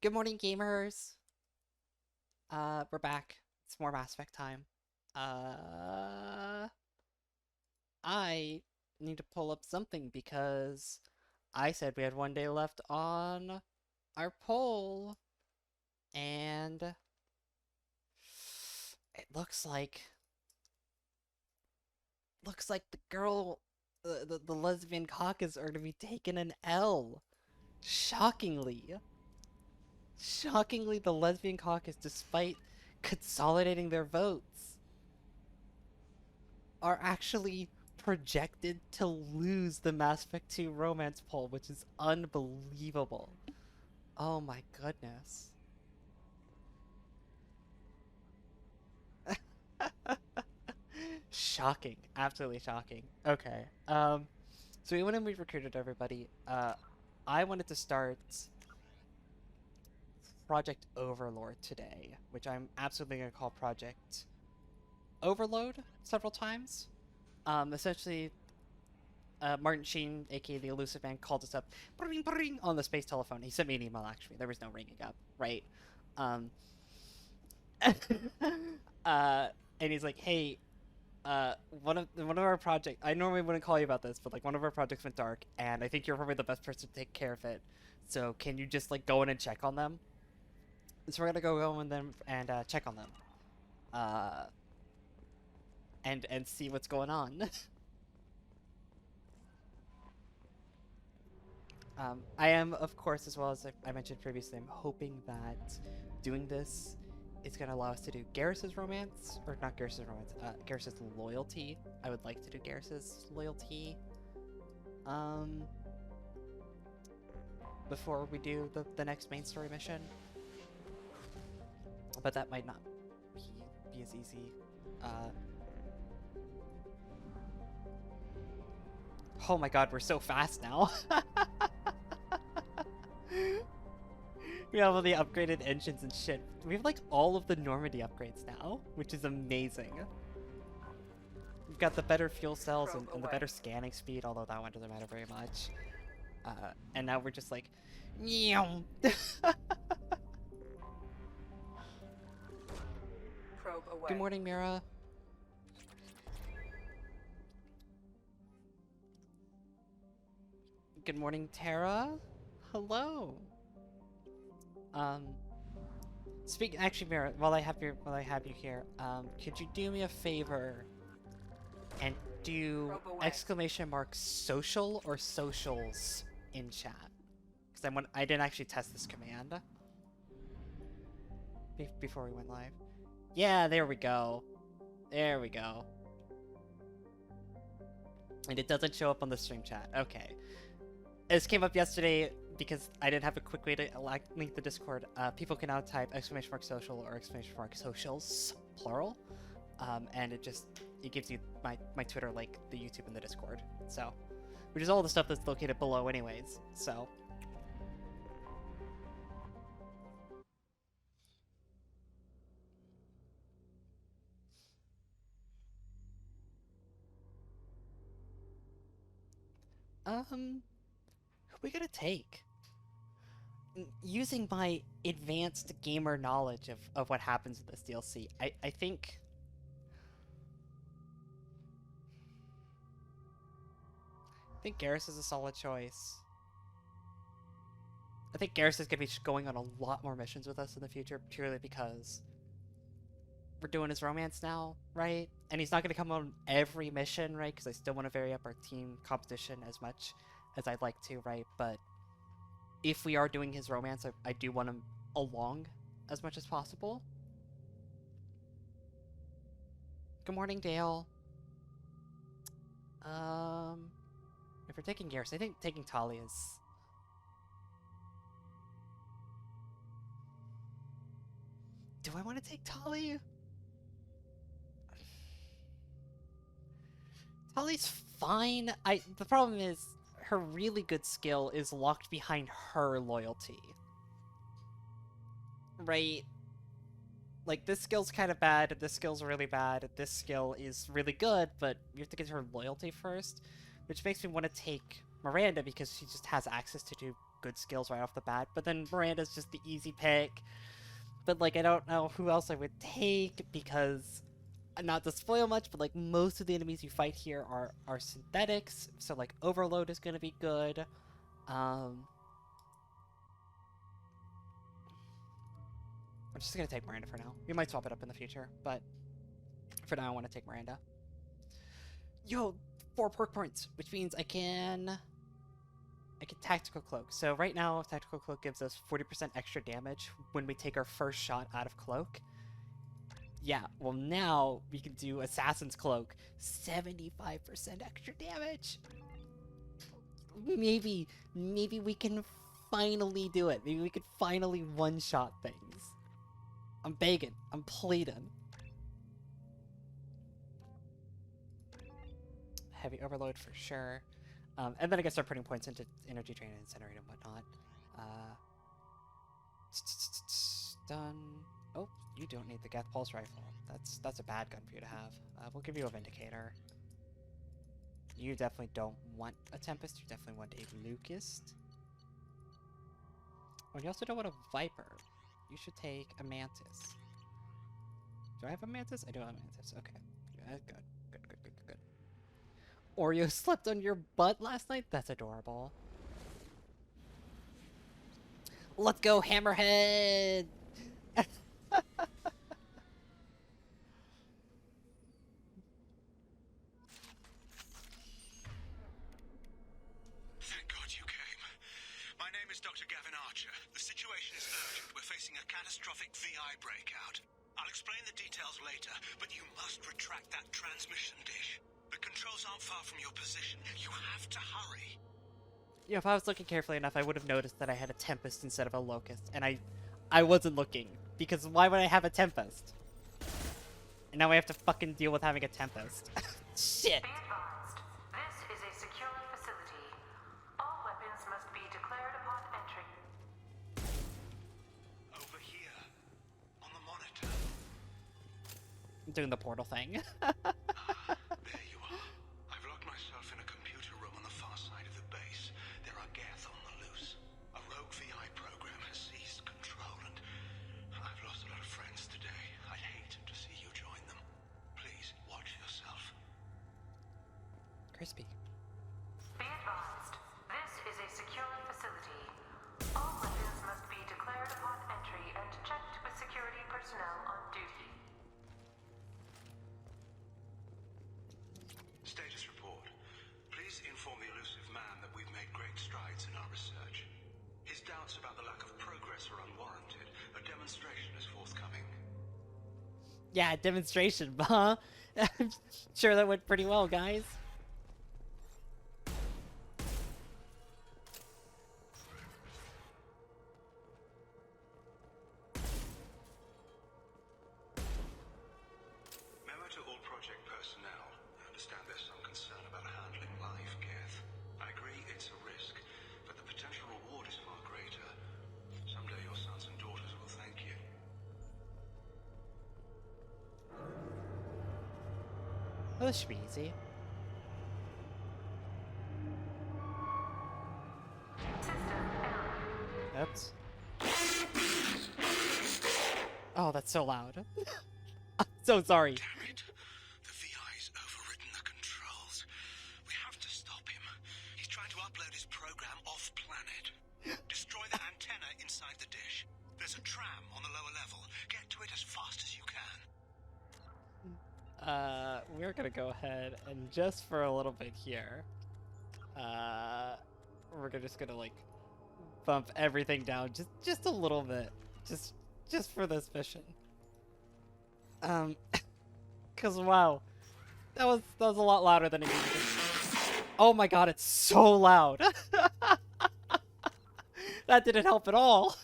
Good morning, gamers. We're back. It's more Mass Effect time. Uh, I need to pull up something because I said we had one day left on our poll, and it looks like the girl, the lesbian caucus are gonna be taking an L. Shockingly, shockingly, the lesbian caucus, despite consolidating their votes, are actually projected to lose the Mass Effect 2 romance poll, which is unbelievable. Oh my goodness. Shocking. Absolutely shocking. Okay. So we went and we recruited everybody. I wanted to start Project Overlord today, which I'm absolutely gonna call Project Overload several times. Essentially, Martin Sheen, aka the Elusive Man, called us up bring, bring, on the space telephone. He sent me an email, actually. There was no ringing up, right? Um, uh, and he's like, "Hey, one of our project. I normally wouldn't call you about this, but like one of our projects went dark, and I think you're probably the best person to take care of it. So can you just like go in and check on them? So we're gonna go in them and check on them, uh, and see what's going on." I am, of course, as well as I mentioned previously, I'm hoping that doing this is going to allow us to do Garrus's romance, or not Garrus's romance, Garrus's loyalty. I would like to do Garrus's loyalty um, before we do the next main story mission, but that might not be as easy. Uh, oh my god, we're so fast now. We have all the upgraded engines and shit. We have like all of the Normandy upgrades now, which is amazing. We've got the better fuel cells and the better scanning speed, although that one doesn't matter very much. And now we're just like, Meow. Good morning, Mira. Good morning, Tara. Hello. Um, actually, Mira, while I have you here, could you do me a favor and do exclamation mark social or socials in chat? Because I didn't actually test this command before we went live. Yeah, there we go. There we go. And it doesn't show up on the stream chat. Okay. This came up yesterday because I didn't have a quick way to link the Discord. People can now type exclamation mark social or exclamation mark socials, plural. And it gives you my Twitter, like the YouTube and the Discord. So, which is all the stuff that's located below anyways. So. Who we gonna take? Using my advanced gamer knowledge of what happens in this DLC, I think Garrus is a solid choice. I think Garrus is gonna be going on a lot more missions with us in the future, purely because we're doing his romance now, right? And he's not gonna come on every mission, right? Because I still want to vary up our team composition as much as I'd like to, right? But if we are doing his romance, I do want him along as much as possible. Good morning, Dale. If we're taking Garrus, I think taking Tali is... Do I want to take Tali? Tali's fine. The problem is her really good skill is locked behind her loyalty. Right? Like, this skill's kind of bad, this skill's really bad, this skill is really good, but you have to get her loyalty first, which makes me want to take Miranda because she just has access to do good skills right off the bat. But then Miranda's just the easy pick. But like I don't know who else I would take because, not to spoil much, but like most of the enemies you fight here are synthetics. So like Overlord is gonna be good. I'm just gonna take Miranda for now. We might swap it up in the future, but for now I want to take Miranda. Yo, 4 perk points, which means I can Tactical Cloak. So right now, Tactical Cloak gives us 40% extra damage when we take our first shot out of Cloak. Yeah, well now we can do Assassin's Cloak, 75% extra damage. Maybe we can finally do it. Maybe we could finally one-shot things. I'm begging. I'm pleading. Heavy Overload for sure. And then I can start putting points into Energy Drain and Incinerate and whatnot. Done. Oh, you don't need the Geth Pulse Rifle. That's a bad gun for you to have. We'll give you a Vindicator. You definitely don't want a Tempest. You definitely want a Lucist. Oh, and you also don't want a Viper. You should take a Mantis. Do I have a Mantis? I do have a Mantis. Okay. Yeah, good. Good. Oreo slept on your butt last night? That's adorable. Let's go, Hammerhead! Dr. Gavin Archer. The situation is urgent. We're facing a catastrophic VI breakout. I'll explain the details later, but you must retract that transmission dish. The controls aren't far from your position. You have to hurry. Yeah, if I was looking carefully enough, I would have noticed that I had a Tempest instead of a Locust, and I wasn't looking, because why would I have a Tempest? And now I have to fucking deal with having a Tempest. Shit! Be advised, this is a secure facility. All weapons must be declared upon entry. Over here, on the monitor. I'm doing the portal thing. There you are. I've locked myself in a computer room on the far side of the base. There are Geth on the loose. A rogue VI program has seized control, and I've lost a lot of friends today. I'd hate to see you join them. Please, watch yourself. Crispy. Be advised, this is a secure facility. All weapons must be declared upon entry and checked with security personnel on duty. Status report. Please inform the elusive man that we've made great strides in our research. His doubts about the lack of progress are unwarranted. A demonstration is forthcoming. Yeah, demonstration, huh? I'm sure that went pretty well, guys. Memo to all project personnel. I understand there's some concern about handling live Geth. I agree it's a risk, but the potential reward is far greater. Someday your sons and daughters will thank you. Oh, this should be easy. Oops. Oh, that's so loud. I'm so sorry. Damn it. The VI's overridden the controls. We have to stop him. He's trying to upload his program off-planet. Destroy the antenna inside the dish. There's a tram on the lower level. Get to it as fast as you can. We're gonna go ahead and just for a little bit here, we're just gonna like bump everything down just a little bit, just for this mission. Cause wow, that was a lot louder than it needed to be. Oh my god, it's so loud. That didn't help at all.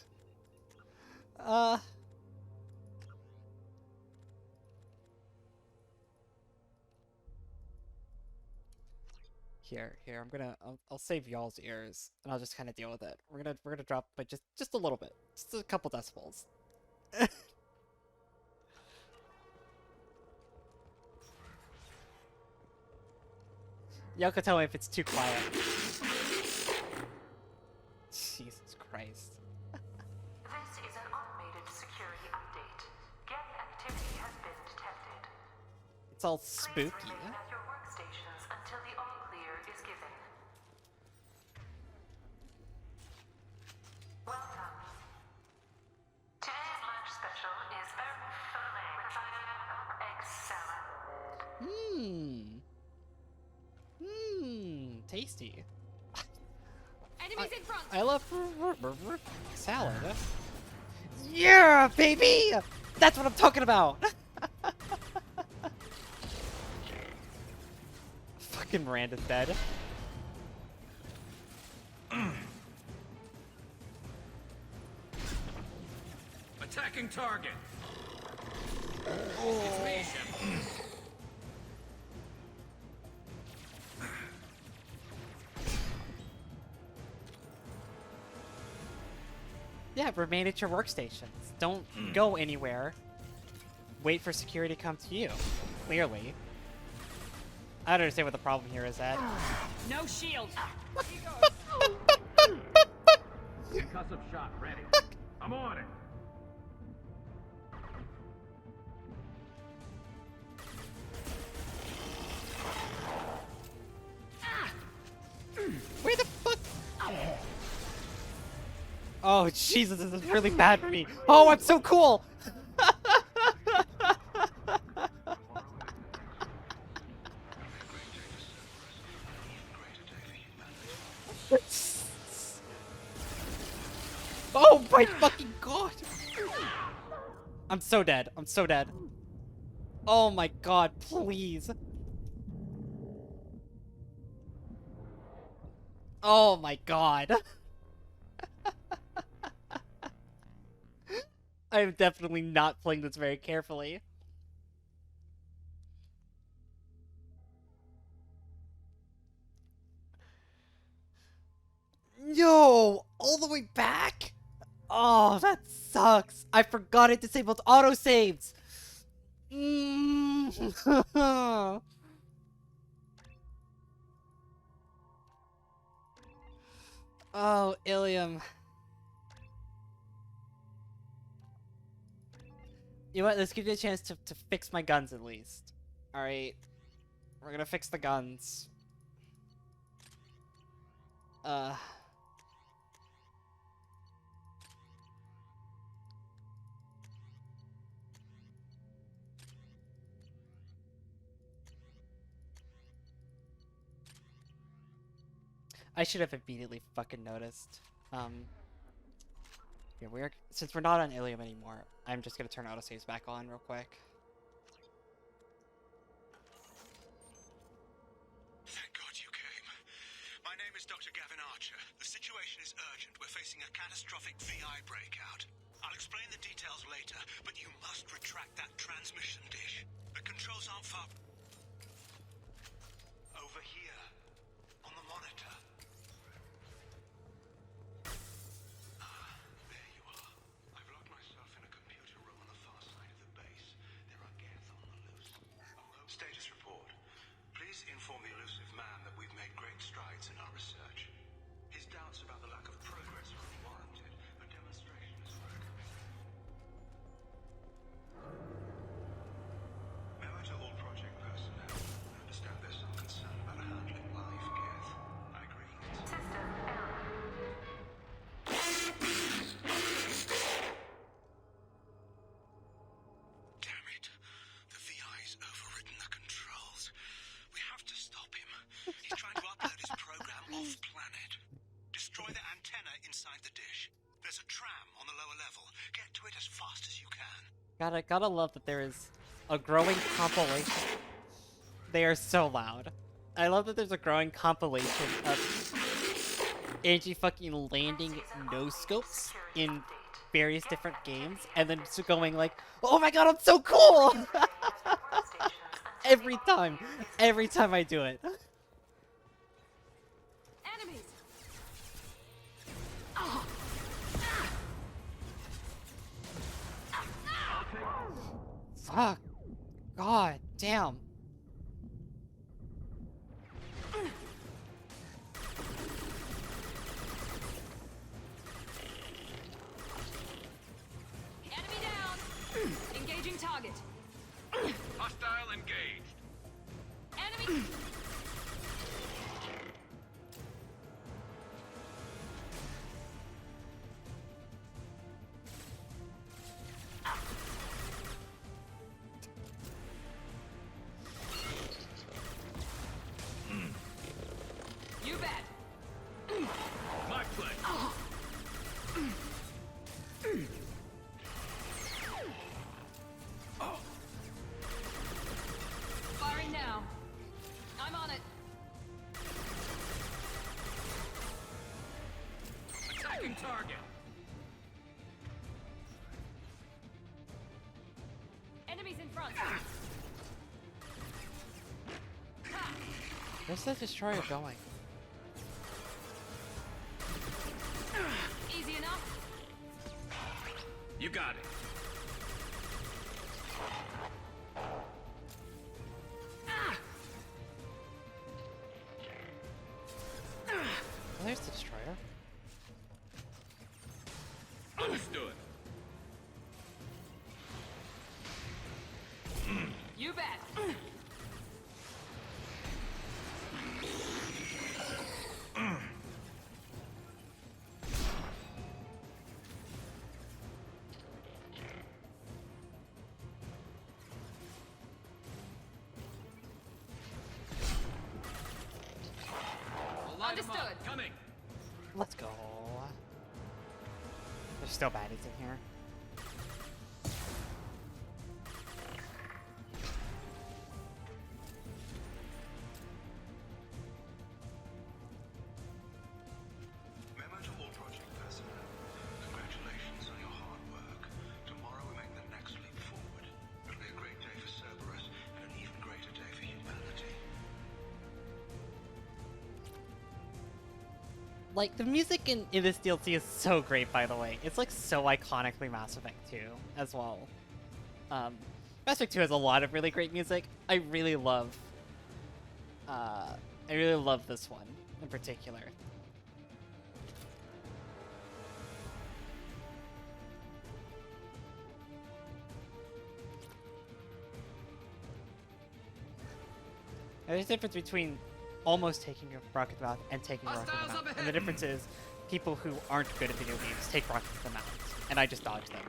Here, I'll save y'all's ears, and I'll just kind of deal with it. We're gonna drop by just a little bit, just a couple decibels. Y'all can tell me if it's too quiet. Jesus Christ. This is an automated security update. Geth activity has been detected. It's all Please spooky. remain at your workstations until the all clear is given. Welcome. Today's lunch special is filet with egg salad. Tasty. Enemies in front! I love salad. Yeah, baby! That's what I'm talking about! Fucking Miranda's dead. Attacking target. It's me, Shepard. Yeah, remain at your workstations. Don't go anywhere. Wait for security to come to you. Clearly. I don't understand what the problem here is at. No shield! Concussive shot ready. I'm on it. Where the fuck? Oh, Jesus, this is really bad for me. Oh, I'm so cool! Oh my fucking god! I'm so dead. I'm so dead. Oh my god, please. Oh my god. I'm definitely not playing this very carefully. Yo! All the way back? Oh, that sucks. I forgot it disabled autosaves. Oh, Ilium. You know what? Let's give you a chance to fix my guns at least. Alright. We're gonna fix the guns. I should have immediately fucking noticed. Yeah, since we're not on Ilium anymore, I'm just gonna turn autosaves back on real quick. Thank God you came. My name is Dr. Gavin Archer. The situation is urgent. We're facing a catastrophic VI breakout. I'll explain the details later, but you must retract that transmission dish. The controls aren't far. Over here, on the monitor. There you are. I've locked myself in a computer room on the far side of the base. There are Geth on the loose. Status report. Please inform the elusive man that we've made great strides in our research. His doubts about the lack of progress are unwarranted. A demonstration is recommended. Memo to all project personnel. I understand there's some concern about handling live Geth. I agree. System error. Damn it. The VI's overridden the controls. We have to stop him. He's trying to upload his program off-planet. Destroy the antenna inside the dish. There's a tram on the lower level. Get to it as fast as you can. Gotta love that there is a growing compilation. They are so loud. I love that there's a growing compilation of Angie fucking landing no-scopes in various different games, and then just going like, oh my god, I'm so cool! Every time I do it. Enemies! Fuck. God damn. target. Hostile engaged. Enemy. You bet. My place. Firing now. I'm on it. Attacking target. Enemies in front. Where's the destroyer going? Easy enough. You got it. Well, there's the destroyer. Understood. You bet. I'll light 'em up. Understood. Coming. Let's go. There's still baddies in here. Memo to all project personnel. Congratulations on your hard work. Tomorrow we make the next leap forward. It'll be a great day for Cerberus and an even greater day for humanity. Like, the music in this DLC is so great, by the way. It's like so iconically Mass Effect 2 as well. Mass Effect 2 has a lot of really great music. I really love this one in particular. There's a difference between almost taking a rocket to the mouth and taking a rocket to the Hostiles mouth. up And the ahead. difference is people who aren't good at video games take rockets to the mouth. And I just dodged them.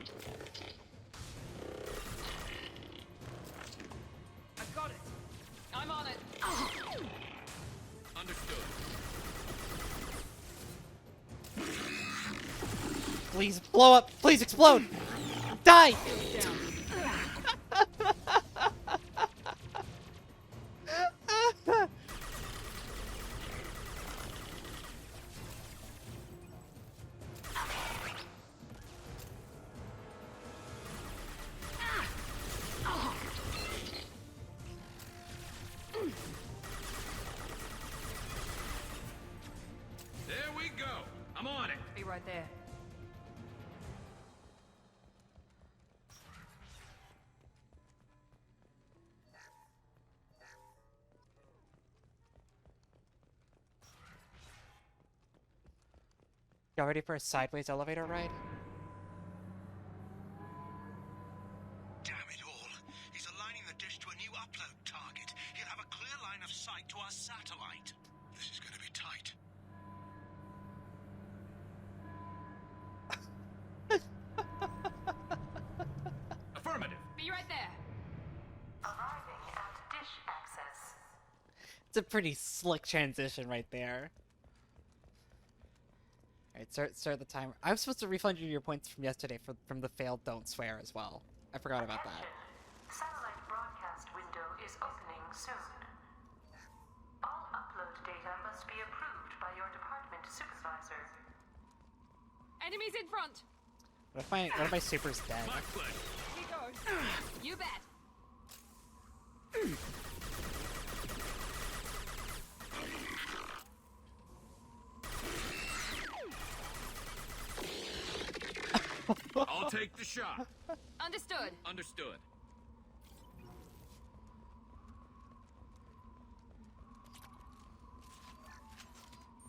I've got it. I'm on it. Understood. Please blow up! Please explode! Die! There we go. I'm on it. Be right there. Y'all ready for a sideways elevator ride? Damn it all. He's aligning the dish to a new upload target. He'll have a clear line of sight to our satellite. This is going to be tight. Affirmative. Be right there. Arriving at dish access. It's a pretty slick transition right there. Alright, start the timer. I was supposed to refund you your points from yesterday from the failed don't swear as well. I forgot about that. Satellite broadcast window is opening soon. All upload data must be approved by your department supervisor. Enemies in front. What if my super's dead? My place. He goes. You bet. I'll take the shot. Understood. Understood.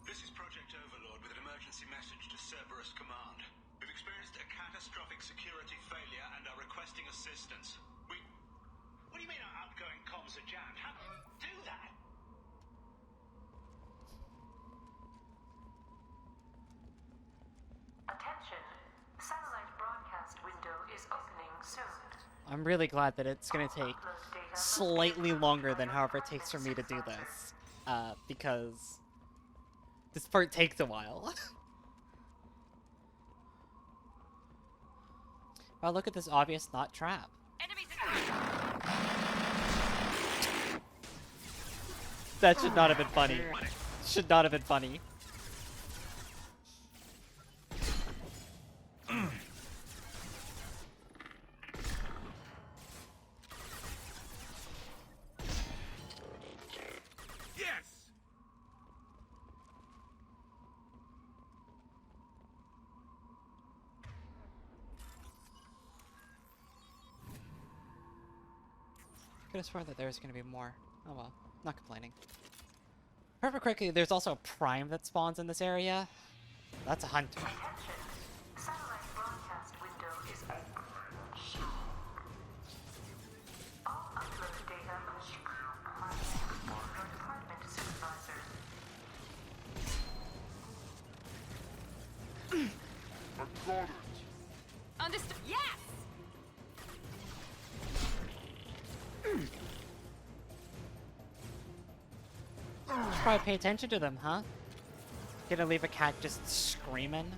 This is Project Overlord with an emergency message to Cerberus Command. We've experienced a catastrophic security failure and are requesting assistance. What do you mean our outgoing comms are jammed? How do you do that? Attention. Satellite broadcast window is opening soon. I'm really glad that it's gonna take slightly longer than however it takes for me to do this. Because this part takes a while. Wow, look at this obvious not trap. Enemies in front! That should not have been funny. Should not have been funny. Yes! Could have sworn that there was going to be more. Oh well, not complaining. Remember correctly, there's also a prime that spawns in this area. That's a hunter. Attention. Satellite broadcast window is open. All upload data must be processed by your department supervisor. Understood. Yes! Should probably pay attention to them, huh? Gonna leave a cat just screaming?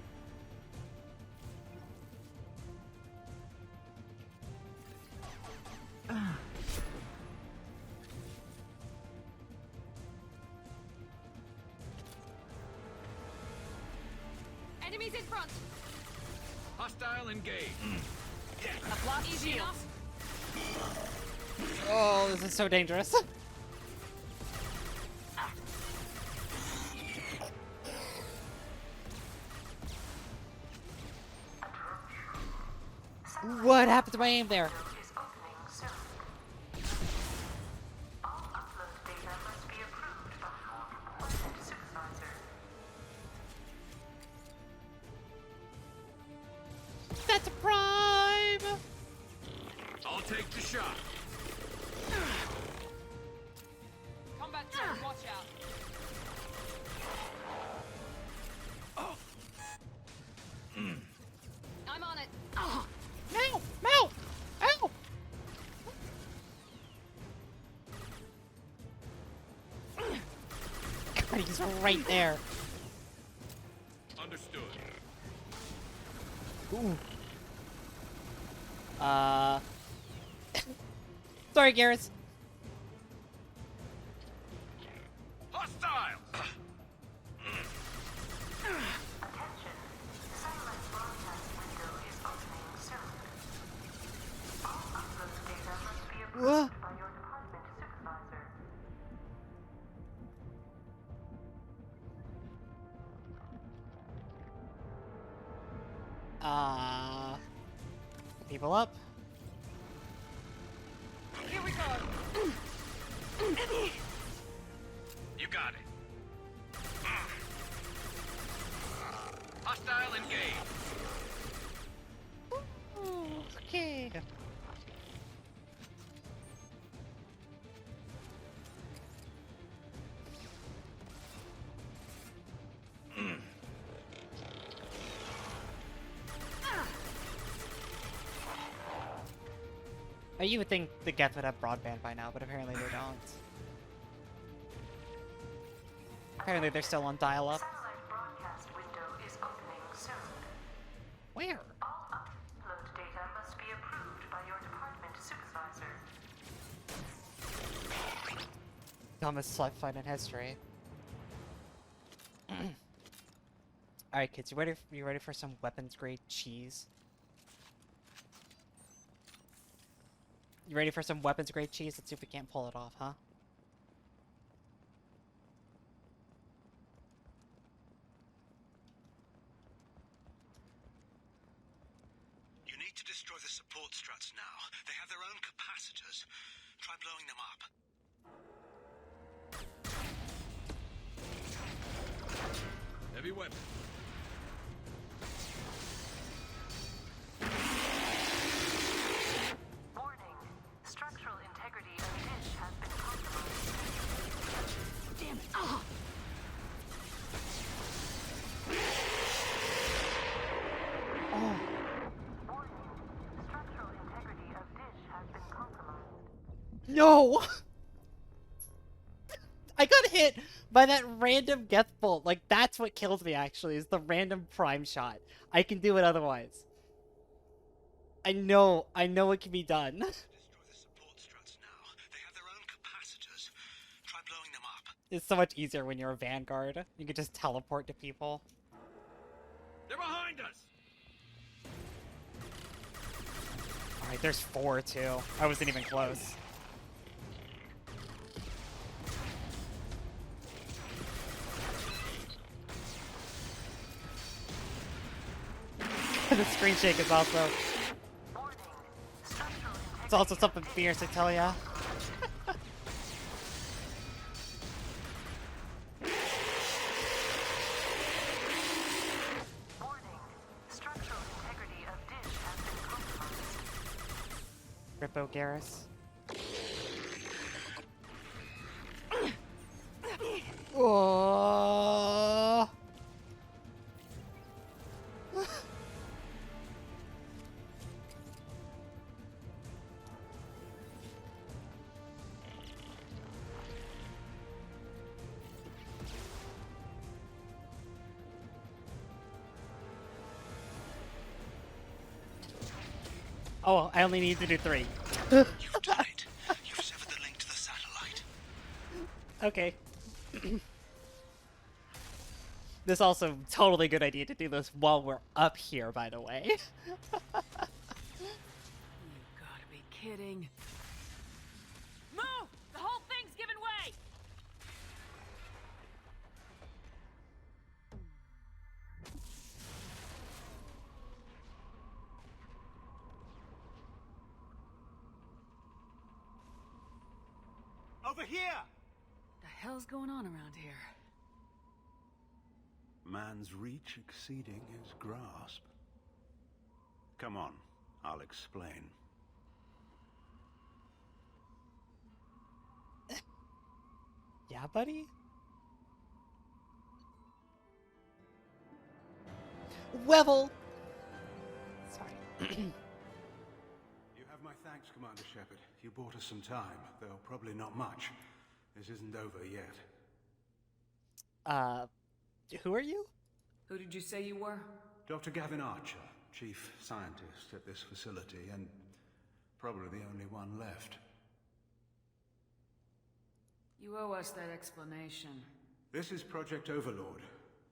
Enemies in front! Hostile engaged. A block easy enough. Oh, this is so dangerous. What happened to my aim there? Is opening soon. All upload data must be approved by your department supervisor. That's a prime! I'll take the shot. Combat zone, watch out. I'm on it. Ow! Ow! Ow! God, he's right there. Understood. Ooh. Sorry, Garrus. Hostile! Attention. Satellite broadcast window is opening soon. All upload data must be approved by your department supervisor. People up. Here we go. You got it. Hostile engaged. Okay. You would think the Geth would have broadband by now, but apparently they don't. Apparently they're still on dial-up. Satellite broadcast window is opening soon. Where? All upload data must be approved by your department supervisor. Dumbest slut fight in history. Alright kids, you ready for some weapons grade cheese? You ready for some weapons grade cheese? Let's see if we can't pull it off, huh? You need to destroy the support struts now. They have their own capacitors. Try blowing them up. Heavy weapon. Warning. Structural integrity No! I got hit by that random death bolt. Like, that's what kills me, actually, is the random prime shot. I can do it otherwise. I know it can be done. Destroy the support struts now. They have their own capacitors. Try blowing them up. It's so much easier when you're a Vanguard. You can just teleport to people. They're behind us! Alright, there's 4, too. I wasn't even close. The screen shake is also... It's also something fierce, I tell ya. Rippo Garrus. Oh. Oh, I only need to do 3. You've done it. You've severed the link to the satellite. Okay. This also totally good idea to do this while we're up here, by the way. You gotta be kidding. Move! The whole thing's giving way! Over here! The hell's going on around here? Man's reach exceeding his grasp. Come on, I'll explain. Yeah, buddy? Wevel! Sorry. You have my thanks, Commander Shepard. You bought us some time, though probably not much. This isn't over yet. Who are you? Who did you say you were? Dr. Gavin Archer, chief scientist at this facility, and probably the only one left. You owe us that explanation. This is Project Overlord,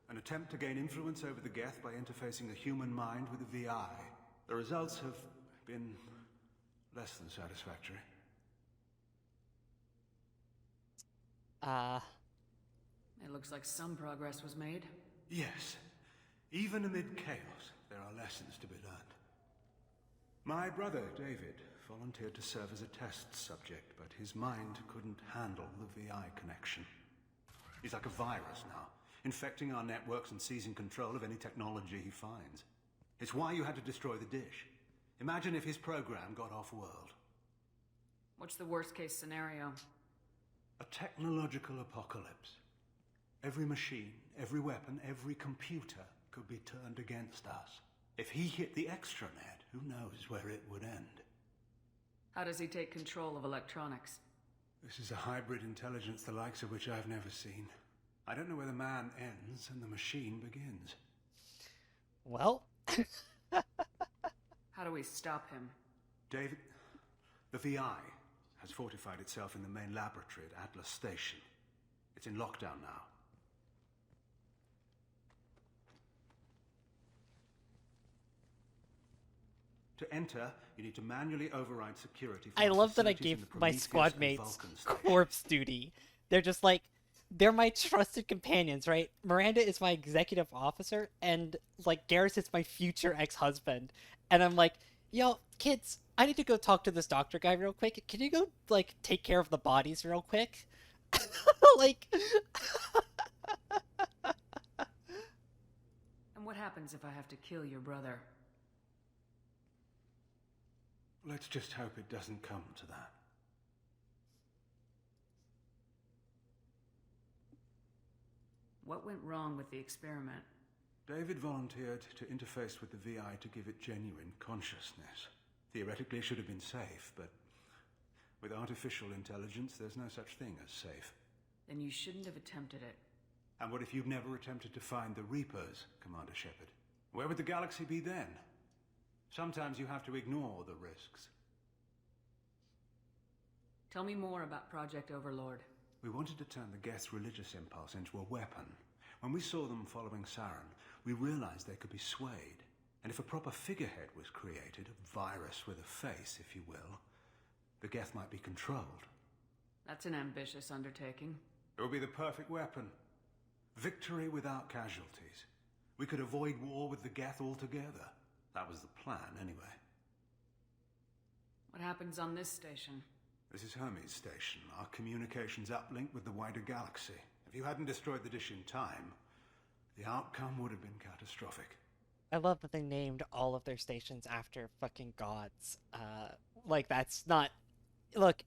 an attempt to gain influence over the Geth by interfacing the human mind with the VI. The results have been less than satisfactory. It looks like some progress was made. Yes. Even amid chaos, there are lessons to be learned. My brother, David, volunteered to serve as a test subject, but his mind couldn't handle the VI connection. He's like a virus now, infecting our networks and seizing control of any technology he finds. It's why you had to destroy the dish. Imagine if his program got off-world. What's the worst-case scenario? A technological apocalypse. Every machine, every weapon, every computer could be turned against us. If he hit the extranet, who knows where it would end? How does he take control of electronics? This is a hybrid intelligence the likes of which I've never seen. I don't know where the man ends and the machine begins. Well... How do we stop him? David, the VI has fortified itself in the main laboratory at Atlas Station. It's in lockdown now. To enter, you need to manually override security. I love that I facilities in gave the my Prometheus squad and mates Vulcan Station. corpse duty. They're just like, they're my trusted companions, right? Miranda is my executive officer, and, like, Garrus is my future ex-husband. And I'm like, yo, kids, I need to go talk to this doctor guy real quick. Can you go, like, take care of the bodies real quick? Like... And what happens if I have to kill your brother? Let's just hope it doesn't come to that. What went wrong with the experiment? David volunteered to interface with the VI to give it genuine consciousness. Theoretically, it should have been safe, but With artificial intelligence, there's no such thing as safe. Then you shouldn't have attempted it. And what if you've never attempted to find the Reapers, Commander Shepard? Where would the galaxy be then? Sometimes you have to ignore the risks. Tell me more about Project Overlord. We wanted to turn the Geth's religious impulse into a weapon. When we saw them following Saren, we realized they could be swayed. And if a proper figurehead was created, a virus with a face, if you will, the Geth might be controlled. That's an ambitious undertaking. It would be the perfect weapon. Victory without casualties. We could avoid war with the Geth altogether. That was the plan, anyway. What happens on this station? This is Hermes Station, our communications uplink with the wider galaxy. If you hadn't destroyed the dish in time, the outcome would have been catastrophic. I love that they named all of their stations after fucking gods. Like, that's not... Look,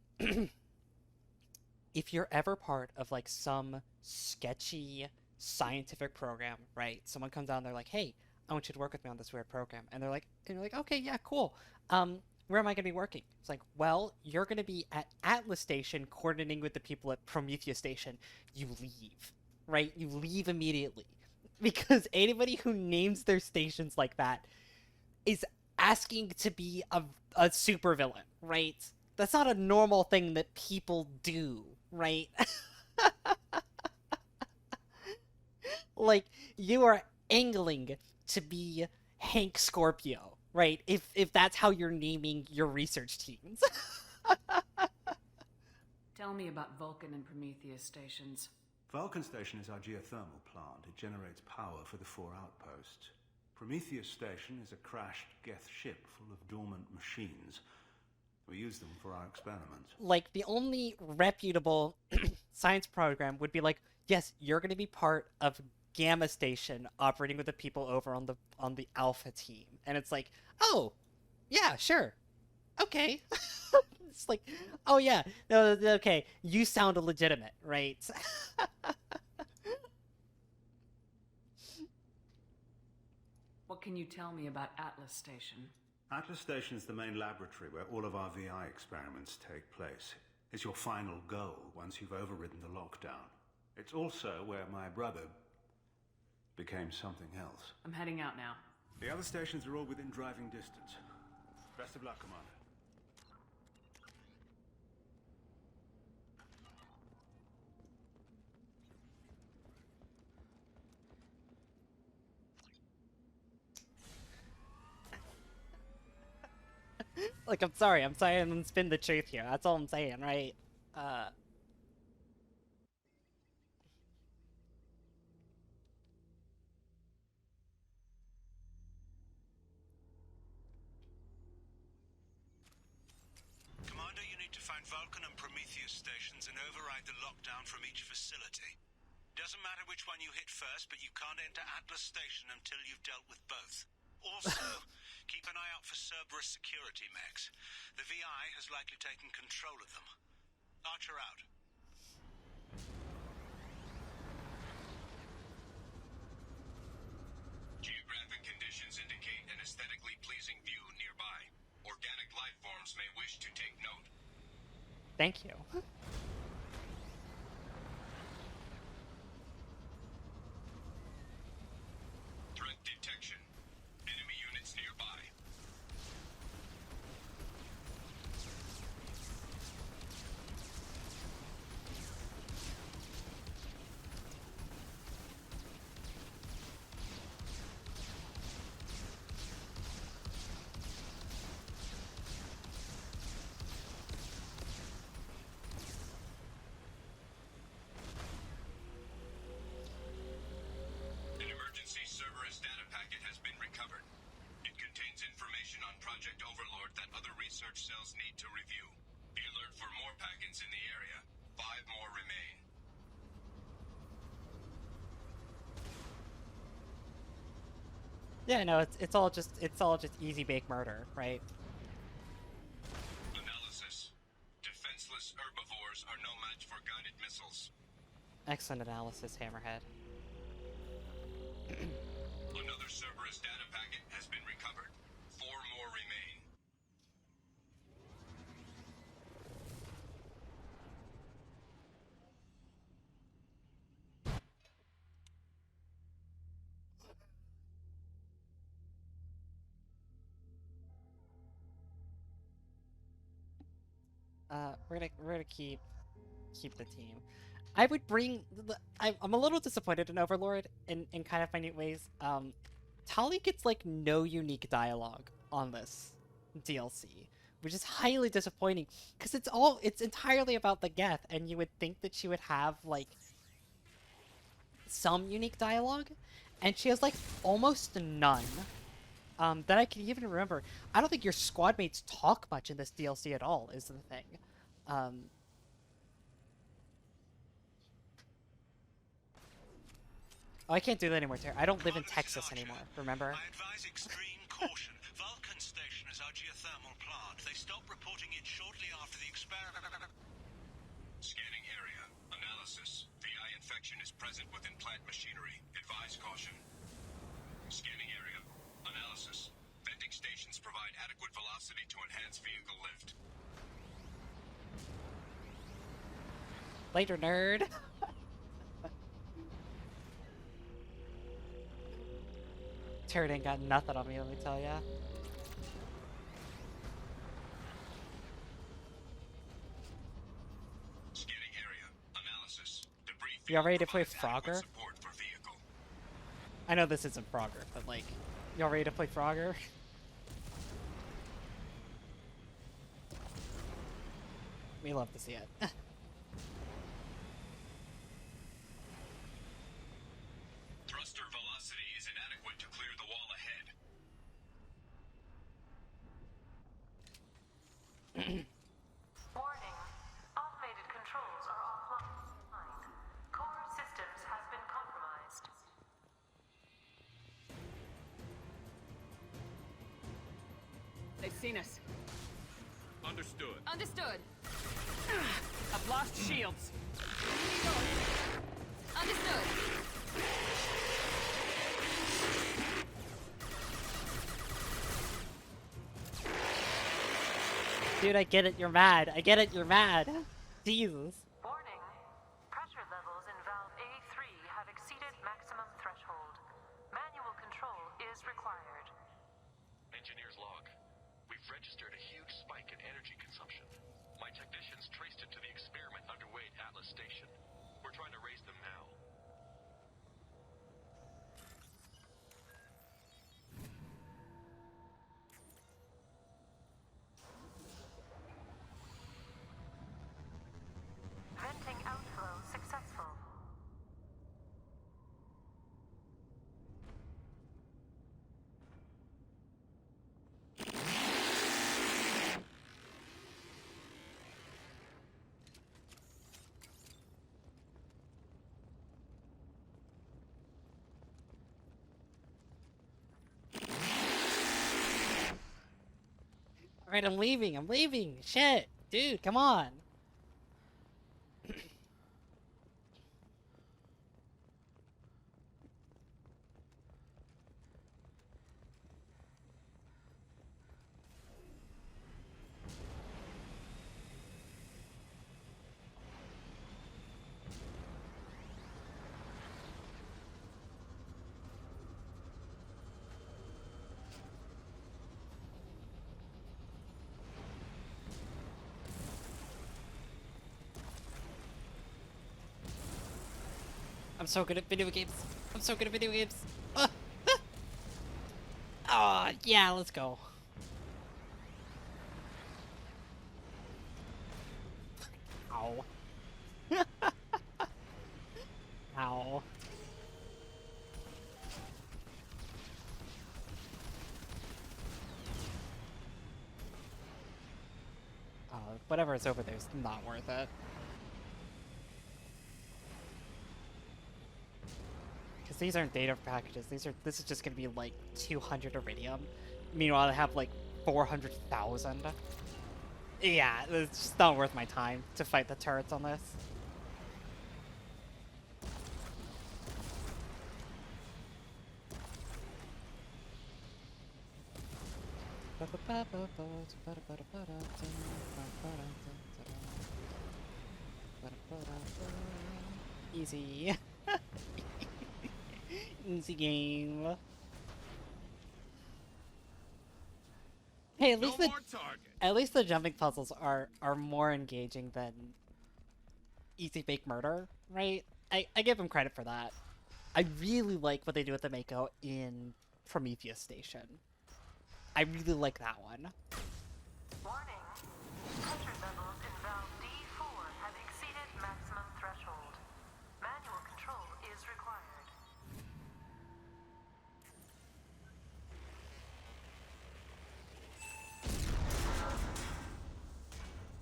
if you're ever part of, like, some sketchy scientific program, right? Someone comes out and they're like, hey, I want you to work with me on this weird program. And they're like, okay, yeah, cool. Where am I going to be working? It's like, well, you're going to be at Atlas Station coordinating with the people at Prometheus Station. You leave, right? You leave immediately. Because anybody who names their stations like that is asking to be a supervillain, right? That's not a normal thing that people do, right? Like, you are angling to be Hank Scorpio, right? If that's how you're naming your research teams. Tell me about Vulcan and Prometheus stations. Vulcan Station is our geothermal plant. It generates power for the 4 outposts. Prometheus Station is a crashed Geth ship full of dormant machines. We use them for our experiments. Like, the only reputable science program would be like, yes, you're going to be part of Gamma Station operating with the people over on the Alpha team. And it's like, oh, yeah, sure. Okay. It's like, oh yeah, no, okay, you sound legitimate, right? What can you tell me about Atlas Station? Atlas Station is the main laboratory where all of our VI experiments take place. It's your final goal once you've overridden the lockdown. It's also where my brother became something else. I'm heading out now. The other stations are all within driving distance. Best of luck, Commander. Like, I'm sorry, I'm gonna spin the truth here. That's all I'm saying, right? Commander, you need to find Vulcan and Prometheus stations and override the lockdown from each facility. Doesn't matter which one you hit first, but you can't enter Atlas Station until you've dealt with both. Also, keep an eye out for Cerberus security mechs. The VI has likely taken control of them. Archer out. Geographic conditions indicate an aesthetically pleasing view nearby. Organic life forms may wish to take note. Thank you. Threat detection. Enemy units nearby. An emergency Cerberus data packet has been recovered. It contains information on Project Overlord that other research cells need to review. Be alert for more packets in the area. 5 more remain. Yeah, no, it's all just easy bake murder, right? Analysis. Defenseless herbivores are no match for guided missiles. Excellent analysis, Hammerhead. Another Cerberus data packet has been recovered. 4 more remain. We're gonna keep the team. I would bring. I'm a little disappointed in Overlord in kind of minute ways. Tali gets like no unique dialogue on this DLC, which is highly disappointing because it's entirely about the Geth, and you would think that she would have like some unique dialogue, and she has like almost none. That I can even remember. I don't think your squad mates talk much in this DLC at all, is the thing. Oh, I can't do that anymore, Terry. I don't live in Texas anymore, remember? I advise extreme caution. Vulcan Station is our geothermal plant. They stopped reporting it shortly after the experiment. Scanning area. Analysis. VI infection is present within plant machinery. Advise caution. Scanning area. Analysis. Venting stations provide adequate velocity to enhance vehicle lift. Later, nerd. Turd ain't got nothing on me, let me tell ya. Scanning area. Analysis. Debris Y'all field ready to play provides adequate Frogger? support for vehicle. I know this isn't Frogger, but like, y'all ready to play Frogger? We love to see it. Thruster velocity is inadequate to clear the wall ahead. Warning. Automated controls are offline. Core systems have been compromised. They've seen us. Understood. Understood. I've lost shields. Understood. Dude, I get it, you're mad. I get it, you're mad. Jesus. Warning. Pressure levels in valve A3 have exceeded maximum threshold. Manual control is required. Engineer's log. We've registered a huge spike in energy consumption. My technicians traced it to the experiment underway at Atlas Station. We're trying to raise them now. Venting outflow successful. Alright, I'm leaving. Shit. Dude, come on. I'm so good at video games. Oh, yeah, let's go. Ow. Ow. Whatever is over there is not worth it. Because these aren't data packages. This is just gonna be like 200 iridium. Meanwhile, I have like 400,000. Yeah, it's just not worth my time to fight the turrets on this. Easy. Easy game. Hey, No more target. at least the jumping puzzles are more engaging than easy bake murder, right? I give them credit for that. I really like what they do with the Mako in Prometheus Station. I really like that one. Warning. Pressure levels in valve D4 have exceeded maximum threshold. Manual control is required.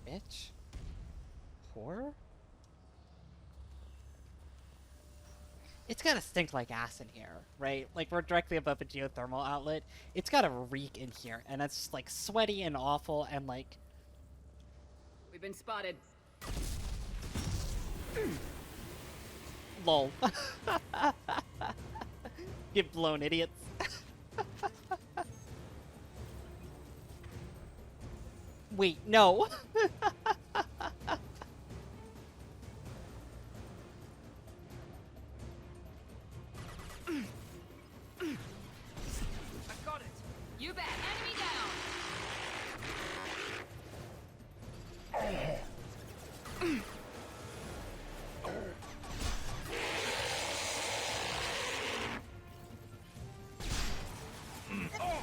Bitch? Whore? It's gotta stink like ass in here, right? Like, we're directly above a geothermal outlet. It's gotta reek in here, and it's just, like, sweaty and awful, and, like... We've been spotted. Lol. Get blown, idiots. Wait, no! I got it. You bet. Enemy down.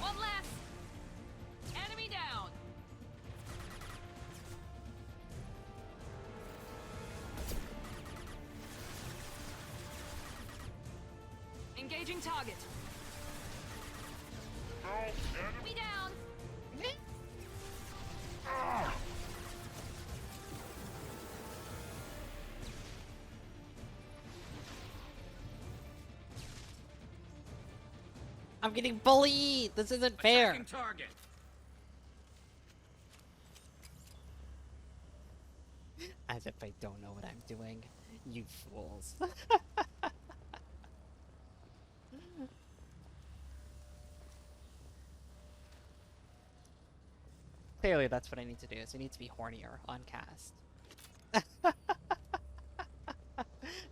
One less. Enemy down. Engaging target. Enemy down. I'm getting bullied! This isn't fair! Attacking target. As if I don't know what I'm doing. You fools. Clearly that's what I need to do, is I need to be hornier on cast.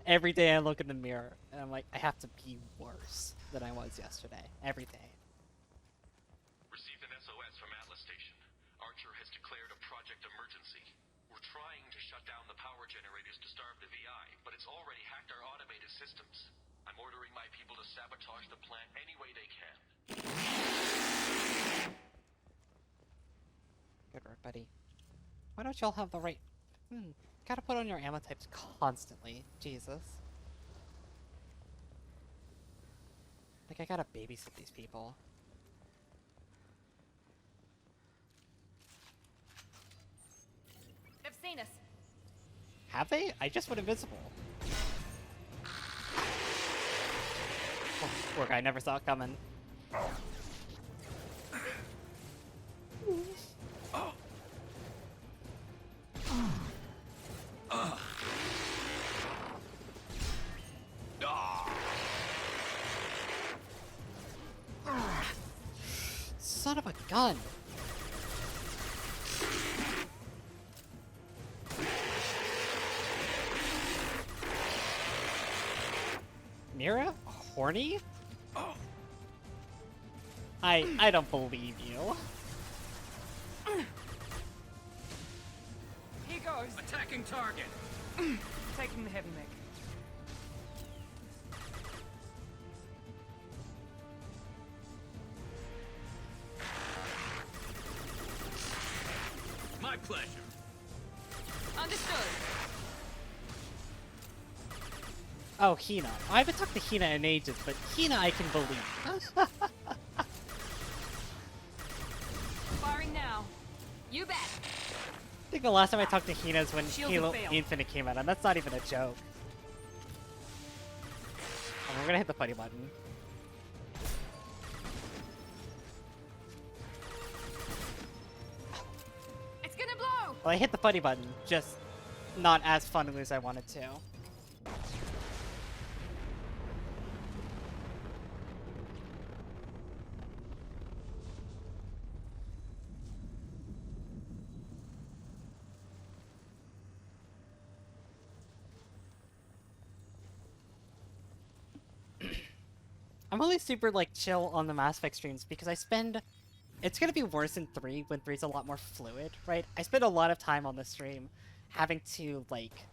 Every day I look in the mirror, and I'm like, I have to be worse than I was yesterday. Every day. Received an SOS from Atlas Station. Archer has declared a project emergency. We're trying to shut down the power generators to starve the VI, but it's already hacked our automated systems. I'm ordering my people to sabotage the plant any way they can. Good work, buddy. Why don't y'all have the right... Gotta put on your ammo types constantly. Jesus. Like, I gotta babysit these people. They've seen us. Have they? I just went invisible. Oh, poor guy, never saw it coming. Son of a gun! Mira? Horny? I don't believe you. Here goes. Attacking target. Taking the heavy mech. My pleasure. Understood. Oh, Hina. I haven't talked to Hina in ages, but Hina I can believe. Firing now. You bet. I think the last time I talked to Hina is when Shields Halo have failed. Infinite came out, and that's not even a joke. Oh, we're gonna hit the funny button. It's gonna blow. Well, I hit the funny button, just not as funnily as I wanted to. I'm only super, like, chill on the Mass Effect streams because I spend It's gonna be worse in 3 when 3's a lot more fluid, right? I spend a lot of time on the stream having to, like,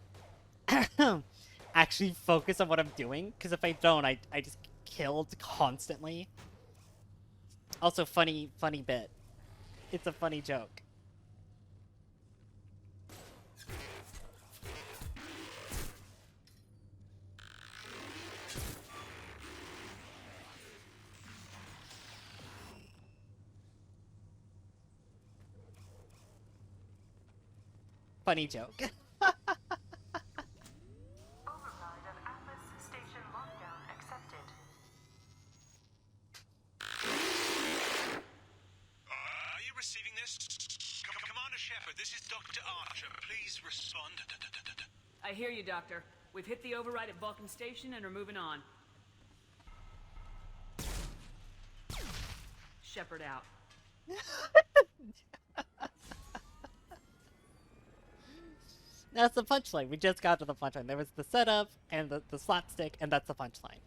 actually focus on what I'm doing, because if I don't, I just killed constantly. Also, funny bit. It's a funny joke. Funny joke. Override of Atlas Station lockdown accepted. Are you receiving this? Commander Shepard, this is Dr. Archer. Please respond. I hear you, Doctor. We've hit the override at Vulcan Station and are moving on. Shepard out. That's the punchline. We just got to the punchline. There was the setup and the slapstick, and that's the punchline.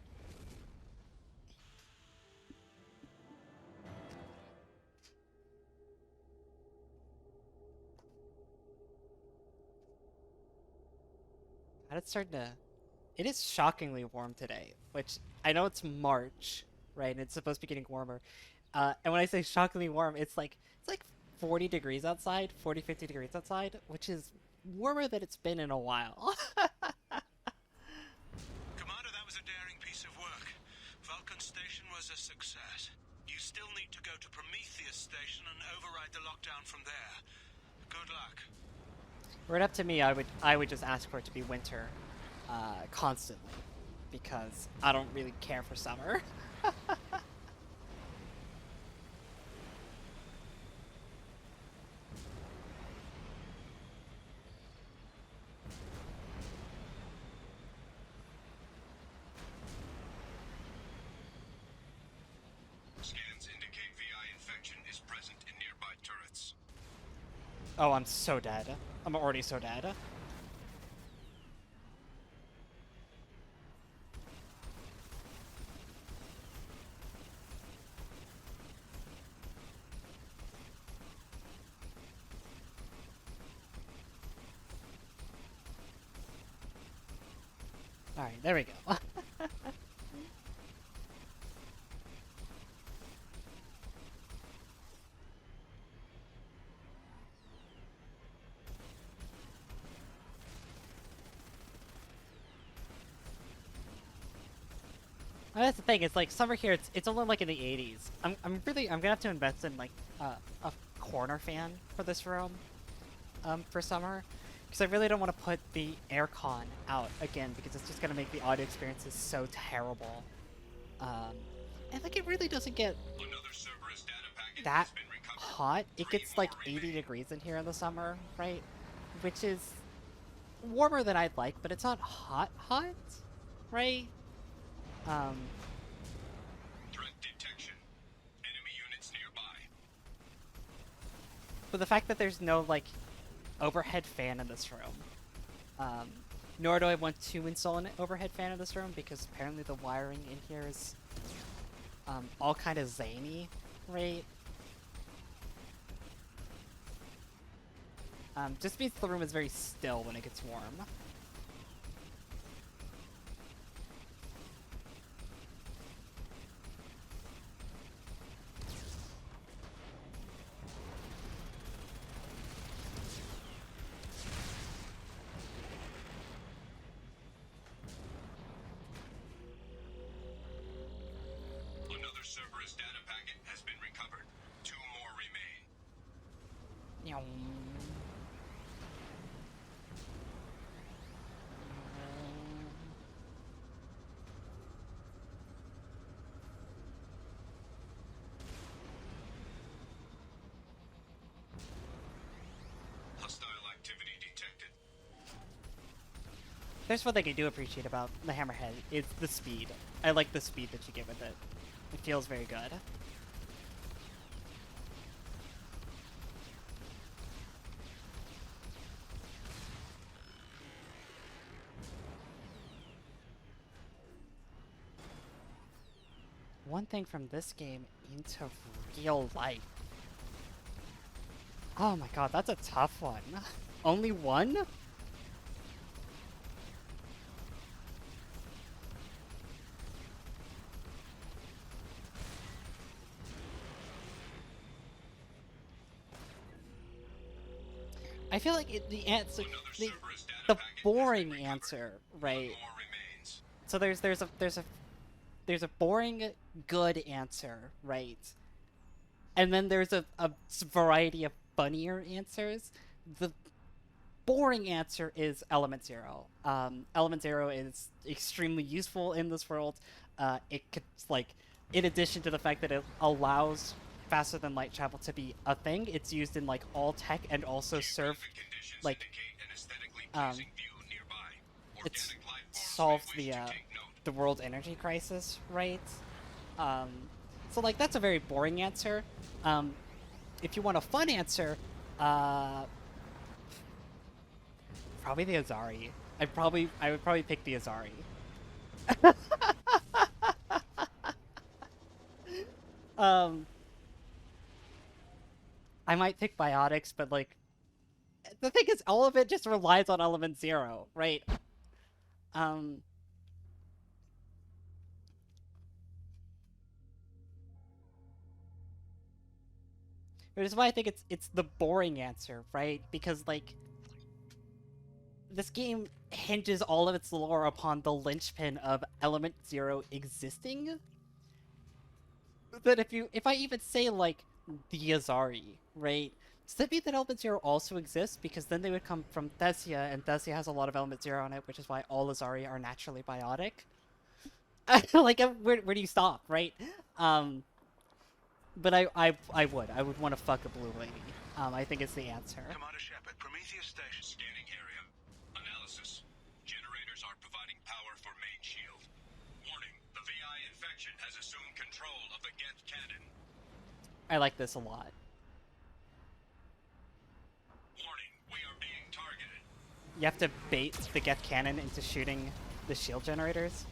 And it's starting to... It is shockingly warm today, which I know it's March, right? And it's supposed to be getting warmer. And when I say shockingly warm, it's like 40 degrees outside, 40, 50 degrees outside, which is warmer than it's been in a while. Commander, that was a daring piece of work. Vulcan Station was a success. You still need to go to Prometheus Station and override the lockdown from there. Good luck. Were it up to me, I would just ask for it to be winter, constantly, because I don't really care for summer. Scans indicate VI infection is present in nearby turrets. Oh, I'm so dead. I'm already so dead. Alright, there we go. That's the thing. It's like summer here. It's only like in the 80s. I'm gonna have to invest in like a corner fan for this room, for summer, because I really don't want to put the aircon out again because it's just gonna make the audio experiences so terrible. And like it really doesn't get Another Cerberus data packet that has been recovered. hot. It gets like 80 degrees in here in the summer, right? Which is warmer than I'd like, but it's not hot, right? Threat detection. Enemy units nearby. But the fact that there's no, like, overhead fan in this room, nor do I want to install an overhead fan in this room, because apparently the wiring in here is, all kind of zany, right? Just means the room is very still when it gets warm. Another Cerberus data packet has been recovered. 2 more remain. Meow. Hostile activity detected. There's one thing I do appreciate about the Hammerhead, it's the speed. I like the speed that you get with it. It feels very good. One thing from this game into real life. Oh my god, that's a tough one. Only one? I feel like the answer, the, Cerberus data the packet has been boring recovered. answer, One right? more remains. So there's a boring good answer, right? And then there's a variety of funnier answers. The boring answer is Element Zero. Element Zero is extremely useful in this world. It could, like, in addition to the fact that it allows faster than light travel to be a thing, it's used in like all tech and also serve Geographic conditions like indicate an aesthetically um, pleasing view nearby. it's Organic life forms solved may wish the to take note. the world energy crisis, right? Um, so like that's a very boring answer. If you want a fun answer, uh, probably the Azari. I would probably pick the Azari. um, I might pick Biotics, but like the thing is, all of it just relies on Element Zero, right? Um, which is why I think it's the boring answer, right? Because like this game hinges all of its lore upon the linchpin of Element Zero existing. That if I even say like the Azari, right? Does that mean that Element Zero also exists? Because then they would come from Thesia, and Thesia has a lot of Element Zero on it, which is why all Azari are naturally biotic. Like, where do you stop, right? But I would want to fuck a blue lady. I think it's the answer. Commander Shepard, Prometheus Station. Scanning area. Analysis. Generators are providing power for main shield. Warning, the VI infection has assumed control of the Geth cannon. I like this a lot. Warning, we are being targeted. You have to bait the Geth cannon into shooting the shield generators.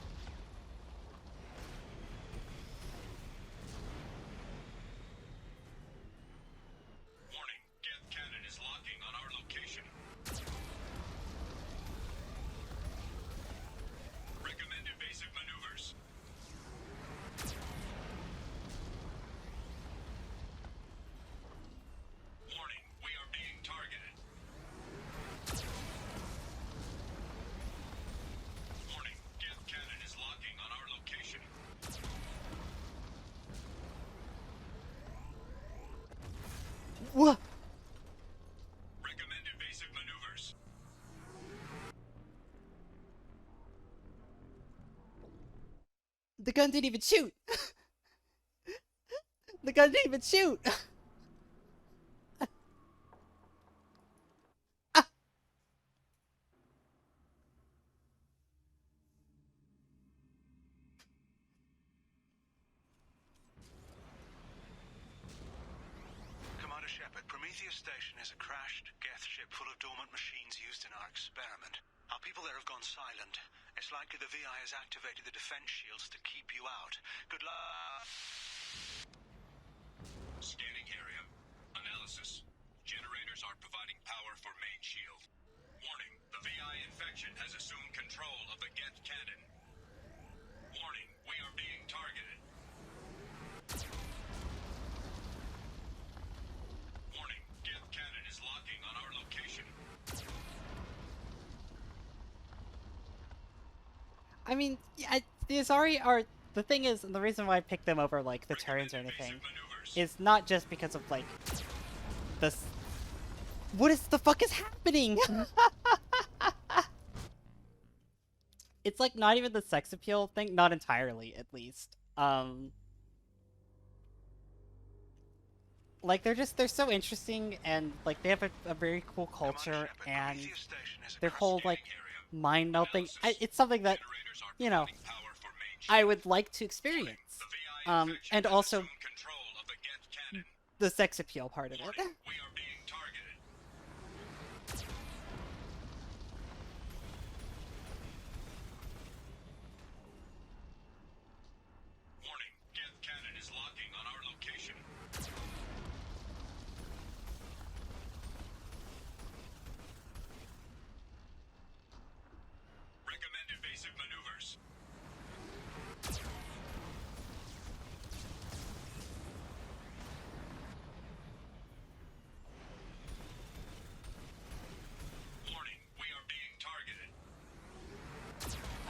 Warning, Geth cannon is locking on our location. Recommend evasive maneuvers. Warning, we are being targeted. Warning, Geth cannon is locking on our location. What? Recommend evasive maneuvers. The gun didn't even shoot. The gun didn't even shoot. Commander Shepard, Prometheus Station is a crashed Geth ship full of dormant machines used in our experiment. Our people there have gone silent. It's likely the VI has activated the defense shields to keep you out. Good luck. Scanning area. Analysis. Generators are providing power for main shield. Warning, the VI infection has assumed control of the Geth cannon. Warning, we are being targeted. Warning, Geth cannon is locking on our location. I mean, yeah, the Azari are... The thing is, the reason why I picked them over, like, the Terrans or anything, is not just because of, like, this... What is the fuck is happening? It's, like, not even the sex appeal thing, not entirely, at least. Like, they're so interesting, and, like, they have a very cool culture, and their whole, like, mind-melting... It's something that, you know, I would like to experience. And also, the sex appeal part of it. We are being targeted. Warning, Geth cannon is locking on our location.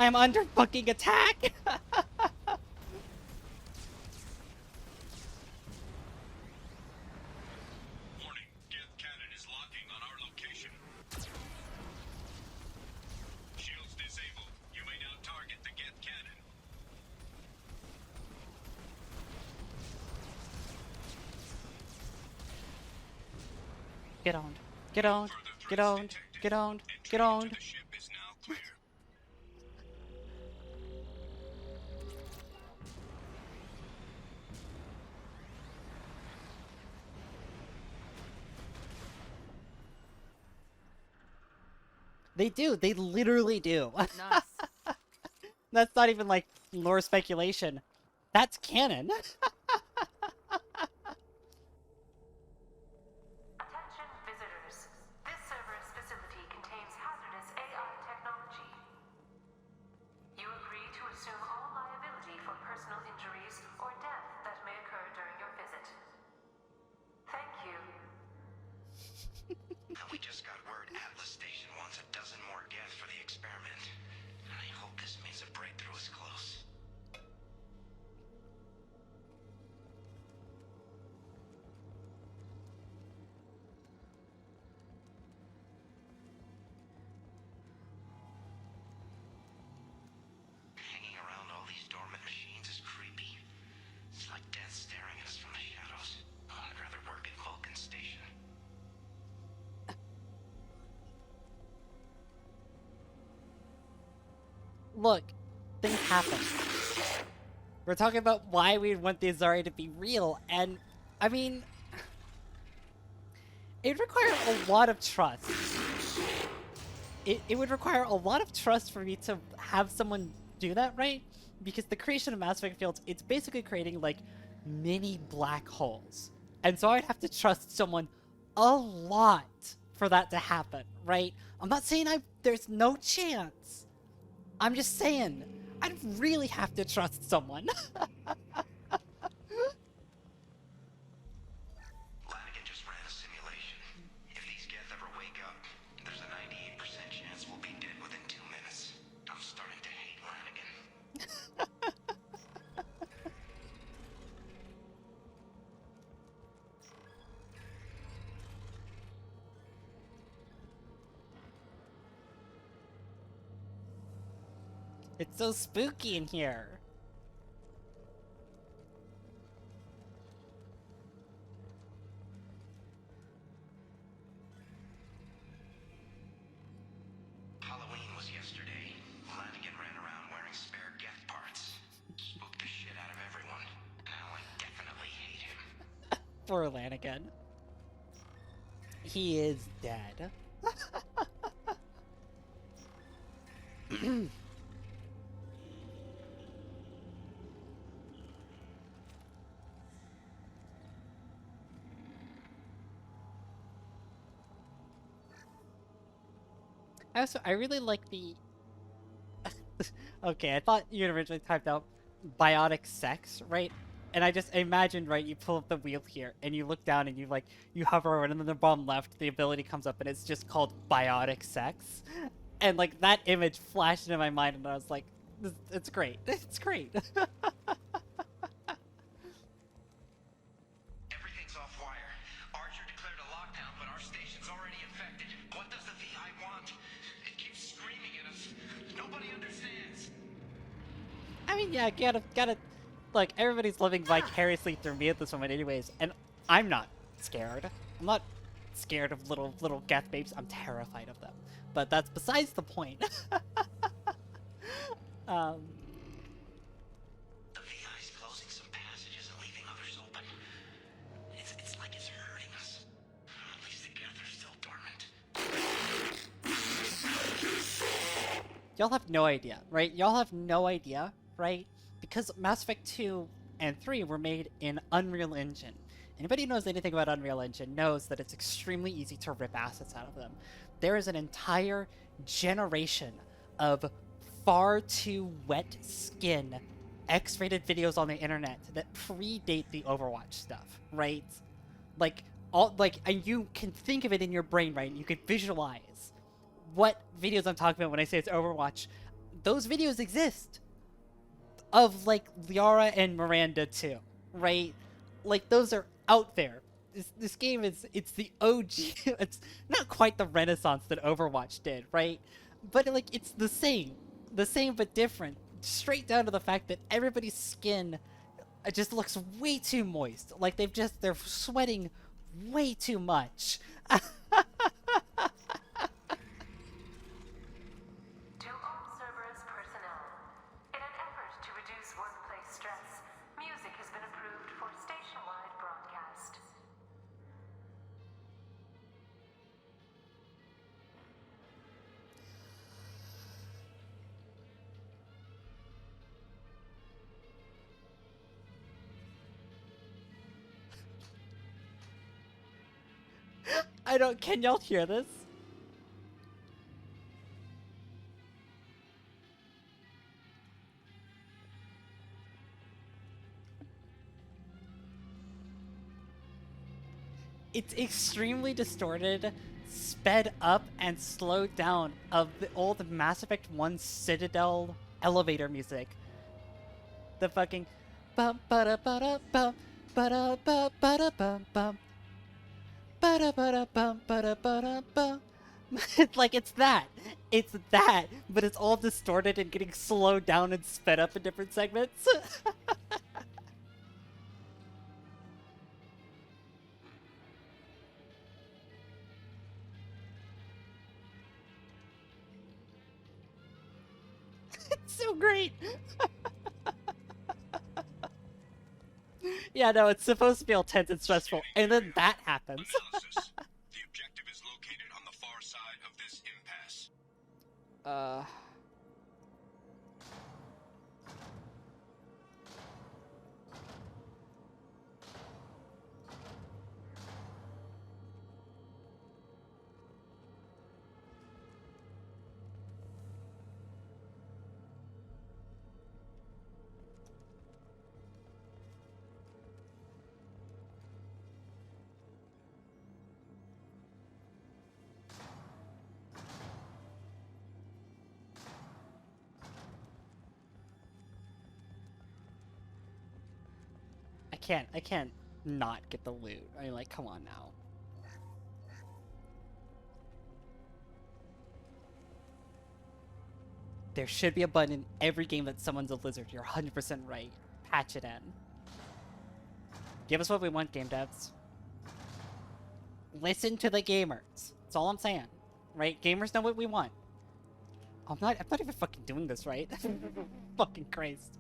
I'm under fucking attack! Warning, Geth cannon is locking on our location. Shields disabled. You may now target the Geth cannon. Get owned. Get owned. Get owned. Get owned. Get owned. The ship is now clear. They do. They literally do. Nice. That's not even like lore speculation. That's canon. Attention visitors. This server's facility contains hazardous AI technology. You agree to assume all liability for personal injuries or death that may occur during your visit. Thank you. We just got word Atlas Station wants a dozen more Geth for the experiment. I hope this means a breakthrough is close. Hanging around all these dormant machines is creepy. It's like death staring at us from the shadows. I'd rather work at Vulcan Station. Look, things happen. We're talking about why we want the Azari to be real, and I mean, it requires a lot of trust. It would require a lot of trust for me to have someone do that, right? Because the creation of Mass Effect fields, it's basically creating like mini black holes. And so I'd have to trust someone a lot for that to happen, right? I'm not saying there's no chance. I'm just saying, I'd really have to trust someone. Lanigan just ran a simulation. If these Geth ever wake up, there's a 98% chance we'll be dead within 2 minutes. I'm starting to hate Lanigan. It's so spooky in here. Halloween was yesterday. Lanigan ran around wearing spare Geth parts. Spooked the shit out of everyone. Now I definitely hate him. Poor Lanigan. He is dead. I really like the... Okay, I thought you had originally typed out biotic sex, right? And I just imagined, right, you pull up the wheel here, and you look down, and you hover over, and then the bottom left, the ability comes up, and it's just called biotic sex. And, like, that image flashed into my mind, and I was like, it's great. It's great. Everything's off wire. Archer declared a lockdown, but our station's already infected. What does the VI want? It keeps screaming at us. Nobody understands. I mean, yeah, gotta... Look, everybody's living vicariously through me at this moment anyways, and I'm not scared. I'm not scared of little Geth babes. I'm terrified of them. But that's besides the point. The VI's closing some passages and leaving others open. It's like it's hurting us. At least the Geth are still dormant. Y'all have no idea, right? Y'all have no idea, right? Because Mass Effect 2 and 3 were made in Unreal Engine. Anybody who knows anything about Unreal Engine knows that it's extremely easy to rip assets out of them. There is an entire generation of far too wet skin X-rated videos on the internet that predate the Overwatch stuff, right? And you can think of it in your brain, right? You can visualize what videos I'm talking about when I say it's Overwatch. those videos exist of like Liara and Miranda too, right? Like those are out there. This game it's the OG. It's not quite the renaissance that Overwatch did, right? But like it's the same but different. Straight down to the fact that everybody's skin just looks way too moist. Like they're sweating way too much. To all Cerberus personnel, in an effort to reduce workplace stress, music has been approved for station-wide broadcast. Can y'all hear this? It's extremely distorted, sped up, and slowed down of the old Mass Effect 1 Citadel elevator music. The fucking bum ba da ba da bum ba da ba ba da bum bum ba da ba da bum ba da ba da bum. Like it's that, but it's all distorted and getting slowed down and sped up in different segments. It's so great. Yeah, no, it's supposed to feel tense and stressful, and then that happens. Analysis. The objective is located on the far side of this impasse. I can't not get the loot. I mean, like, come on now. There should be a button in every game that someone's a lizard. You're 100% right. Patch it in. Give us what we want, game devs. Listen to the gamers. That's all I'm saying. Right? Gamers know what we want. I'm not even fucking doing this right. Fucking Christ.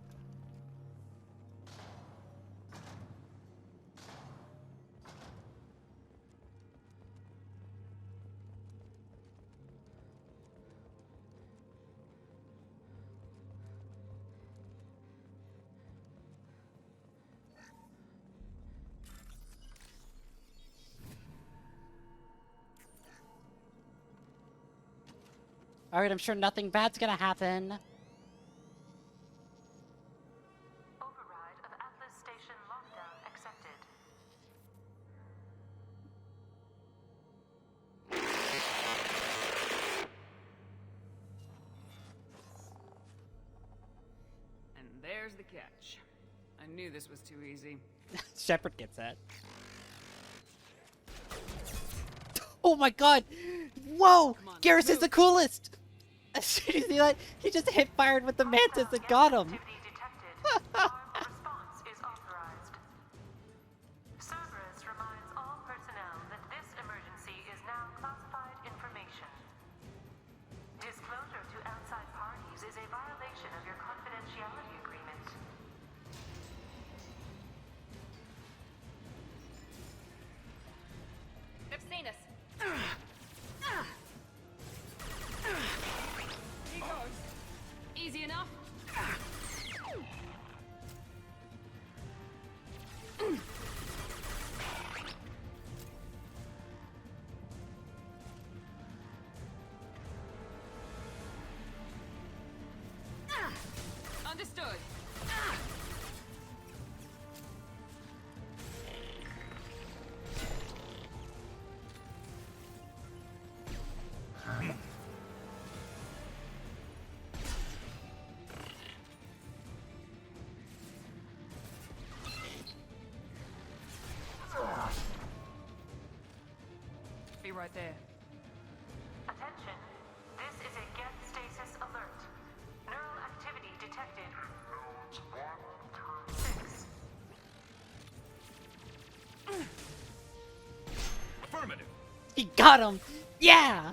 Alright, I'm sure nothing bad's gonna happen. Override of Atlas Station lockdown accepted. And there's the catch. I knew this was too easy. Shepard gets it. Oh my god! Whoa! Come on, Garrus is move. the coolest! Did you see that? He just hit fired with the mantis and got him! Activity detected. Armed response is authorized. Cerberus reminds all personnel that this emergency is now classified information. Disclosure to outside parties is a violation of your confidentiality agreement. They've seen us. He goes. Easy enough. right there. Attention, this is a get stasis alert. Neural activity detected. Nodes 1 through 6. Affirmative. He got him! Yeah!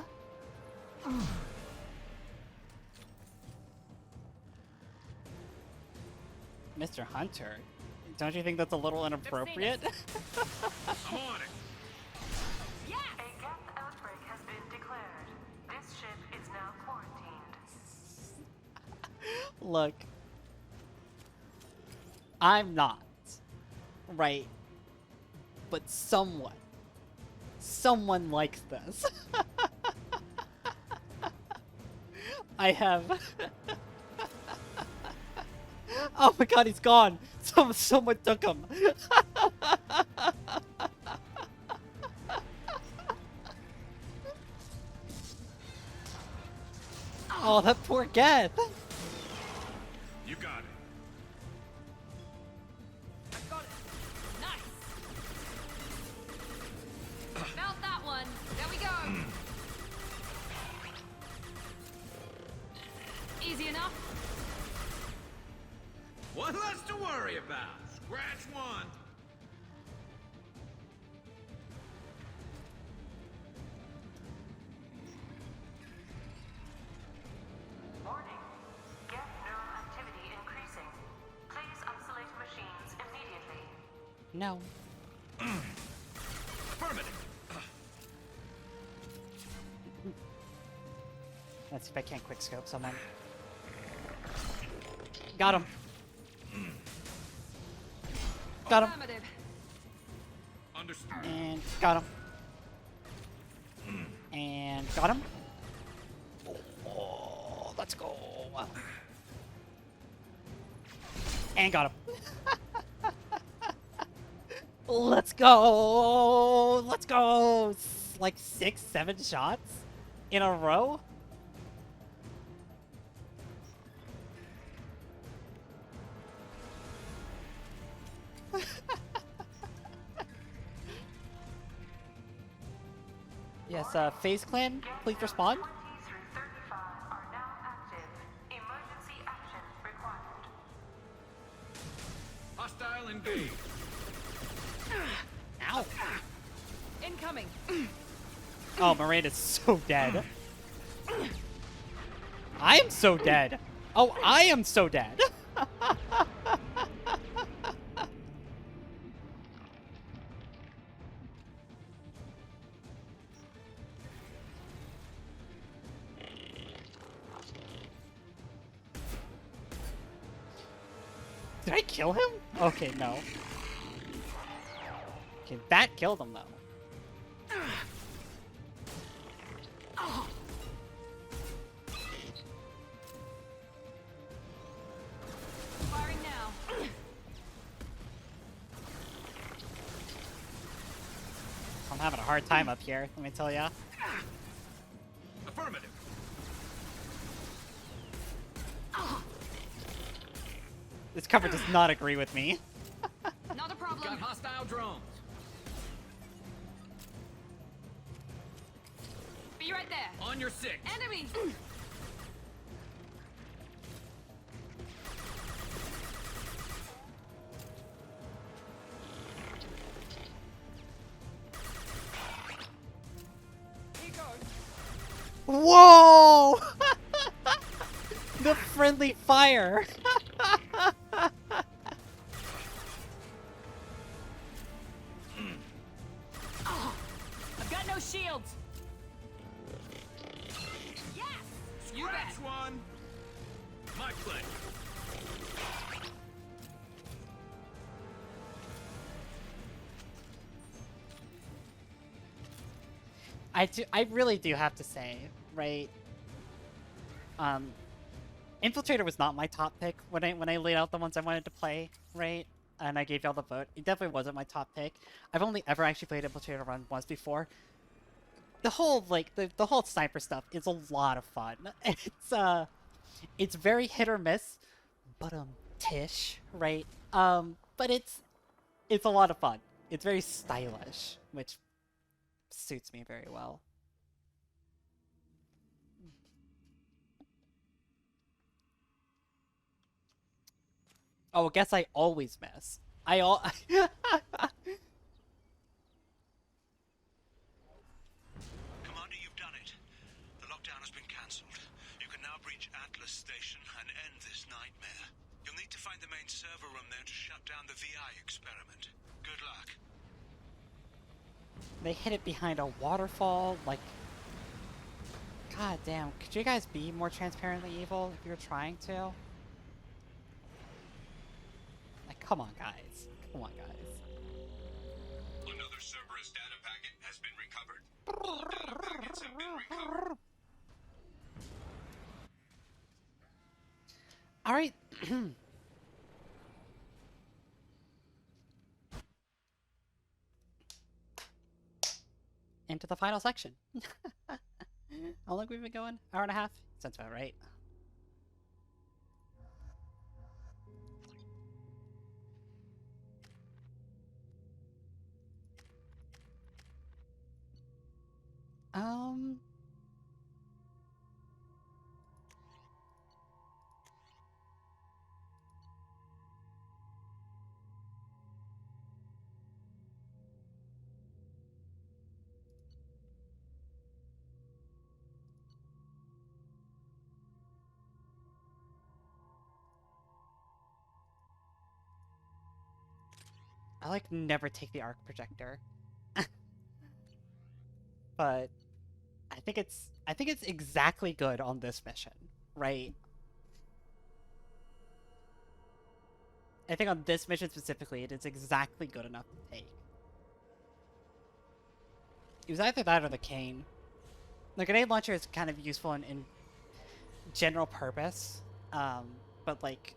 Mr. Hunter, don't you think that's a little inappropriate? I'm on it. Yes! A gas outbreak has been declared. This ship is now quarantined. Look. I'm not. Right. But someone likes this. I have... Oh my god, he's gone! Someone took him! Oh, that poor Geth! You got it. I got it. Nice. Felt that one. There we go. Easy enough. One less to worry about. Scratch one. Warning. Get neural activity increasing. Please isolate machines immediately. No. Affirmative. Let's see if I can't quick scope someone. Got him. Got him. Affirmative. Understood. And got him. And got him. Oh, let's go. And got him. Let's go. Let's go. Like 6, 7 shots in a row. Yes, FaZe Clan, please respond. 20 through 35 are now active. Emergency action required. Hostile engaged. Ow. Incoming. Oh, Miranda's so dead. I am so dead. Oh, I am so dead. Did I kill him? Okay, no. Okay, that killed him, though. Firing now. I'm having a hard time up here, let me tell ya. Affirmative. This cover does not agree with me. Not a problem. Got hostile drones. Be right there. On your 6. Enemy. Here goes. Whoa! The friendly fire! I've got no shields. Yes. You bet. Scratch one. My pleasure. I really do have to say, right? Infiltrator was not my top pick when I laid out the ones I wanted to play, right? And I gave y'all the vote. It definitely wasn't my top pick. I've only ever actually played Infiltrator run once before. The whole the whole sniper stuff is a lot of fun. It's very hit or miss, but tish, right? But it's a lot of fun. It's very stylish, which suits me very well. Oh, I guess I always miss. Commander, you've done it. The lockdown has been cancelled. You can now breach Atlas Station and end this nightmare. You'll need to find the main server room there to shut down the VI experiment. Good luck. They hid it behind a waterfall, like... God damn, could you guys be more transparently evil if you're trying to? Like, come on, guys. Come on, guys. Another Cerberus data packet has been recovered. All data packets have been recovered. Alright. Into the final section. How long have we been going? Hour and a half? Sounds about right. I like never take the arc projector. But I think it's exactly good on this mission, right? I think on this mission specifically, it is exactly good enough to take. It was either that or the cane. The grenade launcher is kind of useful in general purpose, but like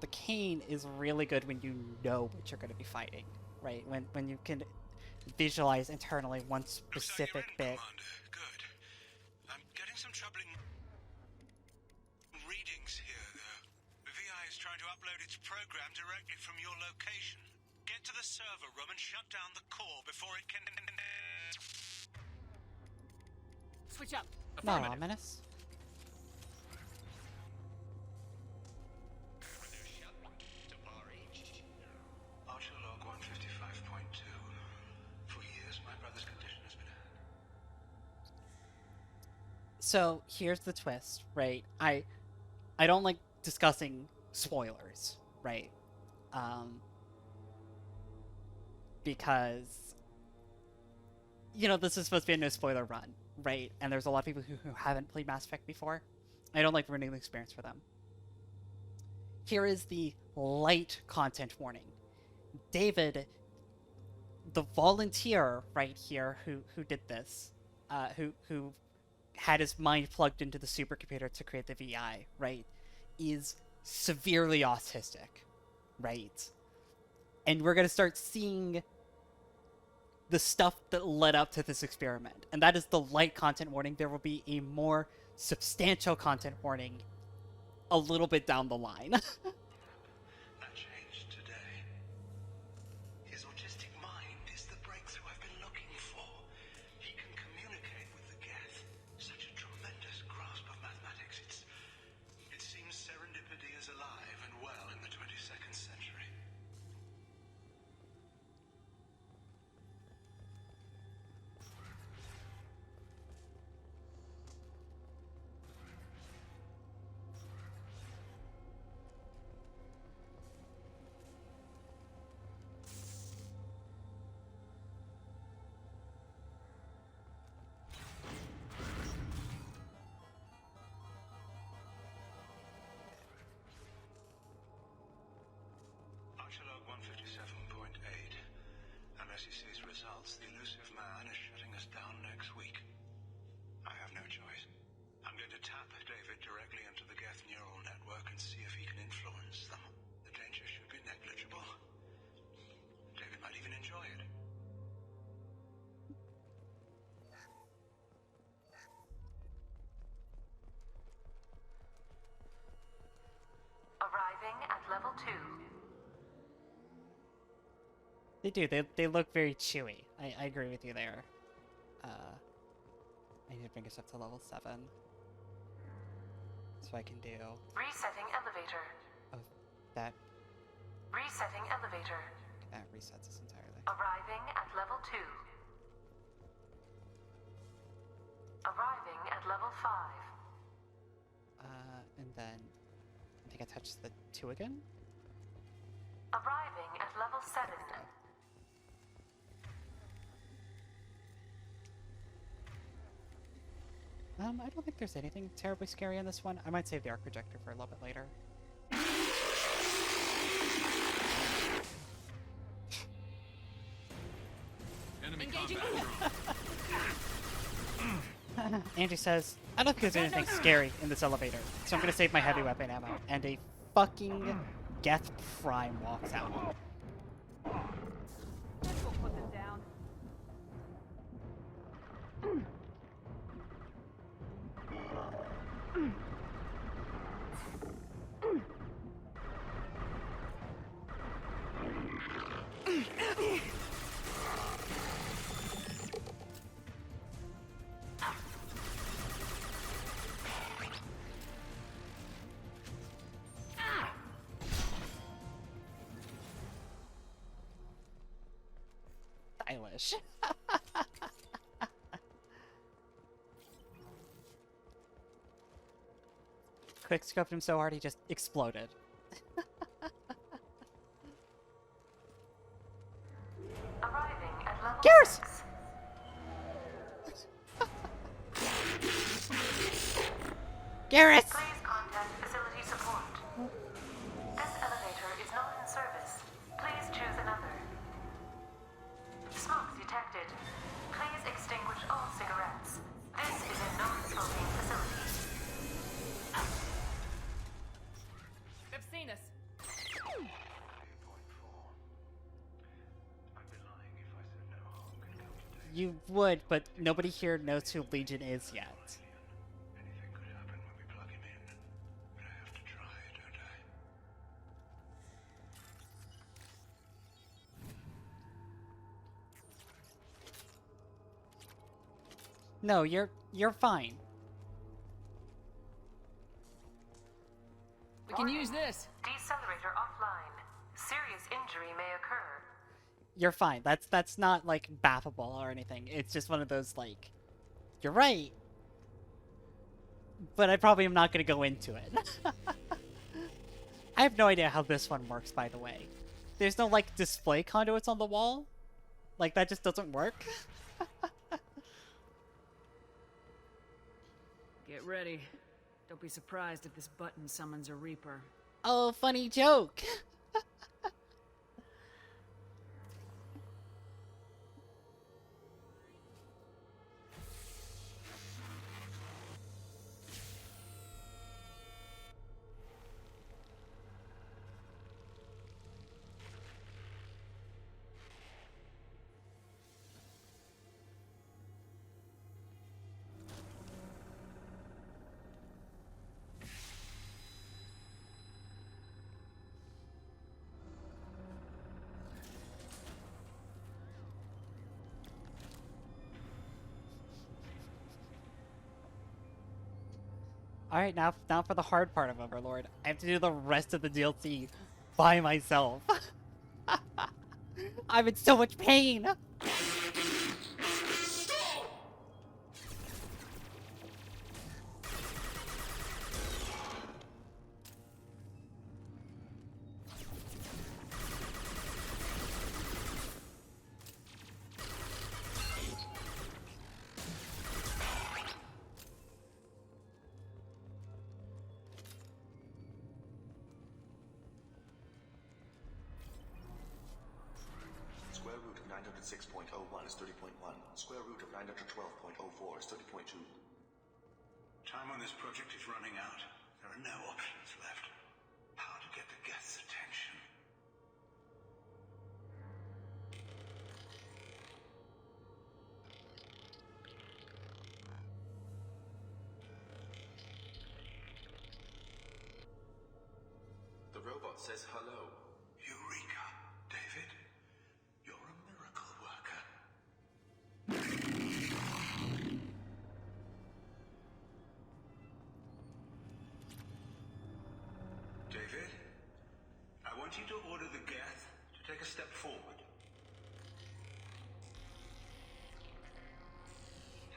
the cane is really good when you know what you're going to be fighting, right? When you can visualize internally one specific bit. Commander. Good. I'm getting some troubling readings here, though. The VI is trying to upload its program directly from your location. Get to the server room and shut down the core before it can... Switch up. Not ominous. Archer log 155.2. For years, my brother's condition has been... So here's the twist, right? I don't like discussing spoilers, right? Because you know this is supposed to be a no spoiler run, right? And there's a lot of people who haven't played Mass Effect before. I don't like ruining the experience for them. Here is the light content warning. David, the volunteer right here who did this, who had his mind plugged into the supercomputer to create the VI, right, is severely autistic, right? And we're going to start seeing the stuff that led up to this experiment. And that is the light content warning. There will be a more substantial content warning a little bit down the line. That changed today. His autistic mind is the breakthrough I've been looking for. He can communicate with the Geth. Such a tremendous grasp of mathematics. It seems serendipity is alive and well in the 22nd century. Archer log 157.8. Unless he sees results, the elusive man is shutting us down next week. I have no choice. I'm going to tap David directly into the Geth neural network and see if he can influence them. The danger should be negligible. David might even enjoy it. Arriving at level 2. They do. They look very chewy. I agree with you there. I need to bring us up to level 7. So I can do... Resetting elevator. Oh, that Resetting elevator. resets us entirely. Arriving at level 2. Arriving at level 5. And then... I think I touched the 2 again? Arriving at level 7. I don't think there's anything terribly scary in this one. I might save the arc projector for a little bit later. Enemy Engaging. combat. Angie says, I don't think there's anything scary in this elevator, so I'm gonna save my heavy weapon ammo. And a fucking Geth Prime walks out. This will put them down. Stylish. Quick scoped him so hard he just exploded. Arriving at level Garrus! 6. Garrus! Please contact facility support. This elevator is not in service. Please choose another. Smoke detected. Please extinguish all cigarettes. This is a non-smoking facility. They've seen us. You would, but nobody here knows who Legion is yet. Anything could happen when we plug him in. But I have to try, don't I? No, you're fine. We can use this. Decelerator offline. Serious injury may occur. You're fine. That's not like baffable or anything. It's just one of those like, you're right. But I probably am not going to go into it. I have no idea how this one works, by the way. There's no like display conduits on the wall. Like that just doesn't work. Get ready. Don't be surprised if this button summons a Reaper. Oh, funny joke. Alright, now for the hard part of Overlord. I have to do the rest of the DLC by myself. I'm in so much pain! Square root of 906.01 is 30.1. Square root of 912.04 is 30.2. Time on this project is running out. There are no options left. How to get the Geth's attention? The robot says hello. Eureka, David. You're a miracle worker. want you to order the Geth to take a step forward.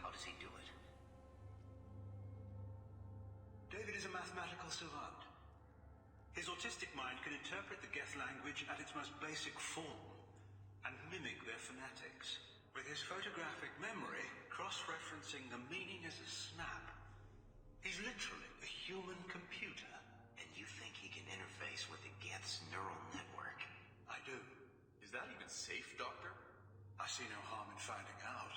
How does he do it? David is a mathematical savant. His autistic mind can interpret the Geth language at its most basic form and mimic their phonetics. With his photographic memory, cross-referencing the meaning as a snap. He's literally a human computer. And you think he can interface with the Geth's neural network? I do. Is that even safe, Doctor? I see no harm in finding out.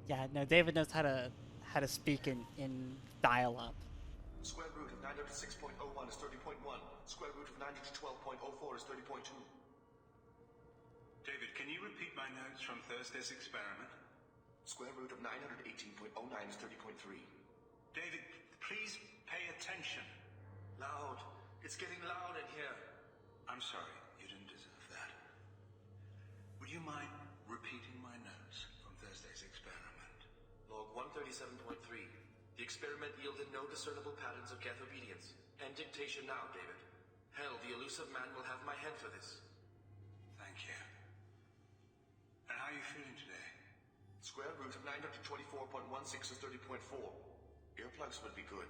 Yeah, no, David knows how to speak in dial-up. Square root of 906.01 is 30.1. Square root of 912.04 is 30.2. David, can you repeat my notes from Thursday's experiment? Square root of 918.09 is 30.3. David, please pay attention. Loud. It's getting loud in here. I'm sorry, you didn't deserve that. Would you mind repeating my notes from Thursday's experiment? Log 137.3. The experiment yielded no discernible patterns of Geth obedience. End dictation now, David. Hell, the elusive man will have my head for this. Thank you. And how are you feeling today? Square root of 924.16 is 30.4. Earplugs would be good.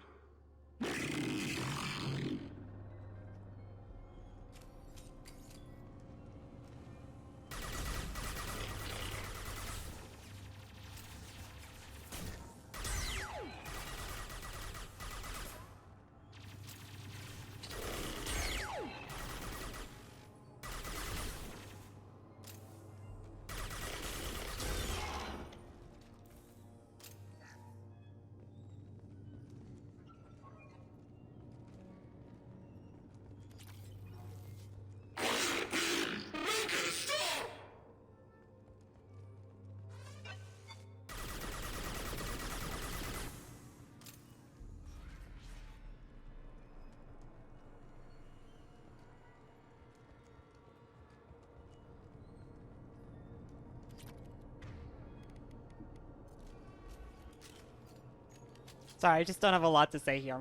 Sorry, I just don't have a lot to say here.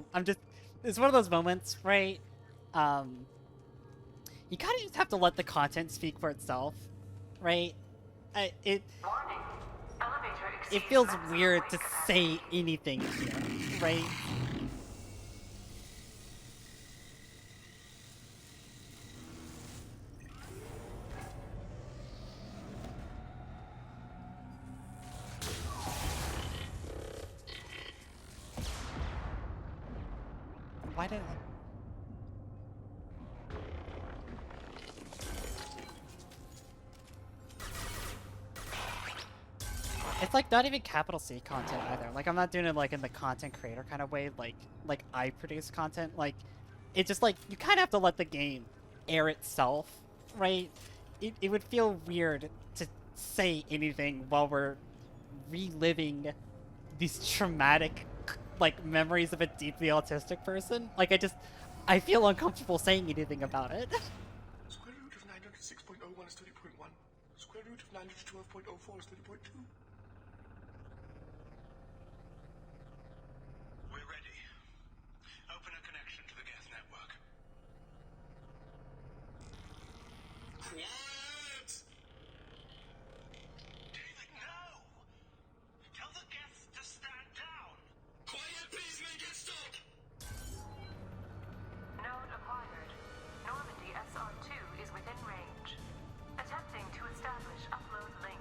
It's one of those moments, right? You kind of just have to let the content speak for itself, right? Warning. Elevator It exceeds feels maximum weird weight to capacity. say anything here, right? Why did I... It's like not even capital C content either. Like I'm not doing it like in the content creator kind of way, like I produce content. Like it's just like you kind of have to let the game air itself, right? It would feel weird to say anything while we're reliving these traumatic like memories of a deeply autistic person. Like I feel uncomfortable saying anything about it. Square root of 906.01 is 30.1. Square root of 912.04 is 30.2. We're ready. Open a connection to the Geth network. Quiet! David, no! Tell the Geth to stand down! Quiet, please make it stop! Node acquired. Normandy SR2 is within range. Attempting to establish upload link.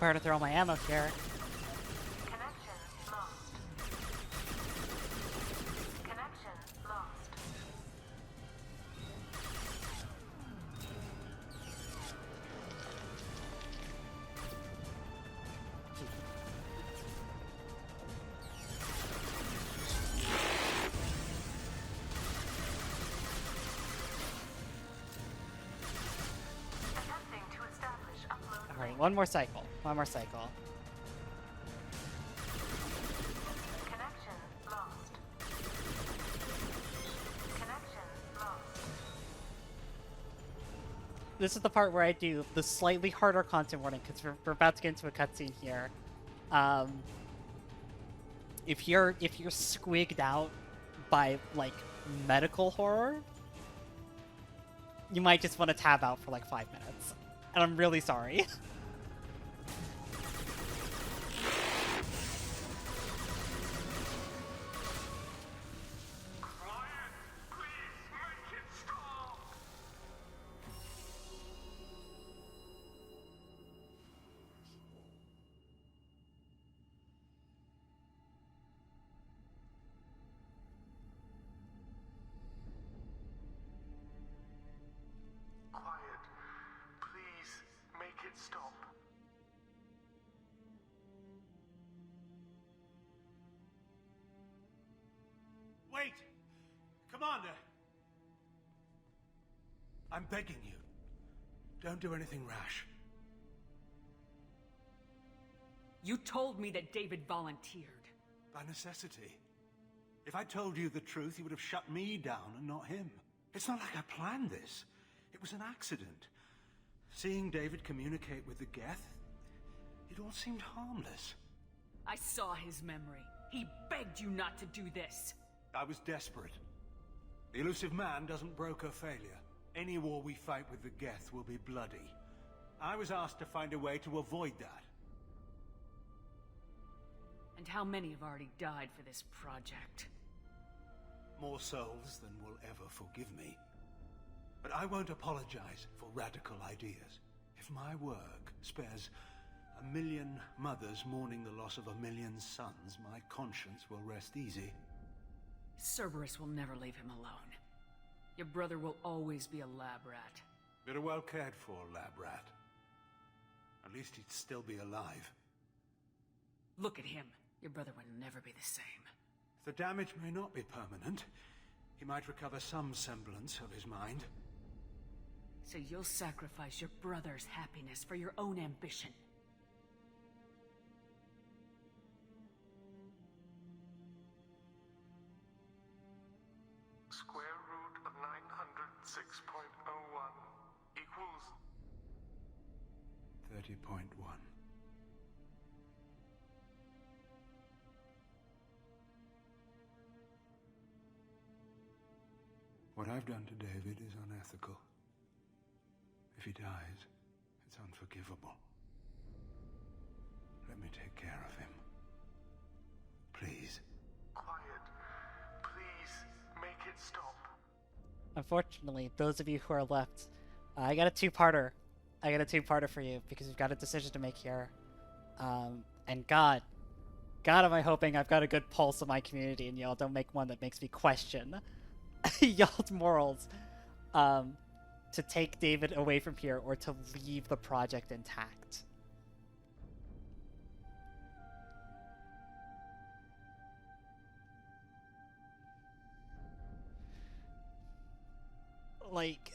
Prepare to throw my ammo here. Connection lost. Connection lost. Attempting to establish upload. Alright, one more cycle. One more cycle. Connection lost. Connection lost. This is the part where I do the slightly harder content warning, because we're about to get into a cutscene here. If you're squigged out by, like, medical horror, you might just want to tab out for like 5 minutes. And I'm really sorry. Quiet. Please make it stop. Wait! Commander! I'm begging you. Don't do anything rash. You told me that David volunteered. By necessity. If I told you the truth, you would have shut me down and not him. It's not like I planned this. It was an accident. Seeing David communicate with the Geth, it all seemed harmless. I saw his memory. He begged you not to do this. I was desperate. The elusive man doesn't broker failure. Any war we fight with the Geth will be bloody. I was asked to find a way to avoid that. And how many have already died for this project? More souls than will ever forgive me. But I won't apologize for radical ideas. If my work spares 1 million mothers mourning the loss of 1 million sons, my conscience will rest easy. Cerberus will never leave him alone. Your brother will always be a lab rat. You're a well cared for lab rat. At least he'd still be alive. Look at him. Your brother will never be the same. The damage may not be permanent. He might recover some semblance of his mind. So you'll sacrifice your brother's happiness for your own ambition. Square root of 906.01 equals 30.1. What I've done to David is unethical. If he dies, it's unforgivable. Let me take care of him. Please. Quiet. Please, make it stop. Unfortunately, those of you who are left, I got a two-parter. I got a two-parter for you, because we've got a decision to make here. And God am I hoping I've got a good pulse of my community, and y'all don't make one that makes me question y'all's morals. To take David away from here or to leave the project intact. Like...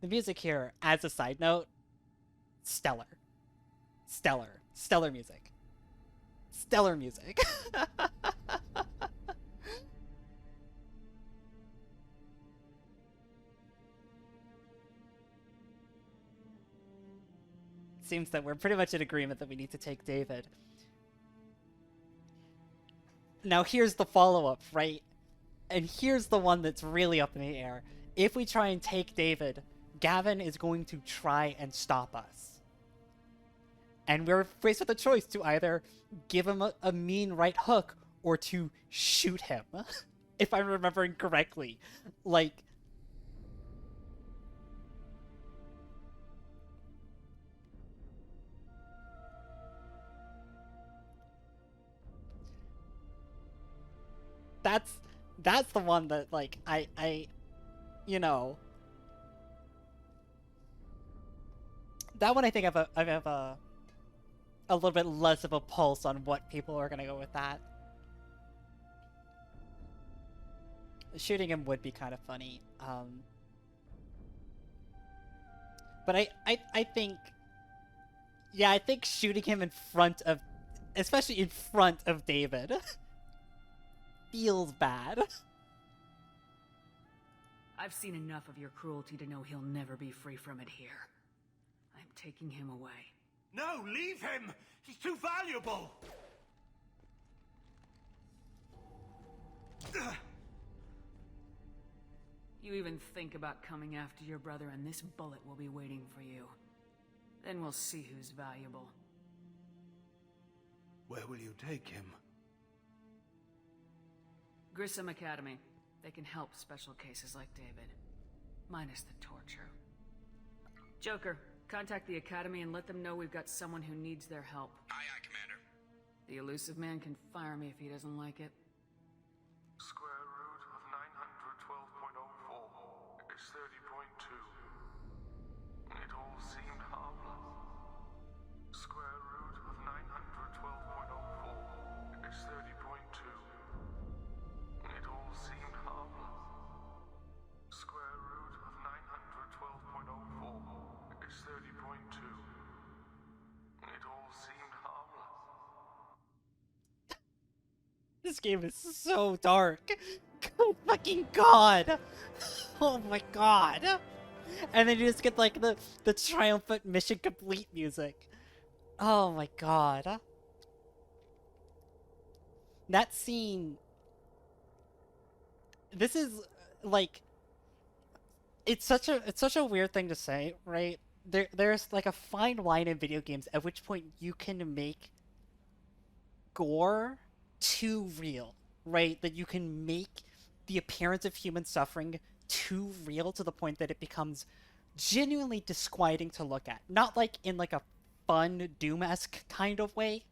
The music here, as a side note, stellar. Stellar music. Stellar music. Seems that we're pretty much in agreement that we need to take David. Now here's the follow-up, right? And here's the one that's really up in the air. If we try and take David, Gavin is going to try and stop us. And we're faced with a choice to either give him a mean right hook or to shoot him. if I'm remembering correctly. Like, that's the one that, like, you know, that one I think I have a little bit less of a pulse on what people are gonna go with that. Shooting him would be kind of funny. But I think, yeah, I think shooting him in front of, especially in front of David, feels bad. I've seen enough of your cruelty to know he'll never be free from it here. I'm taking him away. No, leave him! He's too valuable! You even think about coming after your brother and this bullet will be waiting for you. Then we'll see who's valuable. Where will you take him? Grissom Academy. They can help special cases like David. Minus the torture. Joker, contact the Academy and let them know we've got someone who needs their help. Aye, aye, Commander. The elusive man can fire me if he doesn't like it. Square root of 912.04 is 30.2. It all seemed harmless. Square root of 912.04 is 30.2. It all seemed harmless. Square root of 912.04 is 30.2. It all seemed harmless. This game is so dark. Oh fucking god. Oh my god. And then you just get like the triumphant mission complete music. Oh my god. That scene. This is like, it's such a weird thing to say, right? There's like a fine line in video games at which point you can make gore too real, right? That you can make the appearance of human suffering too real to the point that it becomes genuinely disquieting to look at. Not like in like a fun Doom-esque kind of way,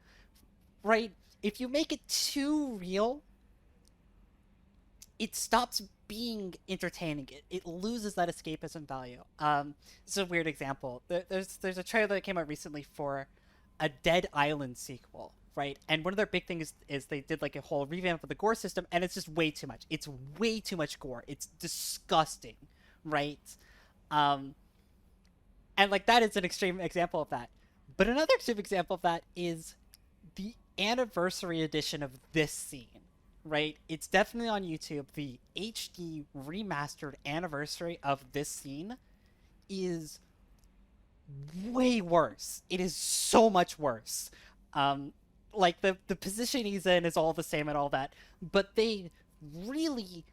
right? If you make it too real, it stops being entertaining. It loses that escapism value. It's a weird example. There's a trailer that came out recently for a Dead Island sequel, right? And one of their big things is they did like a whole revamp of the gore system, and it's just way too much. It's way too much gore. It's disgusting, right? And like that is an extreme example of that. But another extreme example of that is the anniversary edition of this scene, right? It's definitely on YouTube. The HD remastered anniversary of this scene is way worse. It is so much worse. Like the position he's in is all the same and all that, but they really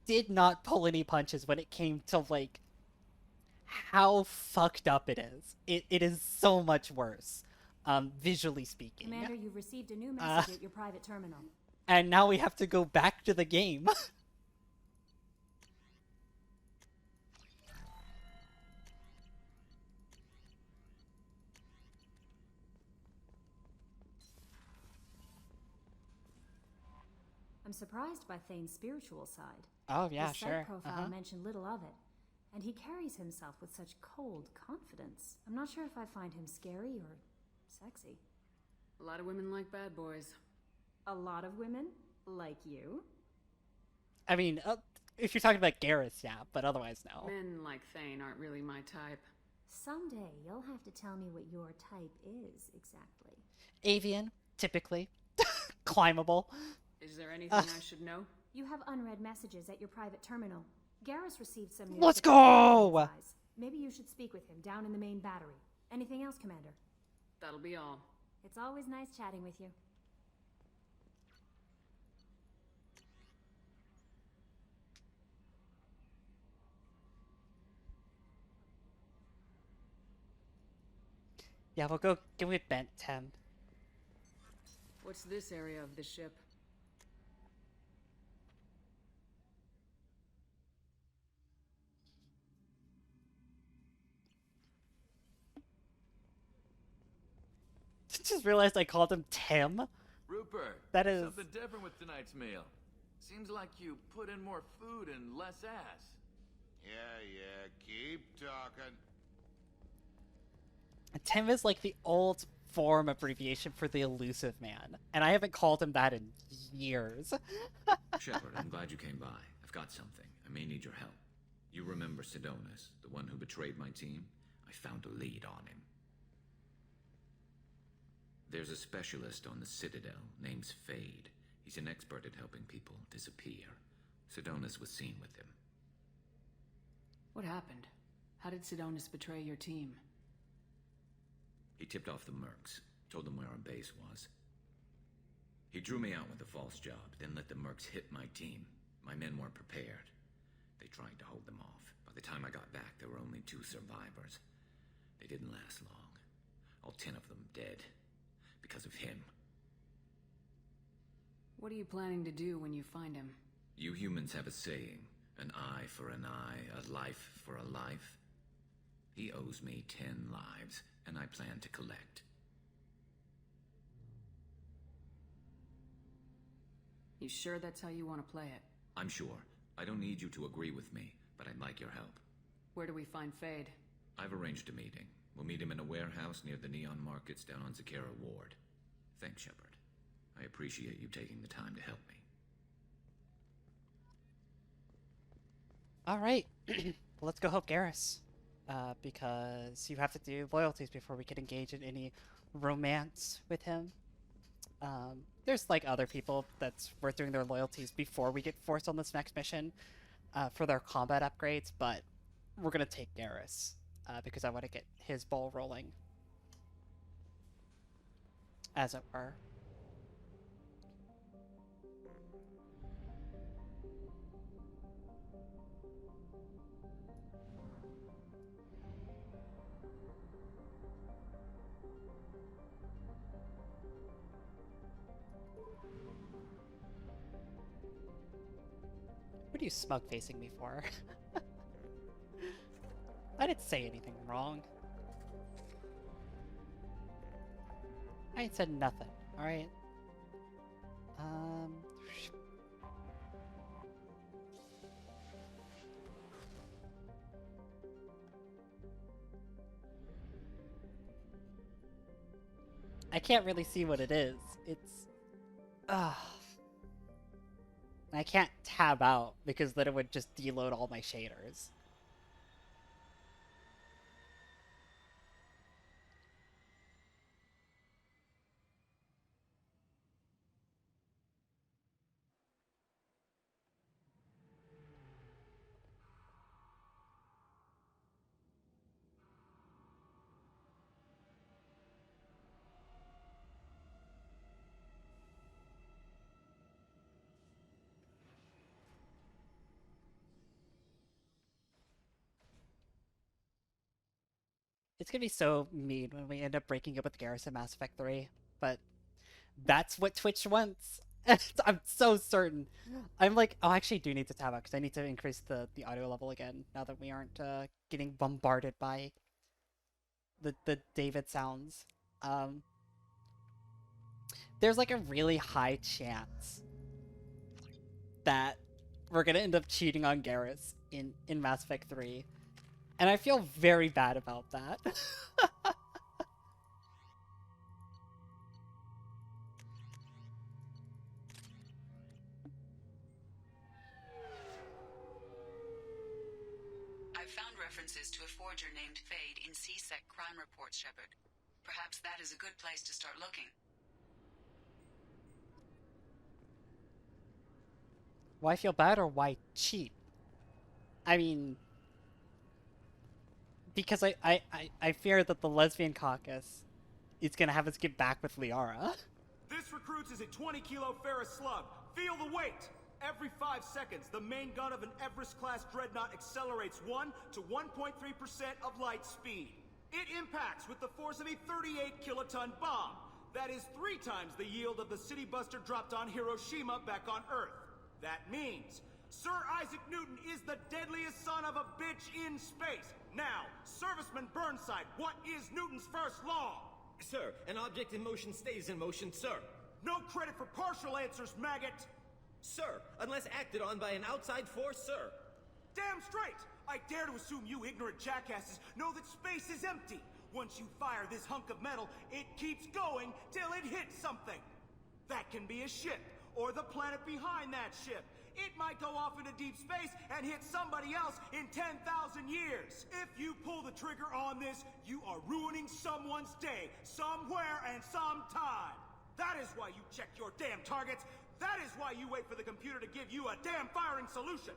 did not pull any punches when it came to like how fucked up it is. It is so much worse, visually speaking. Commander, you've received a new message at your private terminal. And now we have to go back to the game. I'm surprised by Thane's spiritual side. Oh yeah, His sure. site profile mentioned little of it, and he carries himself with such cold confidence. I'm not sure if I find him scary or sexy. A lot of women like bad boys. A lot of women? Like you? I mean, if you're talking about Garrus, yeah, but otherwise, no. Men like Thane aren't really my type. Someday you'll have to tell me what your type is exactly. Avian, typically. Climbable. Is there anything I should know? You have unread messages at your private terminal. Garrus received some news. Let's about go! his eyes. Maybe you should speak with him down in the main battery. Anything else, Commander? That'll be all. It's always nice chatting with you. Yeah, we'll go with Bent 10. What's this area of the ship? just realized I called him Tim. Rupert, That is... something different with tonight's meal. Seems like you put in more food and less ass. Yeah, keep talking. Tim is like the old form abbreviation for the elusive man, and I haven't called him that in years. Shepard, I'm glad you came by. I've got something. I may need your help. You remember Sidonis, the one who betrayed my team? I found a lead on him. There's a specialist on the Citadel named Fade. He's an expert at helping people disappear. Sidonis was seen with him. What happened? How did Sidonis betray your team? He tipped off the mercs, told them where our base was. He drew me out with a false job, then let the mercs hit my team. My men weren't prepared. They tried to hold them off. By the time I got back, there were only 2 survivors. They didn't last long. All 10 of them dead. Because of him. What are you planning to do when you find him? You humans have a saying, an eye for an eye, a life for a life. He owes me 10 lives, and I plan to collect. You sure that's how you want to play it? I'm sure. I don't need you to agree with me, but I'd like your help. Where do we find Fade? I've arranged a meeting. We'll meet him in a warehouse near the Neon Markets down on Zakera Ward. Thanks, Shepard. I appreciate you taking the time to help me. Alright, let's go help Garrus. Because you have to do loyalties before we can engage in any romance with him. There's like other people that's worth doing their loyalties before we get forced on this next mission for their combat upgrades, but we're gonna take Garrus because I want to get his ball rolling, as it were. What are you smug-facing me for? I didn't say anything wrong. I ain't said nothing, alright? I can't really see what it is. It's... I can't tab out because then it would just deload all my shaders. It's gonna be so mean when we end up breaking up with Garrus in Mass Effect 3, but that's what Twitch wants. I'm so certain. I'm like, oh, I actually do need to tab out because I need to increase the audio level again now that we aren't getting bombarded by the David sounds. There's like a really high chance that we're gonna end up cheating on Garrus in Mass Effect 3. And I feel very bad about that. I've found references to a forger named Fade in C-Sec crime reports, Shepard. Perhaps that is a good place to start looking. Why feel bad or why cheat? I mean... Because I fear that the lesbian caucus is gonna have us get back with Liara. This recruits is a 20-kilo ferrous slug. Feel the weight! Every 5 seconds, the main gun of an Everest-class dreadnought accelerates 1 to 1.3% of light speed. It impacts with the force of a 38-kiloton bomb. That is 3 times the yield of the city buster dropped on Hiroshima back on Earth. That means Sir Isaac Newton is the deadliest son of a bitch in space. Now, Serviceman Burnside, what is Newton's first law? Sir, an object in motion stays in motion, sir. No credit for partial answers, maggot! Sir, unless acted on by an outside force, sir. Damn straight! I dare to assume you ignorant jackasses know that space is empty. Once you fire this hunk of metal, it keeps going till it hits something. That can be a ship, or the planet behind that ship. It might go off into deep space and hit somebody else in 10,000 years. If you pull the trigger on this, you are ruining someone's day, somewhere and sometime. That is why you check your damn targets. That is why you wait for the computer to give you a damn firing solution.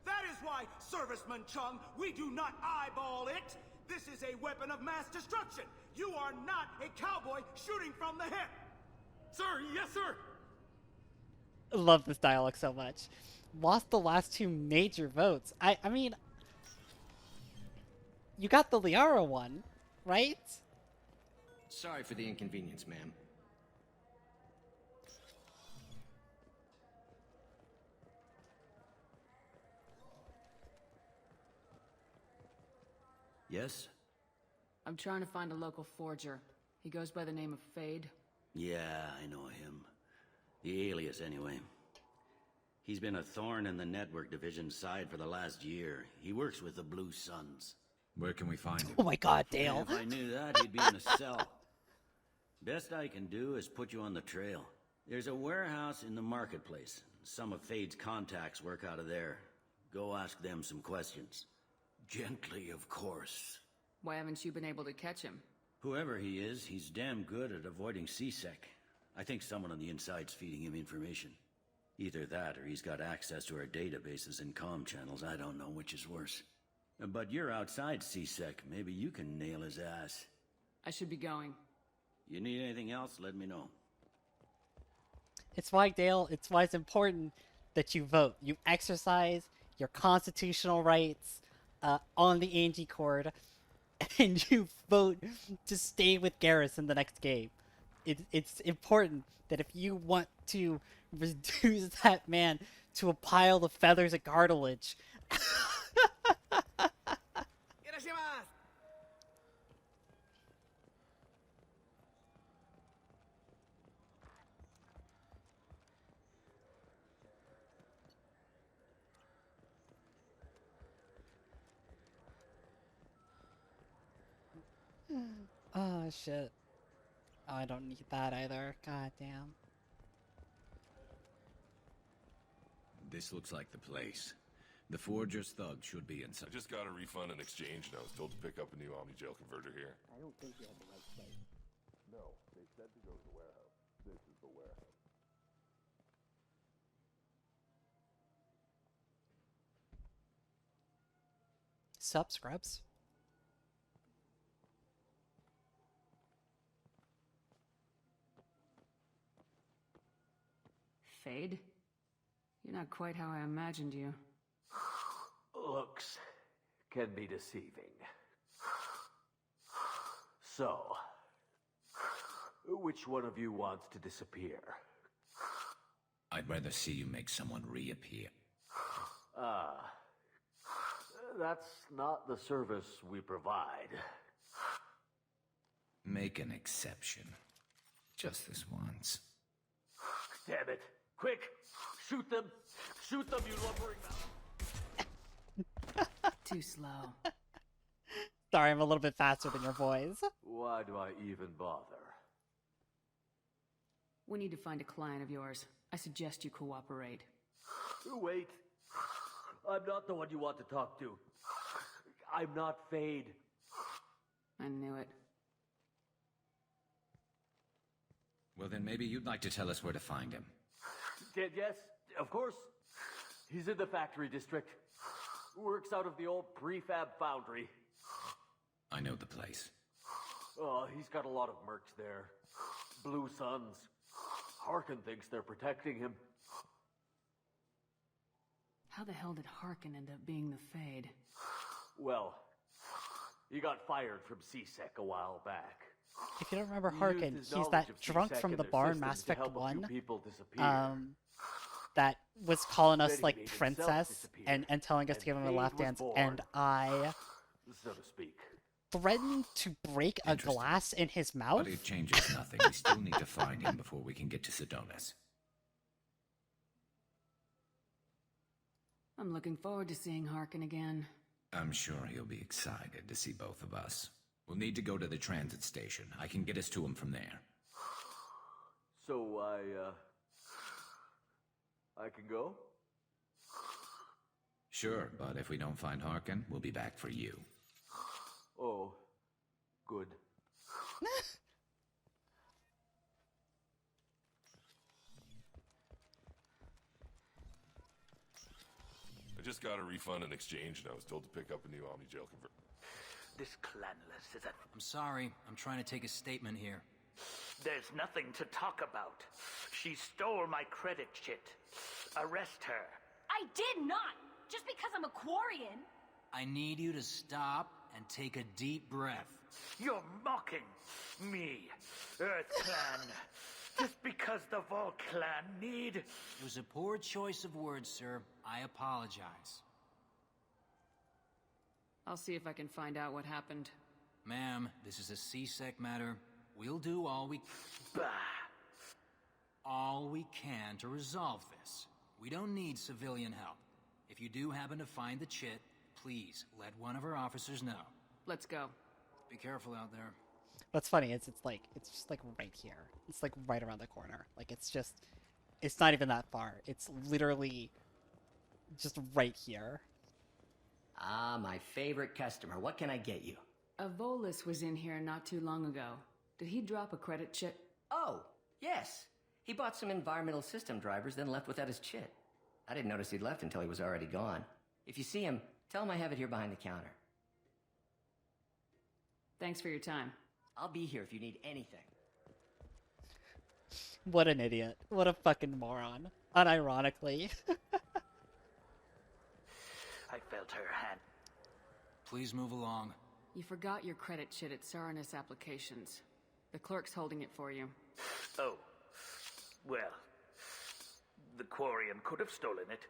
That is why, Serviceman Chung, we do not eyeball it. This is a weapon of mass destruction. You are not a cowboy shooting from the hip. Sir, yes, sir. Love this dialogue so much. Lost the last two major votes. I mean, you got the Liara one, right? Sorry for the inconvenience, ma'am. Yes? I'm trying to find a local forger. He goes by the name of Fade. Yeah, I know him. The alias, anyway. He's been a thorn in the network division's side for the last year. He works with the Blue Suns. Where can we find him? Oh my god, Dale. If I knew that, he'd be in a cell. Best I can do is put you on the trail. There's a warehouse in the marketplace. Some of Fade's contacts work out of there. Go ask them some questions. Gently, of course. Why haven't you been able to catch him? Whoever he is, he's damn good at avoiding CSEC. I think someone on the inside's feeding him information. Either that, or he's got access to our databases and comm channels. I don't know which is worse. But you're outside CSEC. Maybe you can nail his ass. I should be going. You need anything else, let me know. It's why, Dale, it's why it's important that you vote. You exercise your constitutional rights on the Angie Cord, and you vote to stay with Garrus in the next game. It's important that if you want to reduce that man to a pile of feathers and cartilage... Oh, shit. Oh, I don't need that either. God damn. This looks like the place. The Forger's thug should be inside. I just got a refund and exchange, and I was told to pick up a new Omni-Gel converter here. I don't think you're in the right place. No, they said to go to the warehouse. This is the warehouse. Sup, scrubs? Fade? You're not quite how I imagined you. Looks can be deceiving. So, which one of you wants to disappear? I'd rather see you make someone reappear. That's not the service we provide. Make an exception. Just this once. Damn it. Quick! Shoot them! Shoot them, you lumbering mouth! Too slow. Sorry, I'm a little bit faster than your boys. Why do I even bother? We need to find a client of yours. I suggest you cooperate. Wait. I'm not the one you want to talk to. I'm not Fade. I knew it. Well, then maybe you'd like to tell us where to find him. Yes, of course. He's in the factory district. Works out of the old prefab foundry. I know the place. Oh, he's got a lot of mercs there. Blue Suns. Harkin thinks they're protecting him. How the hell did Harkin end up being the Fade? Well, he got fired from CSEC a while back. If you don't remember Harkin, he's that drunk from the bar in Mass Effect 1 that was calling us, like, princess and telling us to give him a lap dance, and I so to speak. threatened to break a glass in his mouth? But it changes nothing. We still need to find him before we can get to Sedonis. I'm looking forward to seeing Harkin again. I'm sure he'll be excited to see both of us. We'll need to go to the transit station. I can get us to him from there. So I can go? Sure, but if we don't find Harkin, we'll be back for you. Oh, good. I just got a refund in exchange, and I was told to pick up a new Omni Jail converter. This clanless is a... I'm sorry. I'm trying to take a statement here. There's nothing to talk about. She stole my credit chit. Arrest her. I did not! Just because I'm a Quarian. I need you to stop and take a deep breath. You're mocking me, Earth Clan. Just because the Vol Clan need... It was a poor choice of words, sir. I apologize. I'll see if I can find out what happened. Ma'am, this is a C-Sec matter. We'll do all we can to resolve this. We don't need civilian help. If you do happen to find the chit, please let one of our officers know. Let's go. Be careful out there. What's funny is it's just like right here. It's like right around the corner. Like it's not even that far. It's literally just right here. Ah, my favorite customer. What can I get you? A Volus was in here not too long ago. Did he drop a credit chit? Oh, yes. He bought some environmental system drivers, then left without his chit. I didn't notice he'd left until he was already gone. If you see him, tell him I have it here behind the counter. Thanks for your time. I'll be here if you need anything. What an idiot. What a fucking moron. Unironically. I felt her hand. Please move along. You forgot your credit chit at Saranus Applications. The clerk's holding it for you. Oh. Well, the Quarian could have stolen it.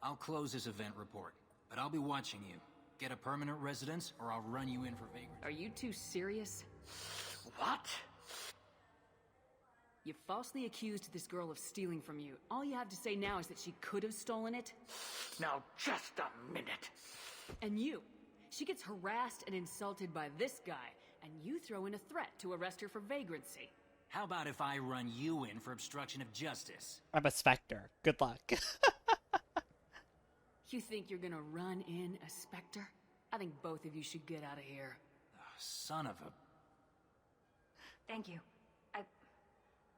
I'll close this event report, but I'll be watching you. Get a permanent residence, or I'll run you in for vagrant. Are you two serious? What? You falsely accused this girl of stealing from you. All you have to say now is that she could have stolen it? Now, just a minute. And you. She gets harassed and insulted by this guy, and you throw in a threat to arrest her for vagrancy. How about if I run you in for obstruction of justice? I'm a Spectre. Good luck. You think you're gonna run in a Spectre? I think both of you should get out of here. Oh, son of a... Thank you.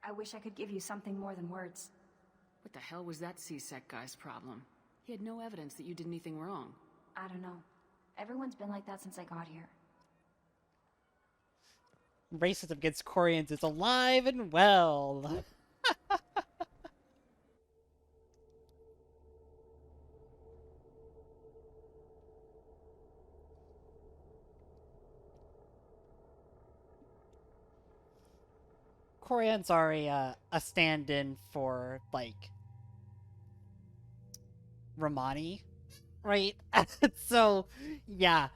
I wish I could give you something more than words. What the hell was that C-Sec guy's problem? He had no evidence that you did anything wrong. I don't know. Everyone's been like that since I got here. Racism against Quarians is alive and well. Quarians are a stand-in for, like, Romani, right? So, yeah,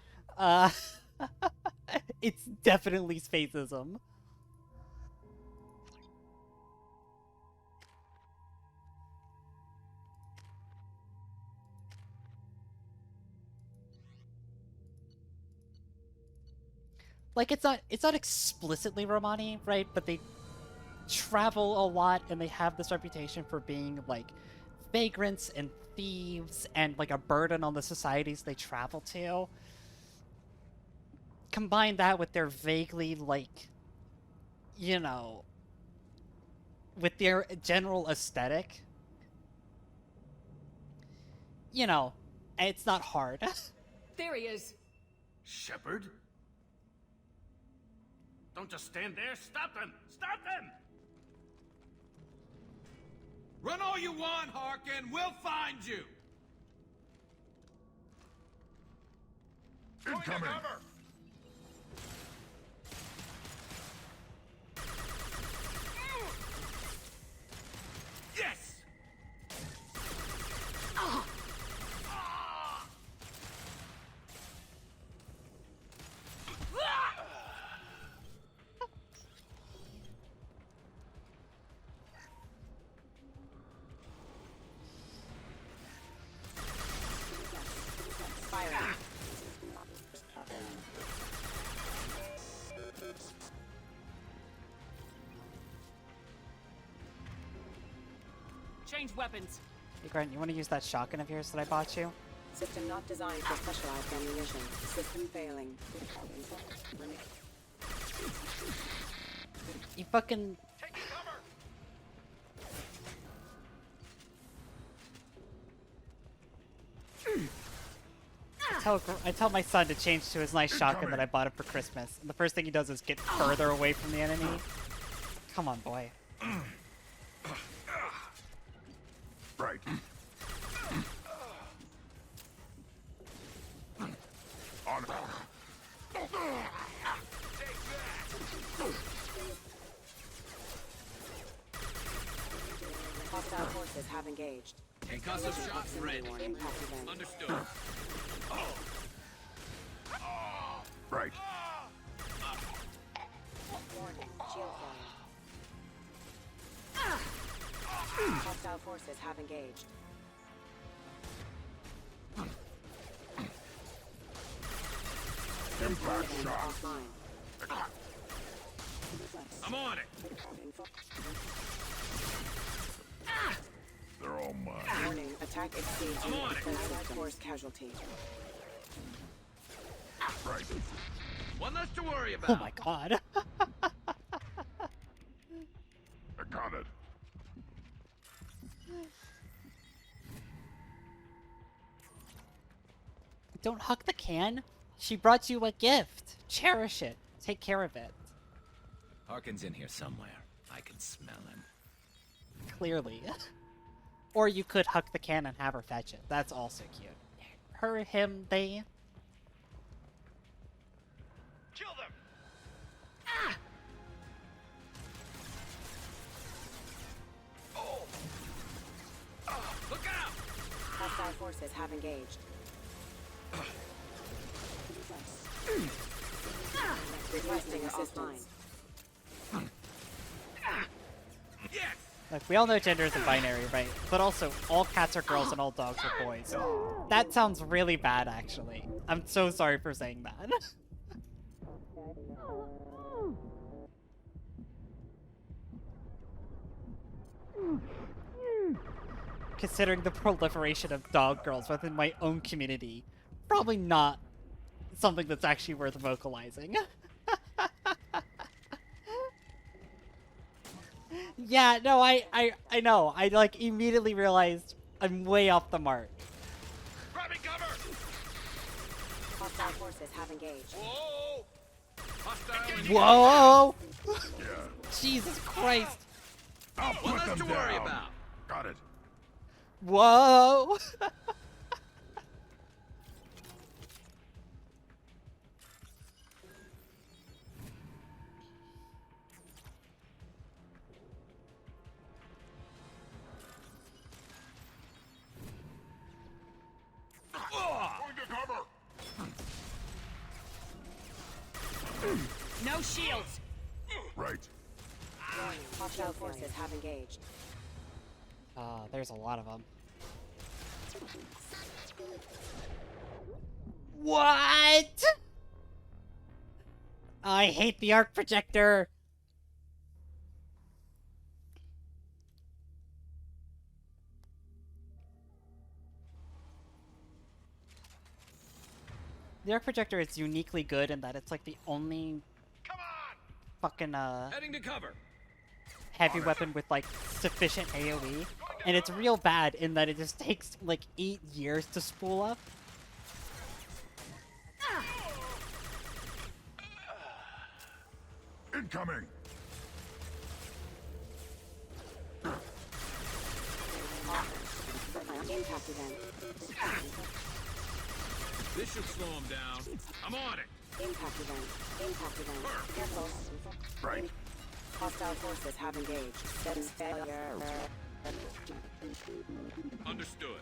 it's definitely spacism. Like, it's not explicitly Romani, right? But they travel a lot, and they have this reputation for being, like, vagrants and thieves and, like, a burden on the societies they travel to. Combine that with their vaguely, like, you know, with their general aesthetic. You know, it's not hard. There he is. Shepard? Don't just stand there. Stop them! Stop them! Run all you want, Harkin. We'll find you. Incoming! Yes! Change weapons. Hey, Grant, you want to use that shotgun of yours that I bought you? System not designed for specialized ammunition. System failing. You fucking... I tell my son to change to his nice shotgun that I bought him for Christmas. And the first thing he does is get further away from the enemy. Come on, boy. Right. On. Hostile forces have engaged. Concussive shots ready. Understood. Right. Warning, shield failure. Hostile forces have engaged. Impact shot. Offline. I'm on it. They're all mine. Warning, attack exceeds I'm on it. defensive force casualty. Right. One less to worry about. Oh my god. I got it. Don't hug the can. She brought you a gift. Cherish it. Take care of it. Harkin's in here somewhere. I can smell him. Clearly. Or you could huck the can and have her fetch it. That's also cute. Her, him, they. Kill them! Look out! Hostile forces have engaged. Requesting assistance. Yes! Look, we all know gender isn't binary, right? But also, all cats are girls and all dogs are boys. That sounds really bad, actually. I'm so sorry for saying that. Considering the proliferation of dog girls within my own community, probably not something that's actually worth vocalizing. Yeah, no, I know. I, like, immediately realized I'm way off the mark. Grabbing cover! Hostile forces have engaged. Whoa! Hostile. Whoa! Yeah. Jesus Christ. I'll One put less them to down. worry about. Got it. Whoa! Going to cover. No shields. Right. Hostile forces have engaged. There's a lot of them. What? I hate the arc projector. The arc projector is uniquely good in that it's like the only fucking Heading to cover. heavy weapon with like sufficient AoE, and it's real bad in that it just takes like 8 years to spool up. Incoming. Impact event. This should slow him down. I'm on it. Impact event. Impact event. Careful. Right. Hostile forces have engaged. Settings failure. Understood.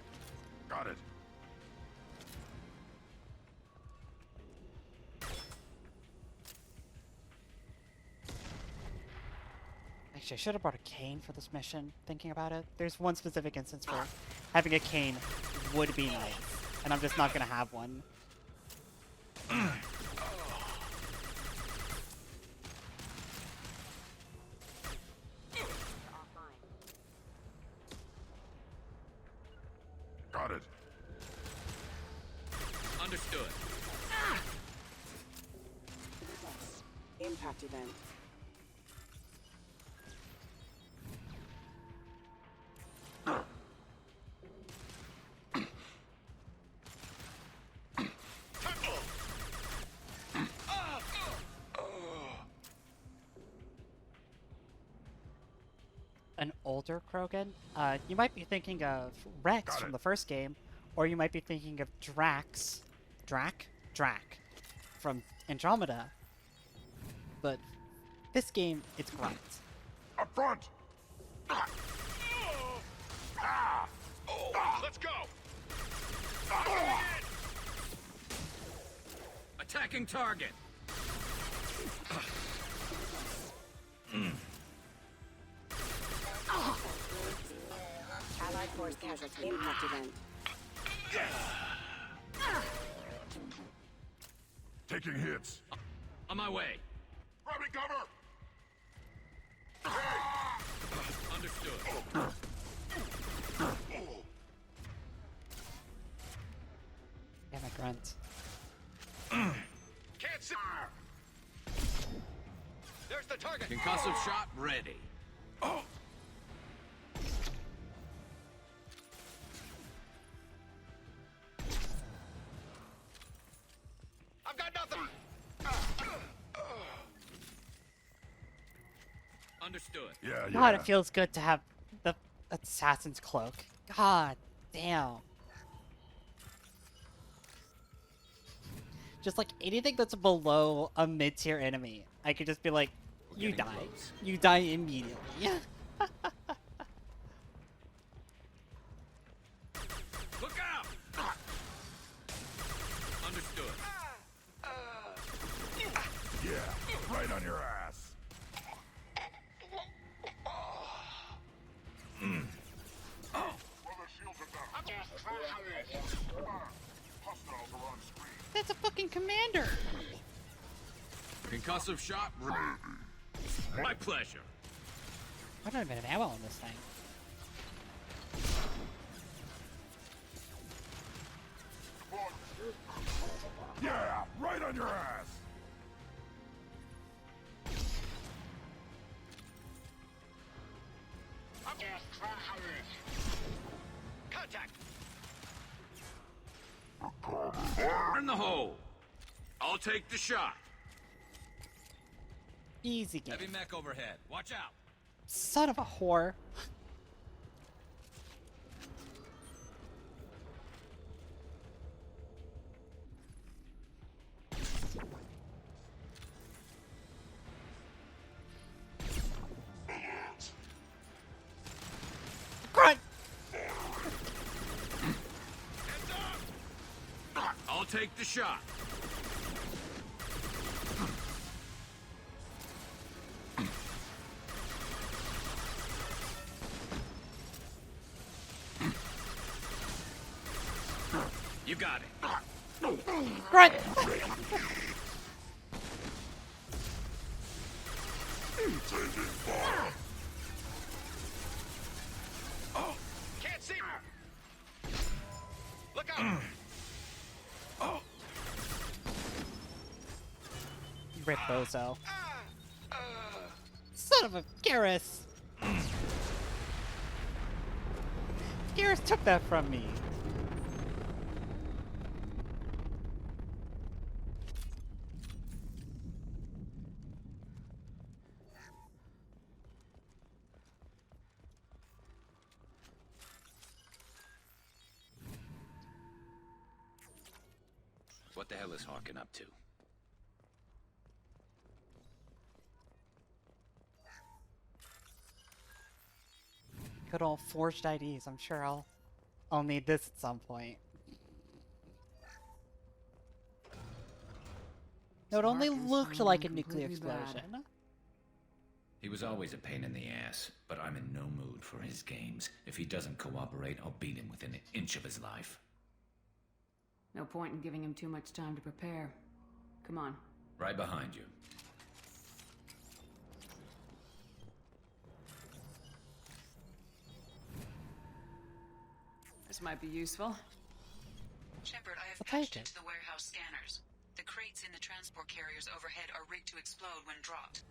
Got it. Actually, I should have brought a cane for this mission, thinking about it. There's one specific instance where having a cane would be nice, and I'm just not gonna have one. impact event. An older Krogan? You might be thinking of Rex from the first game, or you might be thinking of Drax. Drac from Andromeda. But this game, it's Grunt. Up front! Let's go! Attacking target! Allied force casualty impact event. Taking hits. On my way. Grabbing cover! Understood. Damn it, Grunt. Can't see. There's the target. Concussive shot ready. Oh! I've got nothing. Understood. Yeah. God, it feels good to have the assassin's cloak. God damn. Just like anything that's below a mid-tier enemy, I could just be like, you die. Close. You die immediately. Look out! Understood. Yeah, right on your ass. That's a fucking commander! Concussive shot ready. My pleasure. I don't have a bit of ammo on this thing. Yeah, right on your ass. Contact. In the hole. I'll take the shot. Easy game. Heavy mech overhead. Watch out. Son of a whore. Grunt! I'll take the shot. You got it. Grunt! Can't see. Look out. Rip bozo. Son of a Garrus! Garrus took that from me. What the hell is Hawken up to? Good old forged IDs. I'm sure I'll need this at some point. No, it only looked like a nuclear explosion. He was always a pain in the ass, but I'm in no mood for his games. If he doesn't cooperate, I'll beat him within an inch of his life. No point in giving him too much time to prepare. Come on. Right behind you. This might be useful. Shepard, I have I'll take patched it. into the warehouse scanners. The crate plates in the transport carriers overhead are rigged to explode when dropped.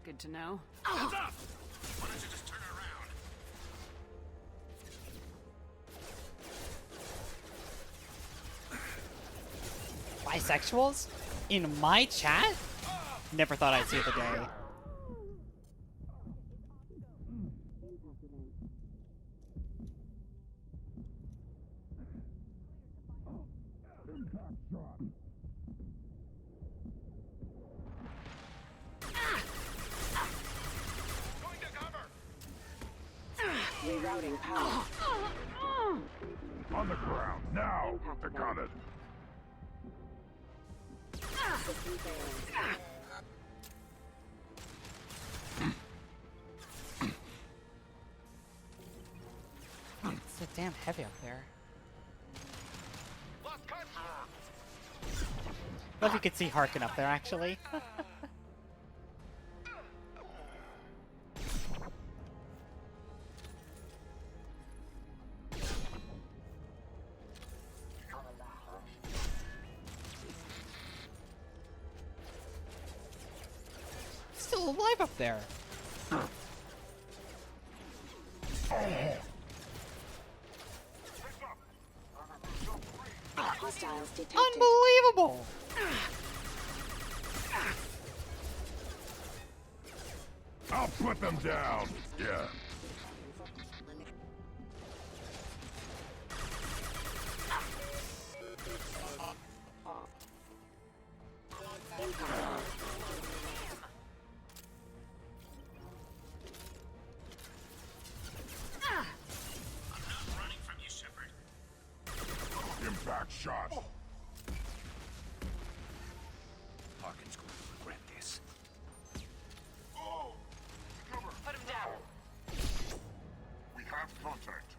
Good to know. Heads up! Why don't you just turn around? Bisexuals? In my chat? Never thought I'd see the day. Rerouting power. On the ground, now! I got it. System failing. It's so damn heavy up there. Love you could see Harkin up there, actually. Still alive up there. Hostiles detected. Unbelievable! I'll put them down. Yeah. Impact shot. Harkin's going to regret this. Oh! Cover! Put him down. We have contact.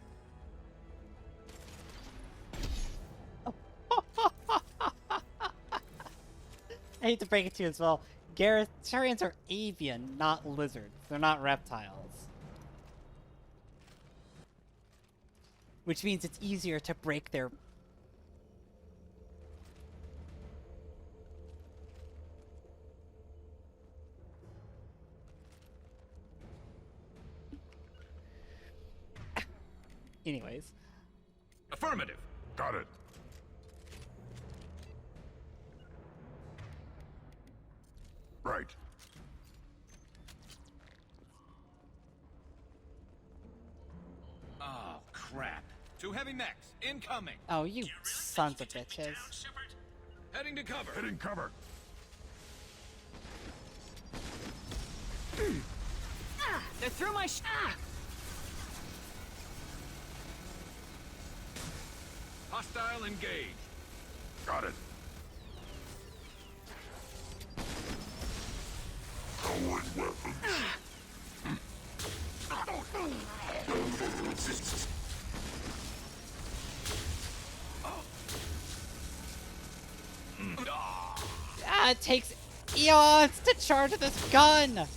I hate to break it to you as well. Garrus, Turians are avian, not lizards. They're not reptiles. Which means it's easier to break their... Anyways. Affirmative. Got it. Right. Oh, crap. Two heavy mechs, incoming. Oh, you sons of bitches. Heading to cover. Hitting cover. They're through my Hostile engaged. Got it. Throwing weapons. Ah, it takes eons to charge this gun!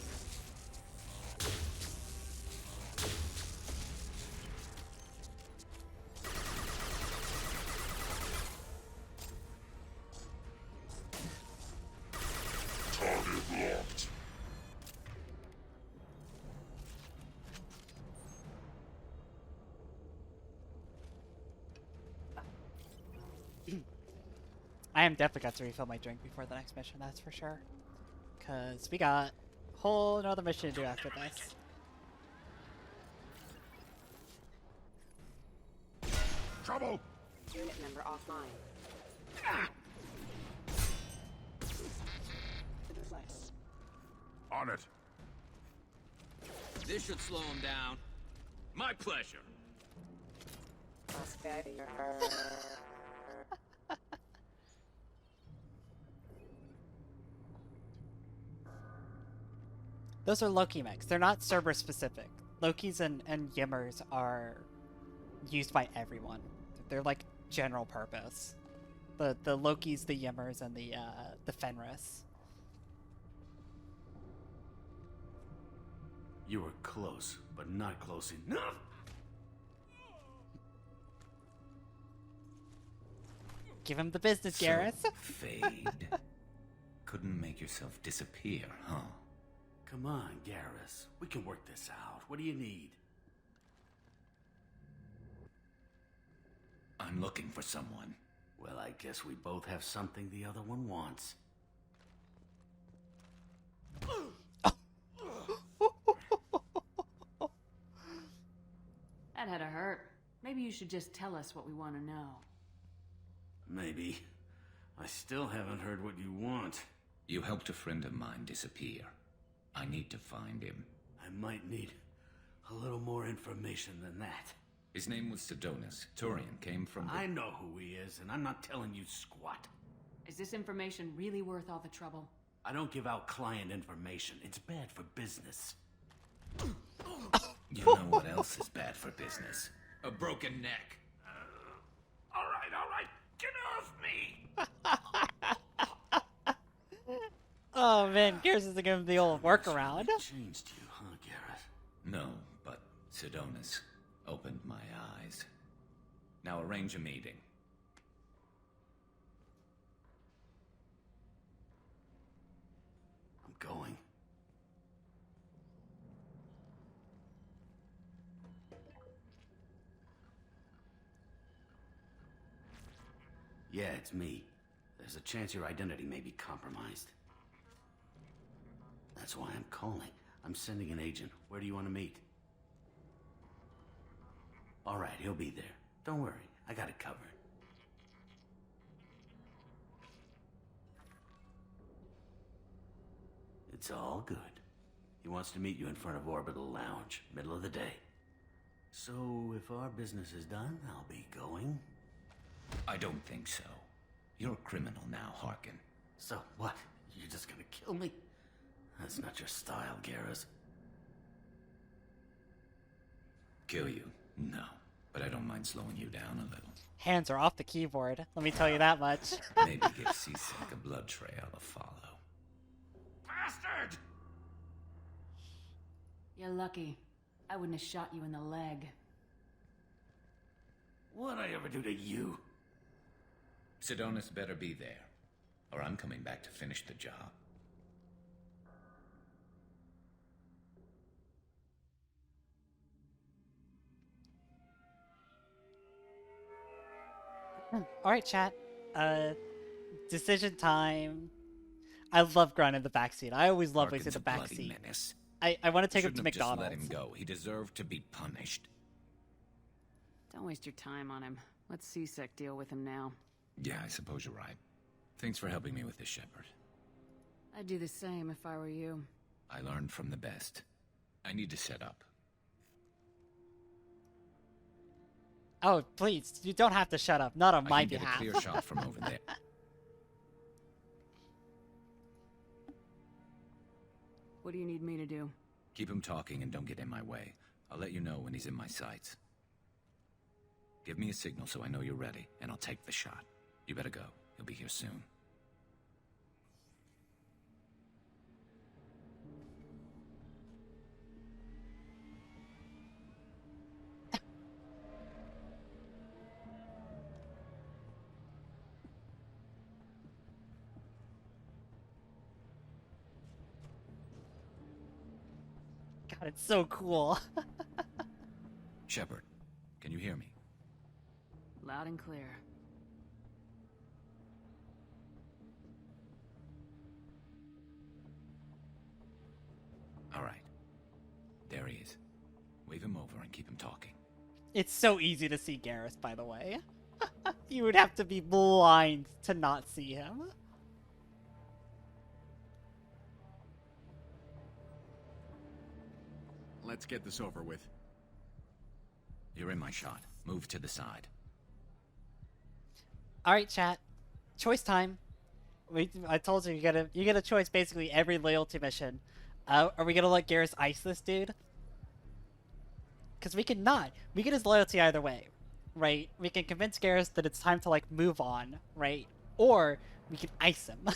Target locked. I am definitely got to refill my drink before the next mission, that's for sure. Because we got a whole another mission to do after this. Trouble! Unit member offline. On it. This should slow him down. My pleasure. Those are Loki mechs. They're not server specific. Lokis and Yimmers are used by everyone. They're like general purpose. The Lokis, the Yimmers, and the Fenris. You were close, but not close enough. Give him the business, Garrus. Fade. Couldn't make yourself disappear, huh? Come on, Garrus. We can work this out. What do you need? I'm looking for someone. Well, I guess we both have something the other one wants. That had to hurt. Maybe you should just tell us what we want to know. Maybe. I still haven't heard what you want. You helped a friend of mine disappear. I need to find him. I might need a little more information than that. His name was Sidonus. Turian came from the... I know who he is, and I'm not telling you squat. Is this information really worth all the trouble? I don't give out client information. It's bad for business. You know what else is bad for business? A broken neck. All right. Get off me! Oh man, Garrus is giving him the old workaround. Changed you, huh, Garrus? No, but Sidonus opened my eyes. Now arrange a meeting. I'm going. Yeah, it's me. There's a chance your identity may be compromised. That's why I'm calling. I'm sending an agent. Where do you want to meet? All right, he'll be there. Don't worry, I got it covered. It's all good. He wants to meet you in front of Orbital Lounge, middle of the day. So, if our business is done, I'll be going. I don't think so. You're a criminal now, Harkin. So, what? You're just gonna kill me? That's not your style, Garrus. Kill you? No. But I don't mind slowing you down a little. Hands are off the keyboard, let me tell you that much. Maybe give C-Sec a blood trail to follow. Bastard! You're lucky. I wouldn't have shot you in the leg. What'd I ever do to you? Sidonus better be there, or I'm coming back to finish the job. Alright, chat. Decision time. I love Grunt in the backseat. I always love when he's in the backseat. I want to take him to McDonald's. Just let him go. He deserved to be punished. Don't waste your time on him. Let C-Sec deal with him now. Yeah, I suppose you're right. Thanks for helping me with this, Shepard. I'd do the same if I were you. I learned from the best. I need to set up. Oh, please, you don't have to shut up. Not on my behalf. I can get a clear shot from over there. What do you need me to do? Keep him talking and don't get in my way. I'll let you know when he's in my sights. Give me a signal so I know you're ready, and I'll take the shot. You better go. He'll be here soon. God, it's so cool. Shepard, can you hear me? Loud and clear. All right. There he is. Wave him over and keep him talking. It's so easy to see Garrus, by the way. You would have to be blind to not see him. Let's get this over with. You're in my shot. Move to the side. Alright, chat. Choice time. I told you, you get a choice basically every loyalty mission. Are we gonna let Garrus ice this dude? Because we can not. We get his loyalty either way, right? We can convince Garrus that it's time to, like, move on, right? Or we can ice him.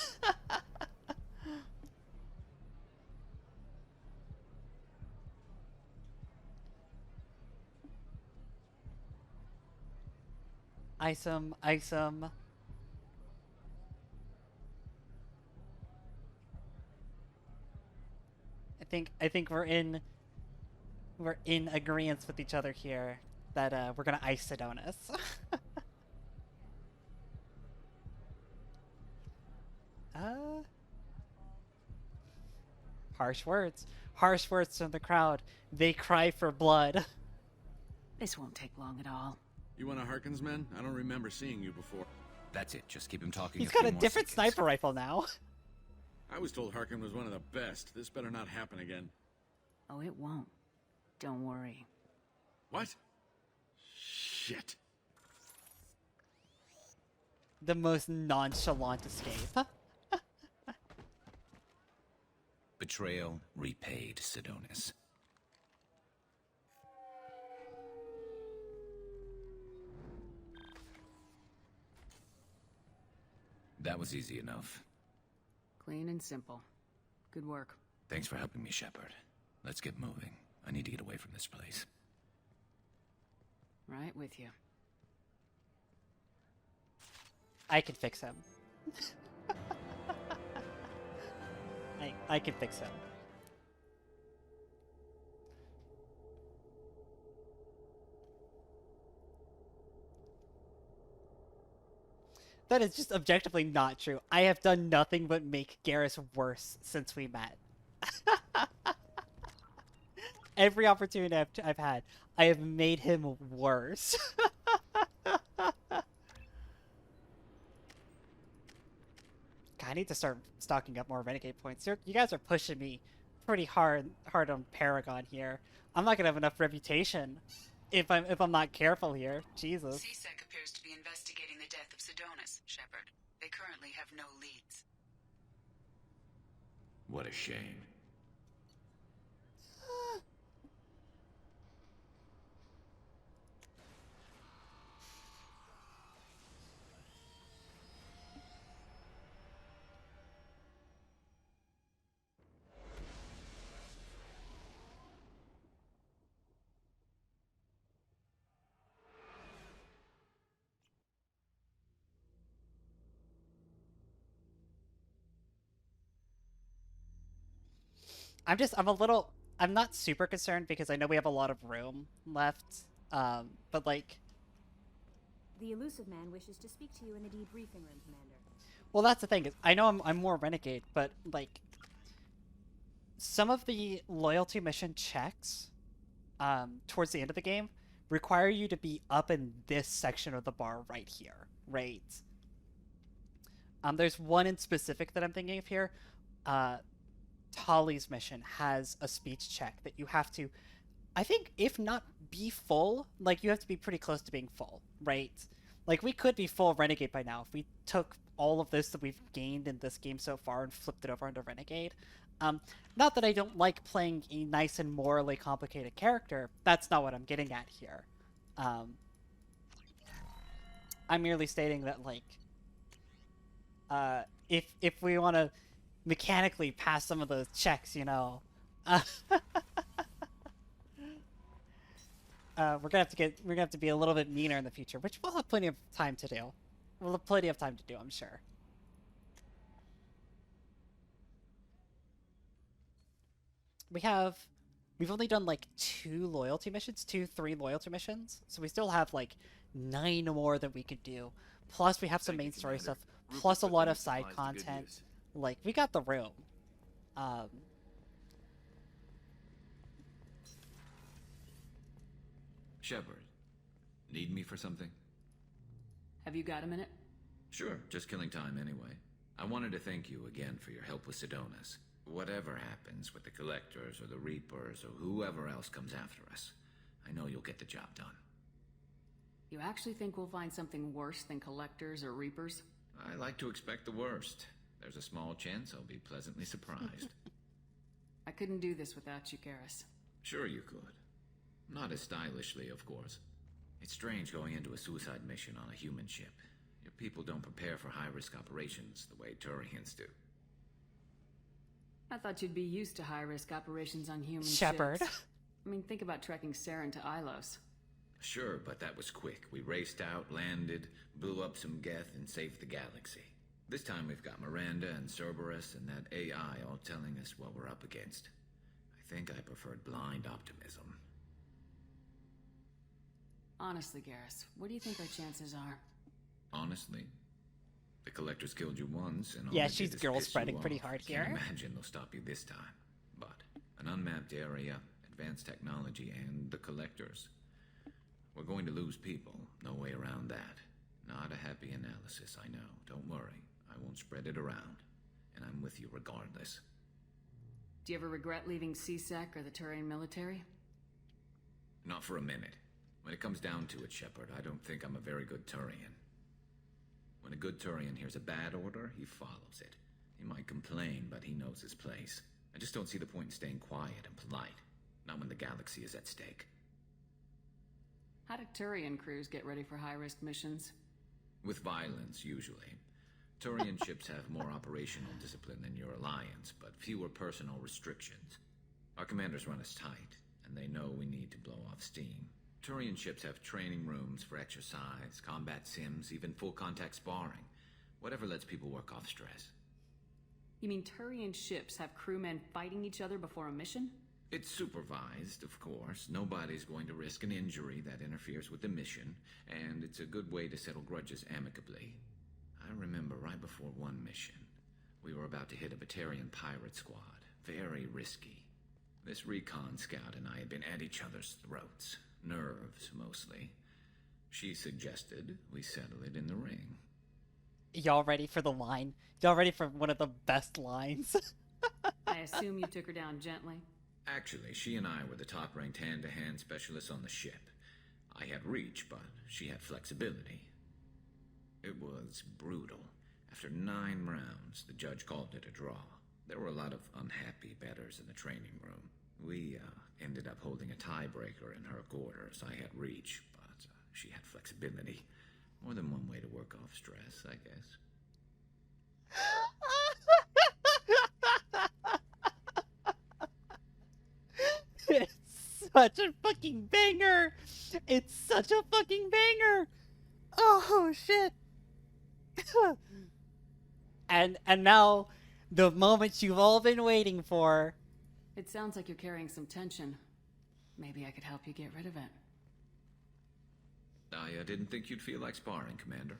Ice him, ice him. I think we're in agreement with each other here that we're gonna ice Sidonis. Harsh words. Harsh words from the crowd. They cry for blood. This won't take long at all. You one of Harkin's men? I don't remember seeing you before. That's it. Just keep him talking. He's got a different sniper rifle now. I was told Harkin was one of the best. This better not happen again. Oh, it won't. Don't worry. What? Shit. The most nonchalant escape. Betrayal repaid, Sidonis. That was easy enough. Clean and simple. Good work. Thanks for helping me, Shepard. Let's get moving. I need to get away from this place. Right with you. I can fix him. I can fix him. That is just objectively not true. I have done nothing but make Garrus worse since we met. Every opportunity I've had, I have made him worse. I need to start stocking up more Renegade points. You guys are pushing me pretty hard on Paragon here. I'm not gonna have enough reputation if I'm not careful here. Jesus. CSEC appears to be investigating the death of Sidonis, Shepard. They currently have no leads. What a shame. I'm not super concerned because I know we have a lot of room left, but like... The elusive man wishes to speak to you in the debriefing room, Commander. Well, that's the thing, is I know I'm more Renegade, but like... Some of the loyalty mission checks, towards the end of the game, require you to be up in this section of the bar right here, right? There's one in specific that I'm thinking of here. Tali's mission has a speech check that you have to, I think, if not be full, like, you have to be pretty close to being full, right? Like, we could be full Renegade by now if we took all of this that we've gained in this game so far and flipped it over into Renegade. Not that I don't like playing a nice and morally complicated character. That's not what I'm getting at here. I'm merely stating that, like, if we want to mechanically pass some of those checks, you know, we're gonna have to be a little bit meaner in the future, which we'll have plenty of time to do. We'll have plenty of time to do, I'm sure. We've only done like 3 loyalty missions, so we still have like 9 more that we could do. Plus we have some main story stuff, plus a lot of side content. Like, we got the room. Shepard, need me for something? Have you got a minute? Sure, just killing time anyway. I wanted to thank you again for your help with Sidonis. Whatever happens with the Collectors or the Reapers or whoever else comes after us, I know you'll get the job done. You actually think we'll find something worse than Collectors or Reapers? I like to expect the worst. There's a small chance I'll be pleasantly surprised. I couldn't do this without you, Garrus. Sure you could. Not as stylishly, of course. It's strange going into a suicide mission on a human ship. Your people don't prepare for high-risk operations the way Turians do. I thought you'd be used to high-risk operations on human Shepard. ships. I mean, think about trekking Saren to Ilos. Sure, but that was quick. We raced out, landed, blew up some Geth, and saved the galaxy. This time we've got Miranda and Cerberus and that AI all telling us what we're up against. I think I preferred blind optimism. Honestly, Garrus, what do you think our chances are? Honestly, the collectors killed you once, and all Yeah, they she's did is girl piss spreading you pretty off. hard I can't here. imagine they'll stop you this time. But an unmapped area, advanced technology, and the collectors. We're going to lose people. No way around that. Not a happy analysis, I know. Don't worry. I won't spread it around. And I'm with you regardless. Do you ever regret leaving CSEC or the Turian military? Not for a minute. When it comes down to it, Shepard, I don't think I'm a very good Turian. When a good Turian hears a bad order, he follows it. He might complain, but he knows his place. I just don't see the point in staying quiet and polite. Not when the galaxy is at stake. How do Turian crews get ready for high-risk missions? With violence, usually. Turian ships have more operational discipline than your alliance, but fewer personal restrictions. Our commanders run us tight, and they know we need to blow off steam. Turian ships have training rooms for exercise, combat sims, even full-contact sparring. Whatever lets people work off stress. You mean Turian ships have crewmen fighting each other before a mission? It's supervised, of course. Nobody's going to risk an injury that interferes with the mission, and it's a good way to settle grudges amicably. I remember right before one mission, we were about to hit a Batarian pirate squad. Very risky. This recon scout and I had been at each other's throats. Nerves, mostly. She suggested we settle it in the ring. Y'all ready for the line? Y'all ready for one of the best lines? I assume you took her down gently. Actually, she and I were the top-ranked hand-to-hand specialists on the ship. I had reach, but she had flexibility. It was brutal. After 9 rounds, the judge called it a draw. There were a lot of unhappy bettors in the training room. We ended up holding a tiebreaker in her quarters. I had reach, but she had flexibility. More than one way to work off stress, I guess. It's such a fucking banger! It's such a fucking banger! Oh, shit! and now, the moment you've all been waiting for. It sounds like you're carrying some tension. Maybe I could help you get rid of it. I didn't think you'd feel like sparring, Commander.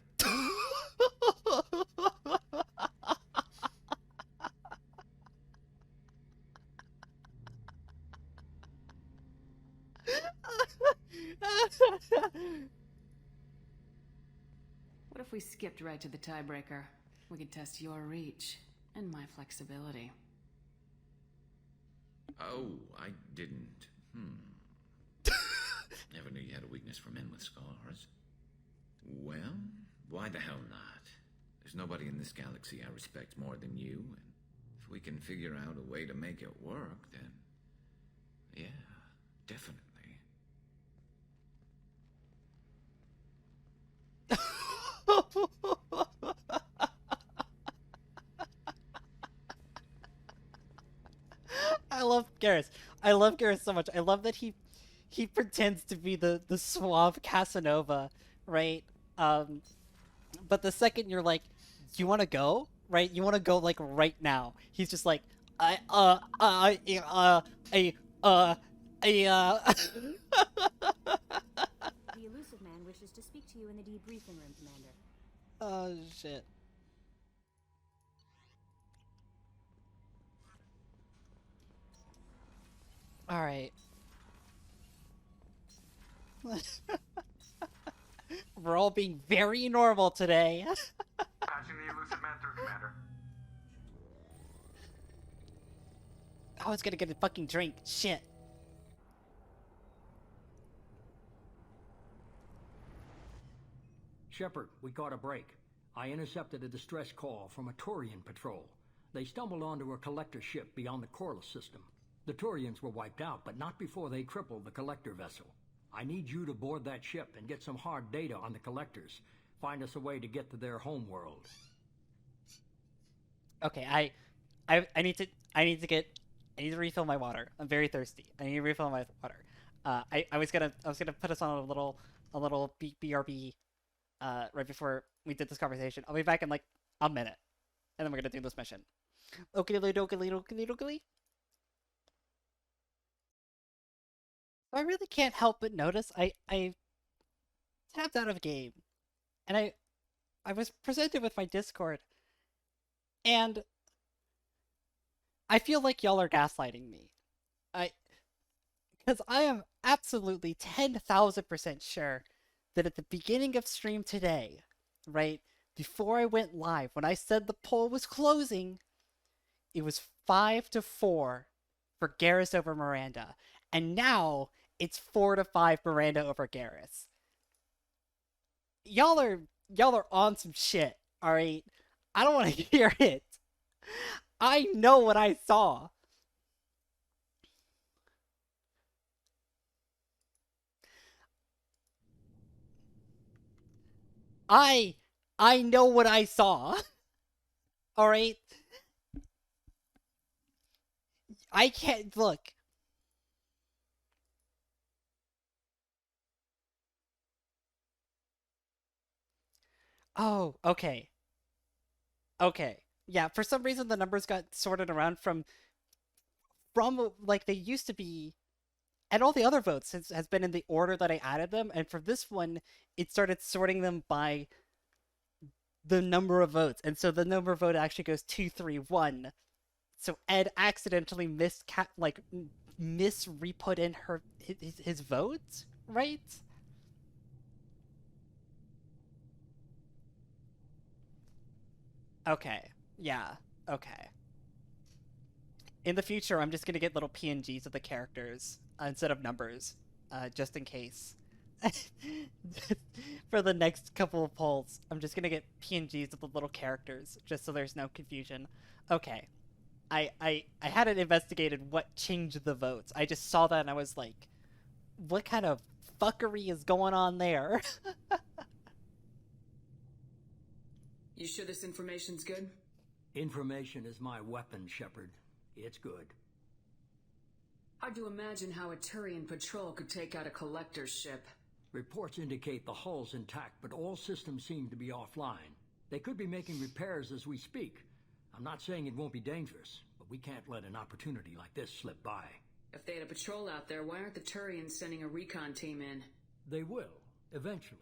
What if we skipped right to the tiebreaker? We could test your reach and my flexibility. Oh, I didn't. Never knew you had a weakness for men with scars. Well, why the hell not? There's nobody in this galaxy I respect more than you, and if we can figure out a way to make it work, then... yeah, definitely. I love Garrus. I love Garrus so much. I love that he pretends to be the suave Casanova, right? But the second you're like, you want to go, right? You want to go like right now. He's just like, The elusive man wishes to speak to you in the debriefing room, Commander. Oh, shit. Alright. We're all being very normal today. Patching the elusive man through, Commander. I was gonna get a fucking drink. Shit. Shepard, we caught a break. I intercepted a distress call from a Turian patrol. They stumbled onto a collector ship beyond the Corliss system. The Turians were wiped out, but not before they crippled the collector vessel. I need you to board that ship and get some hard data on the collectors. Find us a way to get to their homeworld. Okay, I need to refill my water. I'm very thirsty. I need to refill my water. I was gonna put us on a little BRB right before we did this conversation. I'll be back in like a minute, and then we're gonna do this mission. Okie dokie dokie dokie dokie. I really can't help but notice I tapped out of game, and I was presented with my Discord, and I feel like y'all are gaslighting me. Because I am absolutely 10,000% sure that at the beginning of stream today, right, before I went live, when I said the poll was closing, it was 5-4 for Garrus over Miranda. And now it's 4-5 Miranda over Garrus. Y'all are on some shit, alright? I don't want to hear it. I know what I saw. I know what I saw. Alright? I can't look. Oh, okay. Okay. Yeah, for some reason the numbers got sorted around from like they used to be, and all the other votes has been in the order that I added them, and for this one it started sorting them by the number of votes, and so the number of vote actually goes 2, 3, 1. So Ed accidentally re-put in his vote, right? Okay. Yeah. Okay. In the future, I'm just gonna get little PNGs of the characters instead of numbers, just in case. For the next couple of polls, I'm just gonna get PNGs of the little characters, just so there's no confusion. Okay. I hadn't investigated what changed the votes. I just saw that and I was like, what kind of fuckery is going on there? You sure this information's good? Information is my weapon, Shepard. It's good. Hard to imagine how a Turian patrol could take out a collector's ship. Reports indicate the hull's intact, but all systems seem to be offline. They could be making repairs as we speak. I'm not saying it won't be dangerous, but we can't let an opportunity like this slip by. If they had a patrol out there, why aren't the Turians sending a recon team in? They will, eventually.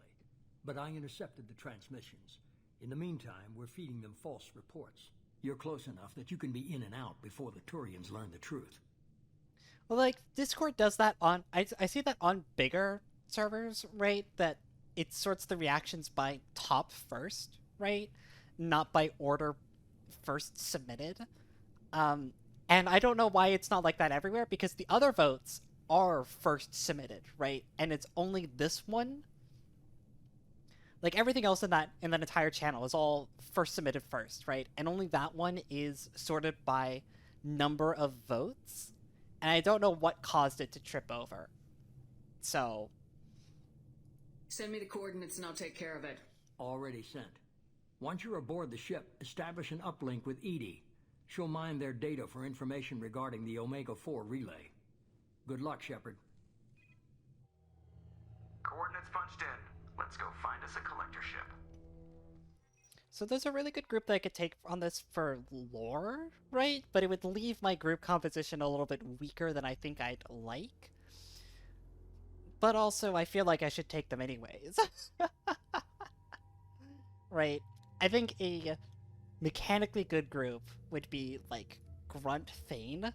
But I intercepted the transmissions. In the meantime, we're feeding them false reports. You're close enough that you can be in and out before the Turians learn the truth. Well, like, Discord does that on... I see that on bigger servers, right? That it sorts the reactions by top first, right? Not by order first submitted. And I don't know why it's not like that everywhere, because the other votes are first submitted, right? And it's only this one. Like, everything else in that entire channel is all first submitted first, right? And only that one is sorted by number of votes. And I don't know what caused it to trip over. So... Send me the coordinates and I'll take care of it. Already sent. Once you're aboard the ship, establish an uplink with Edie. She'll mine their data for information regarding the Omega-4 relay. Good luck, Shepard. Coordinates punched in. Let's go find us a collector ship. So there's a really good group that I could take on this for lore, right? But it would leave my group composition a little bit weaker than I think I'd like. But also, I feel like I should take them anyways. Right? I think a mechanically good group would be, like, Grunt Thane,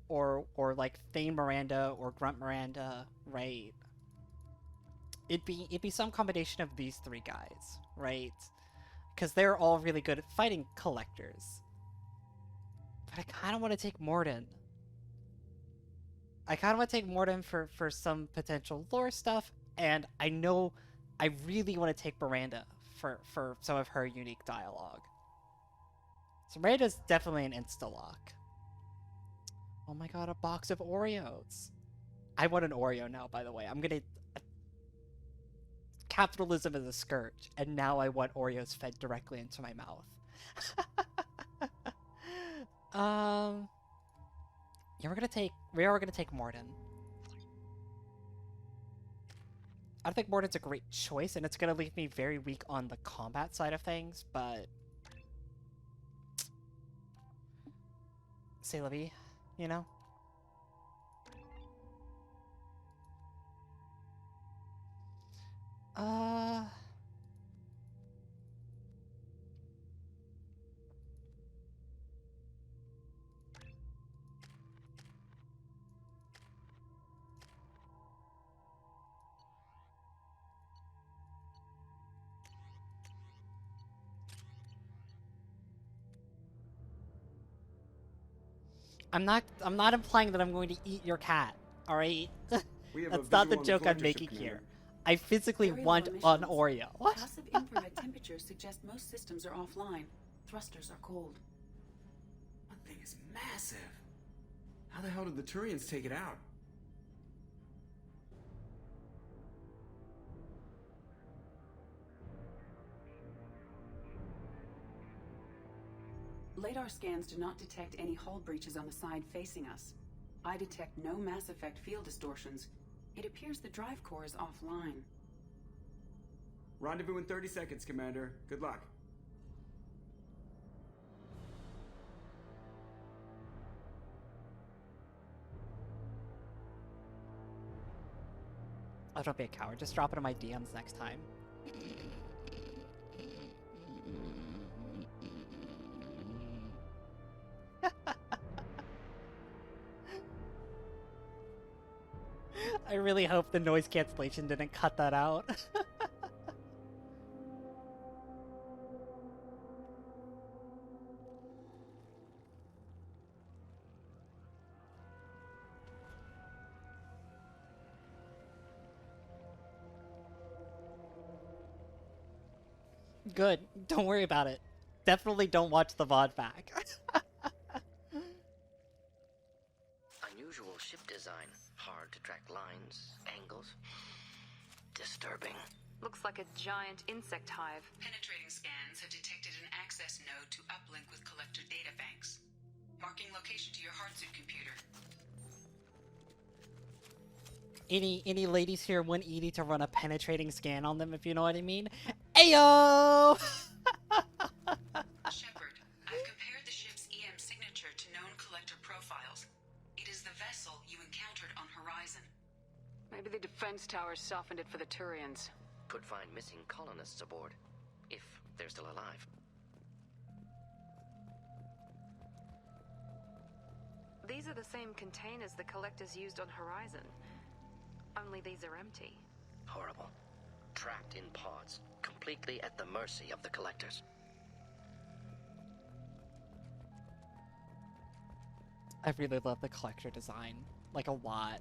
or like, Thane Miranda, or Grunt Miranda, right? It'd be some combination of these three guys, right? Because they're all really good at fighting collectors. But I kind of want to take Morden. I kind of want to take Morden for some potential lore stuff, and I know I really want to take Miranda for some of her unique dialogue. So Miranda's definitely an insta-lock. Oh my god, a box of Oreos. I want an Oreo now, by the way. I'm gonna... Capitalism is a scourge, and now I want Oreos fed directly into my mouth. Yeah, we are gonna take Morden. I don't think Morden's a great choice, and it's gonna leave me very weak on the combat side of things, but... C'est la vie, you know? I'm not implying that I'm going to eat your cat, alright? That's not the joke I'm making here. I physically want an Oreo. Passive infrared temperatures suggest most systems are offline. Thrusters are cold. That thing is massive. How the hell did the Turians take it out? Radar scans do not detect any hull breaches on the side facing us. I detect no Mass Effect field distortions. It appears the drive core is offline. Rendezvous in 30 seconds, Commander. Good luck. Oh, don't be a coward. Just drop it in my DMs next time. I really hope the noise cancellation didn't cut that out. Good. Don't worry about it. Definitely don't watch the VOD back. Unusual ship design. Hard to track lines, angles. Disturbing. Looks like a giant insect hive. Penetrating scans have detected an access node to uplink with collector data banks. Marking location to your hardsuit computer. Any ladies here want Edie to run a penetrating scan on them, if you know what I mean? Ayo! Shepard, I've compared the ship's EM signature to known collector profiles. It is the vessel you encountered on Horizon. Maybe the defense towers softened it for the Turians. Could find missing colonists aboard, if they're still alive. These are the same containers the collectors used on Horizon. Only these are empty. Horrible. Trapped in pods, completely at the mercy of the collectors. I really love the collector design. Like, a lot.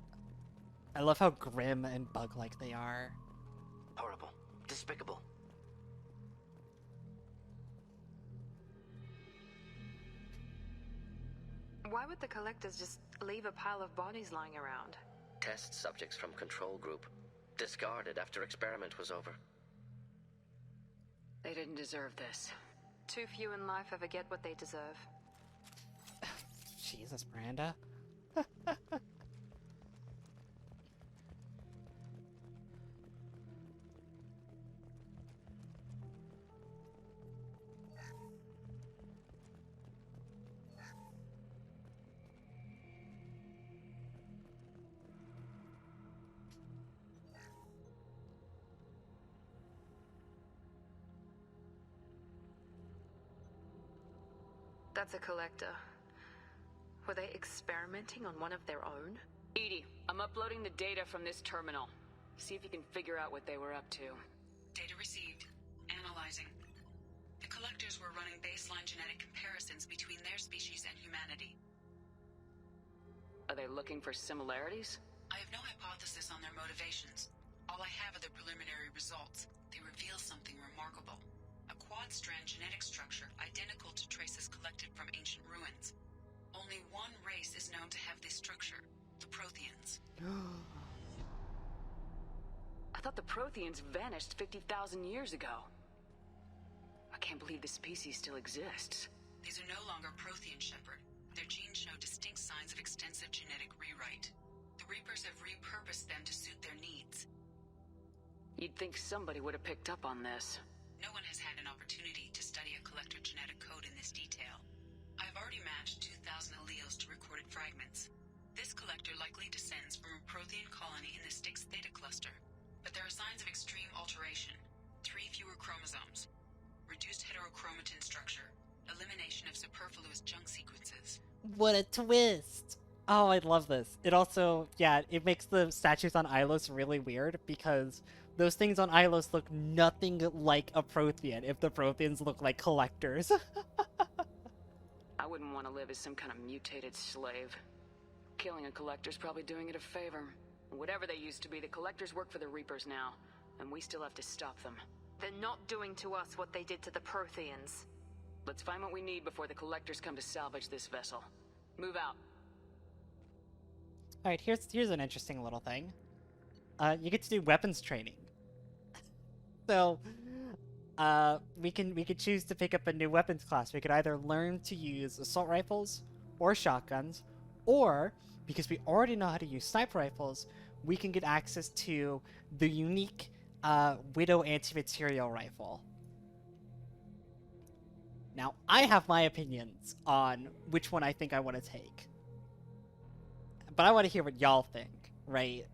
I love how grim and bug-like they are. Horrible. Despicable. Why would the collectors just leave a pile of bodies lying around? Test subjects from control group. Discarded after experiment was over. They didn't deserve this. Too few in life ever get what they deserve. Jesus, Miranda. That's a collector. Were they experimenting on one of their own? Edie, I'm uploading the data from this terminal. See if you can figure out what they were up to. Data received. Analyzing. The collectors were running baseline genetic comparisons between their species and humanity. Are they looking for similarities? I have no hypothesis on their motivations. All I have are the preliminary results. They reveal something remarkable. A quad-strand genetic structure identical to traces collected from ancient ruins. Only one race is known to have this structure, the Protheans. I thought the Protheans vanished 50,000 years ago. I can't believe this species still exists. These are no longer Prothean, Shepard. Their genes show distinct signs of extensive genetic rewrite. The Reapers have repurposed them to suit their needs. You'd think somebody would have picked up on this. No one has had an opportunity to study a collector genetic code in this detail. I've already matched 2,000 alleles to recorded fragments. This collector likely descends from a Prothean colony in the Styx Theta cluster, but there are signs of extreme alteration. 3 fewer chromosomes. Reduced heterochromatin structure. Elimination of superfluous junk sequences. What a twist! Oh, I love this. It also, yeah, it makes the statues on Ilos really weird because those things on Ilos look nothing like a Prothean if the Protheans look like collectors. I wouldn't want to live as some kind of mutated slave. Killing a collector's probably doing it a favor. Whatever they used to be, the collectors work for the Reapers now, and we still have to stop them. They're not doing to us what they did to the Protheans. Let's find what we need before the collectors come to salvage this vessel. Move out. Alright, here's an interesting little thing. You get to do weapons training. So, we could choose to pick up a new weapons class. We could either learn to use assault rifles or shotguns, or, because we already know how to use sniper rifles, we can get access to the unique Widow anti-material rifle. Now, I have my opinions on which one I think I want to take. But I want to hear what y'all think, right?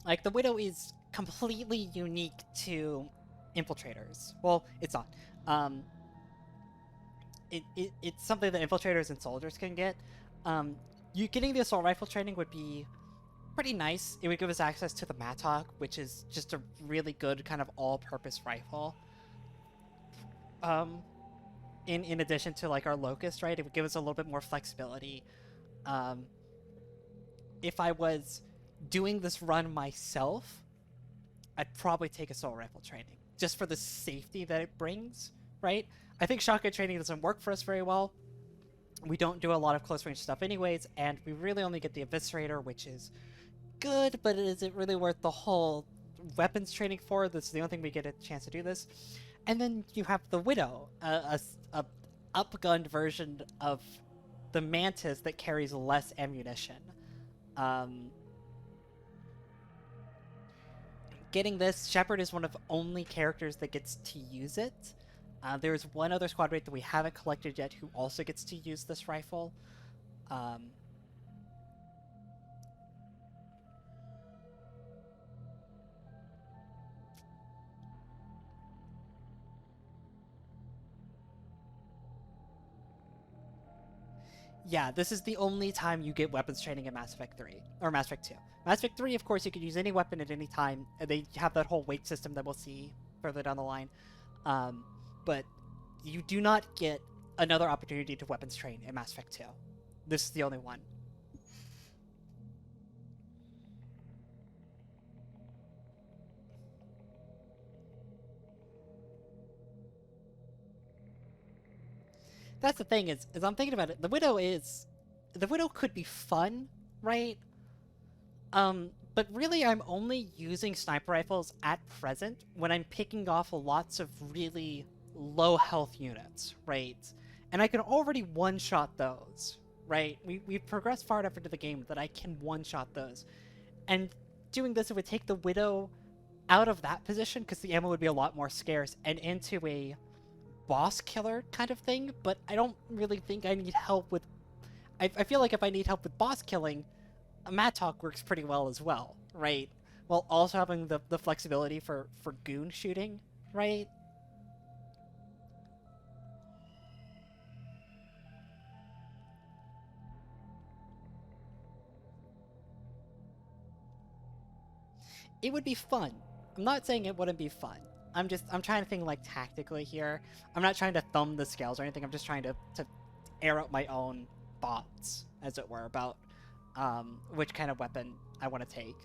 Like, the Widow is completely unique to infiltrators. Well, it's not. It's something that infiltrators and soldiers can get. You getting the assault rifle training would be pretty nice. It would give us access to the Mattock, which is just a really good kind of all-purpose rifle. In addition to like our Locust, right? It would give us a little bit more flexibility. If I was doing this run myself, I'd probably take assault rifle training just for the safety that it brings, right? I think shotgun training doesn't work for us very well. We don't do a lot of close range stuff anyways, and we really only get the Eviscerator, which is good, but is it really worth the whole weapons training for? This is the only thing we get a chance to do this. And then you have the Widow, a upgunned version of the Mantis that carries less ammunition. Getting this, Shepard is one of the only characters that gets to use it. There's one other squad mate that we haven't collected yet who also gets to use this rifle. Yeah, this is the only time you get weapons training in Mass Effect 3, or Mass Effect 2. Mass Effect 3, of course, you can use any weapon at any time. They have that whole weight system that we'll see further down the line. But you do not get another opportunity to weapons train in Mass Effect 2. This is the only one. That's the thing is I'm thinking about it. The Widow could be fun, right? But really I'm only using sniper rifles at present when I'm picking off lots of really low health units, right? And I can already one-shot those, right? We've progressed far enough into the game that I can one-shot those. And doing this, it would take the Widow out of that position because the ammo would be a lot more scarce and into a boss killer kind of thing, but I don't really think I need help with... I feel like if I need help with boss killing, a Mattock works pretty well as well, right? While also having the flexibility for goon shooting, right? It would be fun. I'm not saying it wouldn't be fun. I'm trying to think like tactically here. I'm not trying to thumb the scales or anything. I'm just trying to air out my own thoughts, as it were, about which kind of weapon I want to take.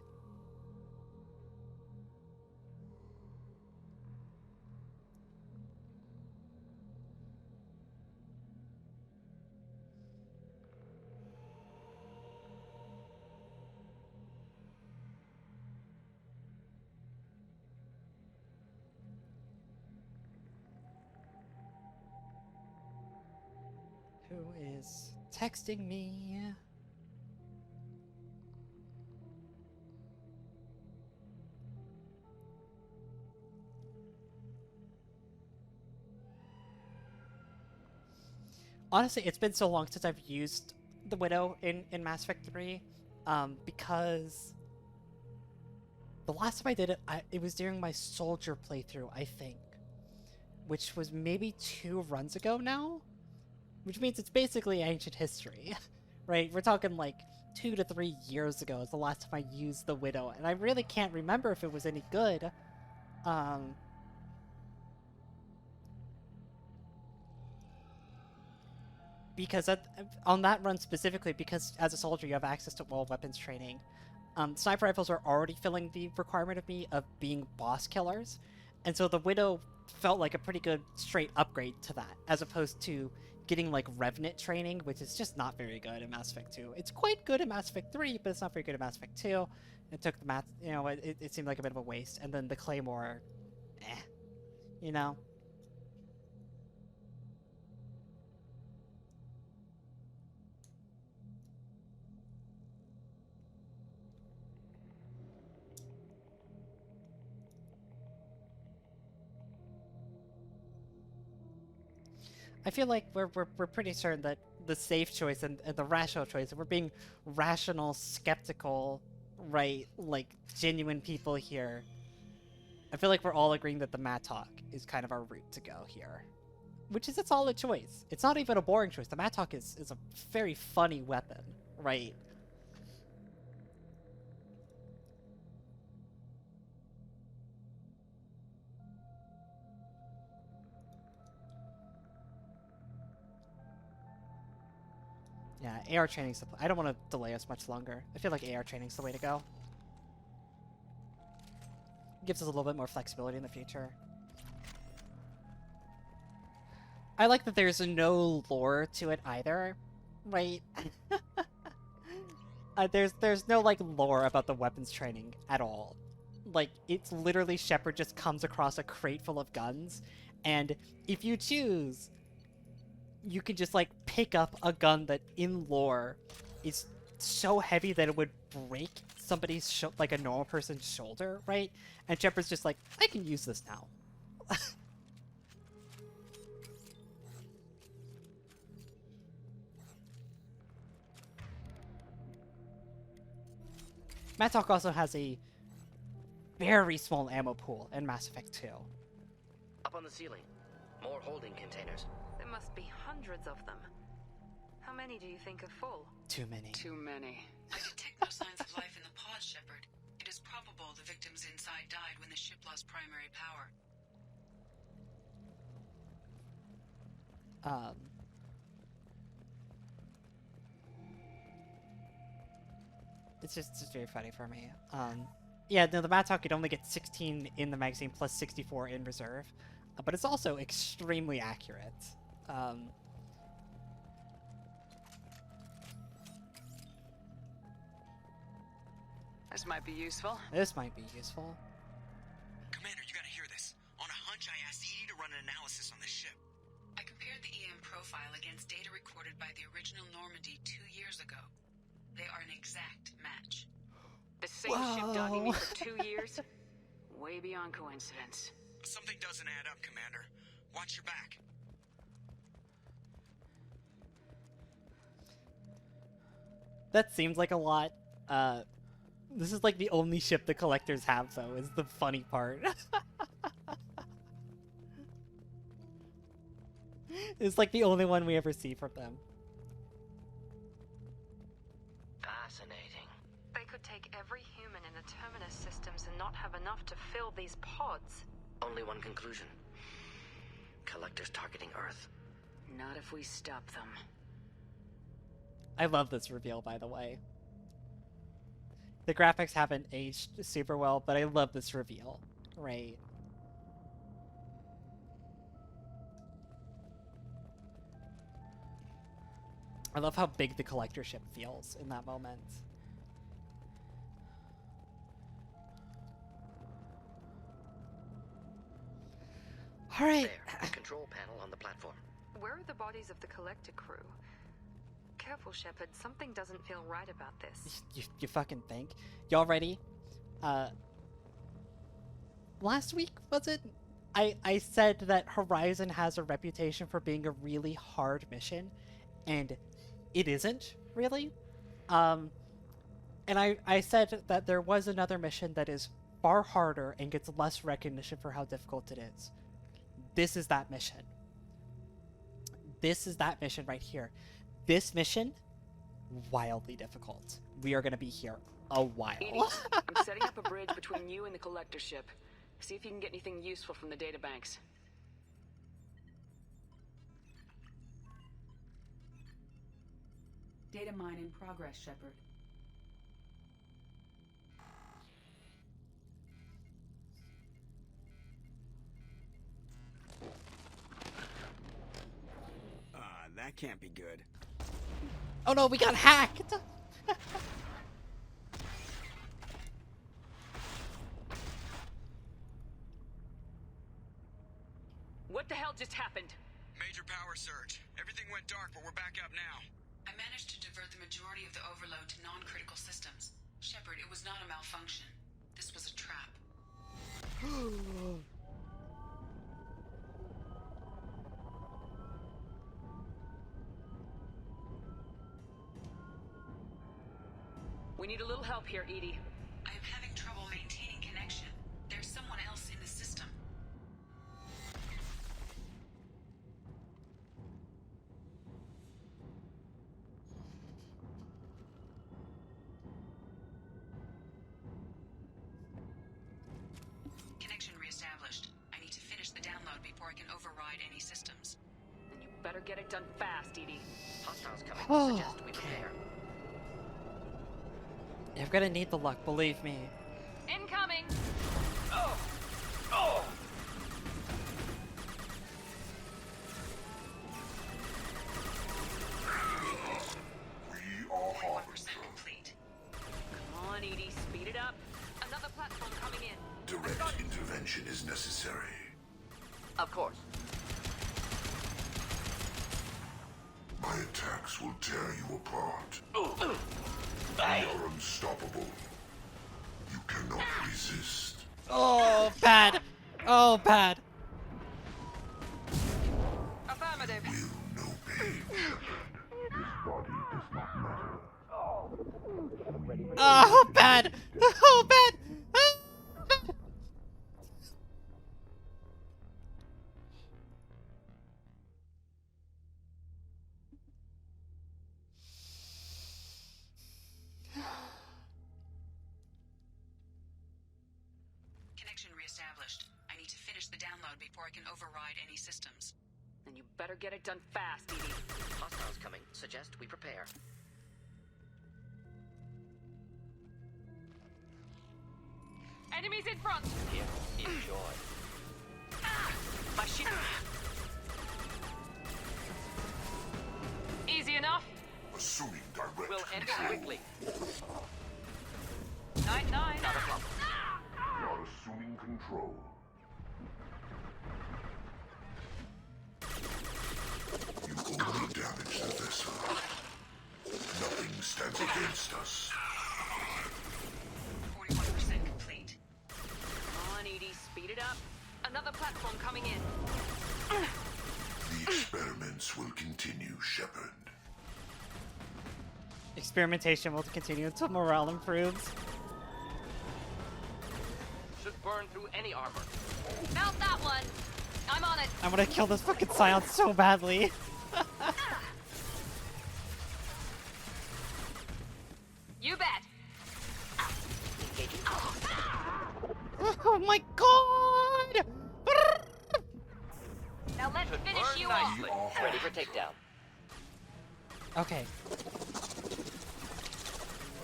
Who is texting me? Honestly, it's been so long since I've used the Widow in Mass Effect 3, because the last time I did it, it was during my Soldier playthrough, I think, which was maybe 2 runs ago now, which means it's basically ancient history, right? We're talking like 2 to 3 years ago is the last time I used the Widow, and I really can't remember if it was any good. Because on that run specifically, because as a soldier you have access to all weapons training, sniper rifles are already filling the requirement of me of being boss killers, and so the Widow felt like a pretty good straight upgrade to that, as opposed to getting like Revenant training, which is just not very good in Mass Effect 2. It's quite good in Mass Effect 3, but it's not very good in Mass Effect 2. It took the it seemed like a bit of a waste, and then the Claymore, you know. I feel like we're pretty certain that the safe choice and the rational choice, if we're being rational, skeptical, right, like genuine people here, I feel like we're all agreeing that the Mattock is kind of our route to go here. Which is a solid choice. It's not even a boring choice. The Mattock is a very funny weapon, right? Yeah, AR training's the... I don't want to delay us much longer. I feel like AR training's the way to go. Gives us a little bit more flexibility in the future. I like that there's no lore to it either, right? There's no, like, lore about the weapons training at all. Like, it's literally Shepard just comes across a crate full of guns, and if you choose, you can just, like, pick up a gun that, in lore, is so heavy that it would break somebody's, like, a normal person's shoulder, right? And Shepard's just like, I can use this now. Mattock also has a very small ammo pool in Mass Effect 2. Up on the ceiling. More holding containers. There must be hundreds of them. How many do you think are full? Too many. Too many. I detect no signs of life in the pod, Shepard. It is probable the victims inside died when the ship lost primary power. It's just very funny for me. Yeah, no, the Mattock could only get 16 in the magazine plus 64 in reserve, but it's also extremely accurate. This might be useful. This might be useful. Commander, you gotta hear this. On a hunch, I asked Edie to run an analysis on this ship. I compared the EM profile against data recorded by the original Normandy 2 years ago. They are an exact match. The same ship dogging me for 2 years? Way beyond coincidence. Something doesn't add up, Commander. Watch your back. That seems like a lot. This is like the only ship the Collectors have, though, is the funny part. It's like the only one we ever see from them. Fascinating. They could take every human in the Terminus systems and not have enough to fill these pods. Only one conclusion. Collectors targeting Earth. Not if we stop them. I love this reveal, by the way. The graphics haven't aged super well, but I love this reveal. Right. I love how big the Collector ship feels in that moment. Alright. There, control panel on the platform. Where are the bodies of the Collector crew? Careful, Shepard. Something doesn't feel right about this. You fucking think? Y'all ready? Last week, was it? I said that Horizon has a reputation for being a really hard mission, and it isn't really. And I said that there was another mission that is far harder and gets less recognition for how difficult it is. This is that mission. This is that mission right here. This mission, wildly difficult. We are going to be here a while. Edie, I'm setting up a bridge between you and the collector ship. See if you can get anything useful from the databanks. Data mine in progress, Shepard. That can't be good. Oh no, we got hacked! What the hell just happened? Major power surge. Everything went dark, but we're back up now. I managed to divert the majority of the overload to non-critical systems. Shepard, it was not a malfunction. This was a trap. We need a little help here, Edie. I am having trouble maintaining connection. There's someone else in the system. Connection reestablished. I need to finish the download before I can override any systems. Then you better get it done fast, Edie. Hostiles coming. Suggest we prepare. You're gonna need the luck, believe me. Incoming! Oh! Oh! We are 41% complete. Come on, Edie, speed it up. Another platform coming in. direct intervention is necessary. Of course. My attacks will tear you apart. We are unstoppable. You cannot resist. Oh, bad. Oh, bad. Affirmative. Will no pain, Shepard. This body does not matter. Oh, bad. Oh, bad. Connection reestablished. I need to finish the download before I can override any systems. Then you better get it done fast, Edie. Hostiles coming. Suggest we prepare. Enemies in front! Here, enjoy. My ship. Easy enough. Assuming direct We'll end it control. quickly. 9-9. Not a problem. We are assuming control. You only damage the vessel. Nothing stands against us. 41% complete. Come on, Edie, speed it up. Another platform coming in. The experiments will continue, Shepard. Experimentation will continue until morale improves. Should burn through any armor. Mount that one. I'm on it. I'm gonna kill this fucking Scion so badly. You bet. Engaging. Oh my god! Now let's Should finish burn you nicely. off. Ready for takedown. Okay.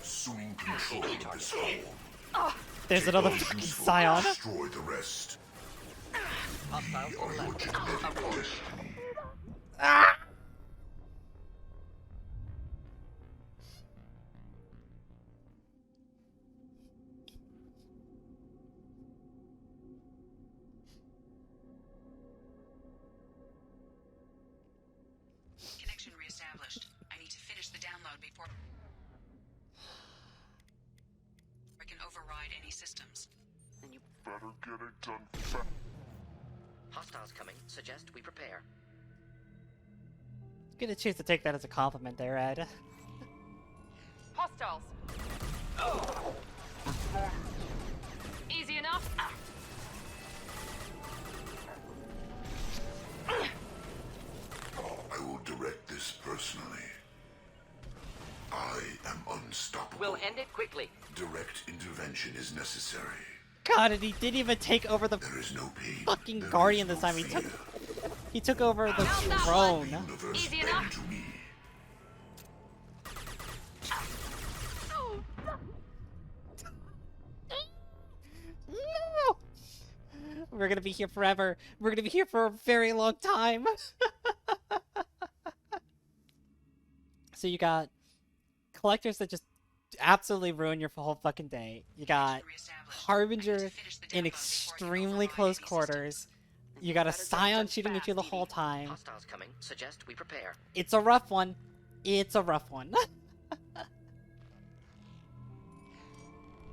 Assuming control of this hole. There's another fucking Technologies will Scion. destroy the rest. Hostiles We are your left. genetic Of course. destiny. Ah! Connection reestablished. I need to finish the download before I can override any systems. Then you Better get it done fast. Hostiles coming. Suggest we prepare. Gonna choose to take that as a compliment there, Ed. Hostiles. Easy enough. I will direct this personally. I am unstoppable. We'll end it quickly. Direct intervention is necessary. God, and he didn't even take over the fucking Guardian this time. He took over the throne. Easy enough. To me. No! We're gonna be here forever. We're gonna be here for a very long time. So you got collectors that just absolutely ruin your whole fucking day. You got Harbinger in extremely close quarters. You got a Scion shooting at you the whole time. Hostiles coming. Suggest we prepare. It's a rough one. It's a rough one.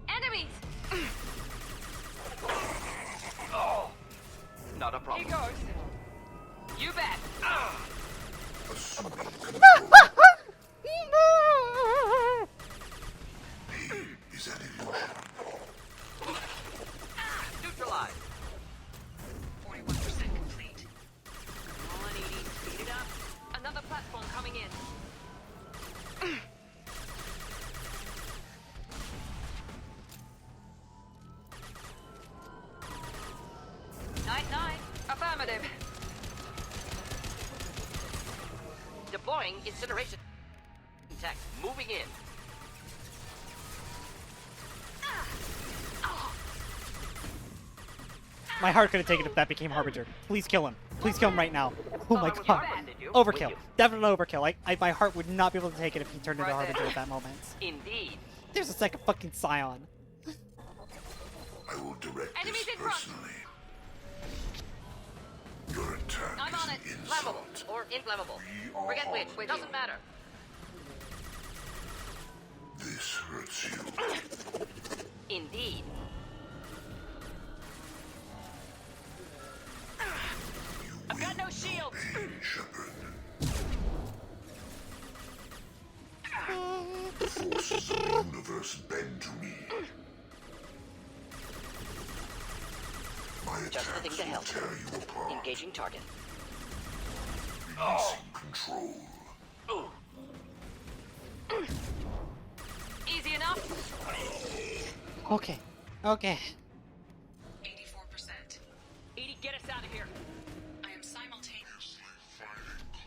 Enemies! Oh, not a problem. Here goes. You bet. Is an illusion. Neutralize. 41% complete. Come on, Edie. Speed it up. Another platform coming in. Night. Affirmative. Deploying incineration tech. Moving in. My heart could have taken it if that became Harbinger. Please kill him. Please kill him right now. Oh my god. Overkill. Definite overkill. My heart would not be able to take it if he turned into Harbinger at that moment. Indeed. There's a second fucking Scion. I will direct Enemies this in front. personally. Your attack I'm is on an it. insult. Flammable or inflammable. We are Forget which. harmony. Doesn't matter. This hurts you. Indeed. I've got no shield. Pain, Shepard. The forces of the universe bend to me. My Just the thing attacks to will help. tear you apart. Engaging target. Releasing control. Easy enough. Okay. 84%. Edie, get us out of here. I am simultaneously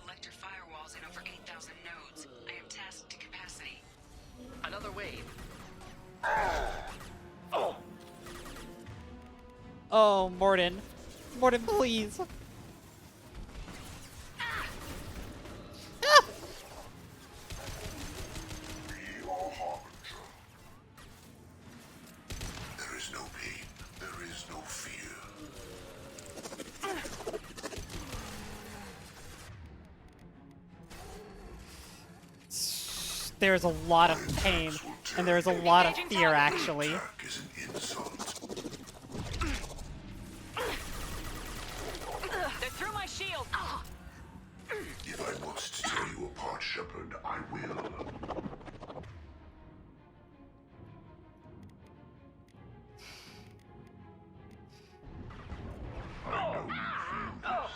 collector firewalls in over 8,000 nodes. I am tasked to capacity. Another wave. Oh, Morden. Morden, please. We are Harbinger. There is no pain. There is no fear. There's a lot of pain, and there's a lot of fear, actually. Attack is an insult. They're through my shield. If I must tear you apart, Shepard, I will. I know you feel this.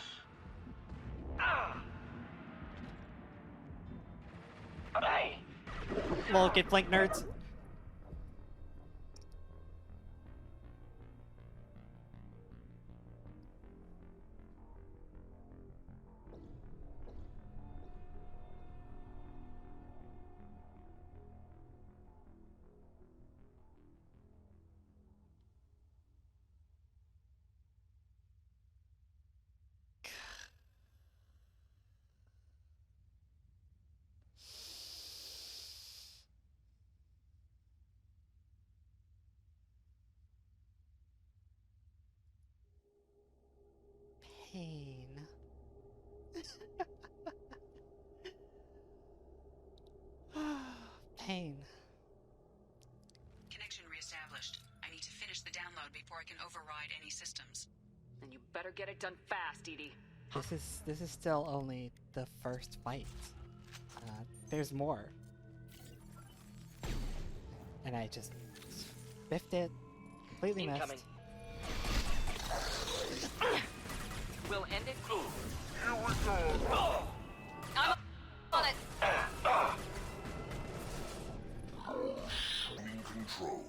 Lol, get flanked, nerds. Pain. Pain. Connection reestablished. I need to finish the download before I can override any systems. And you better get it done fast, Edie. This is still only the first fight. There's more. And I just biffed it. Completely Incoming. missed. We'll end it. Here we go. I'm on it. Assuming control.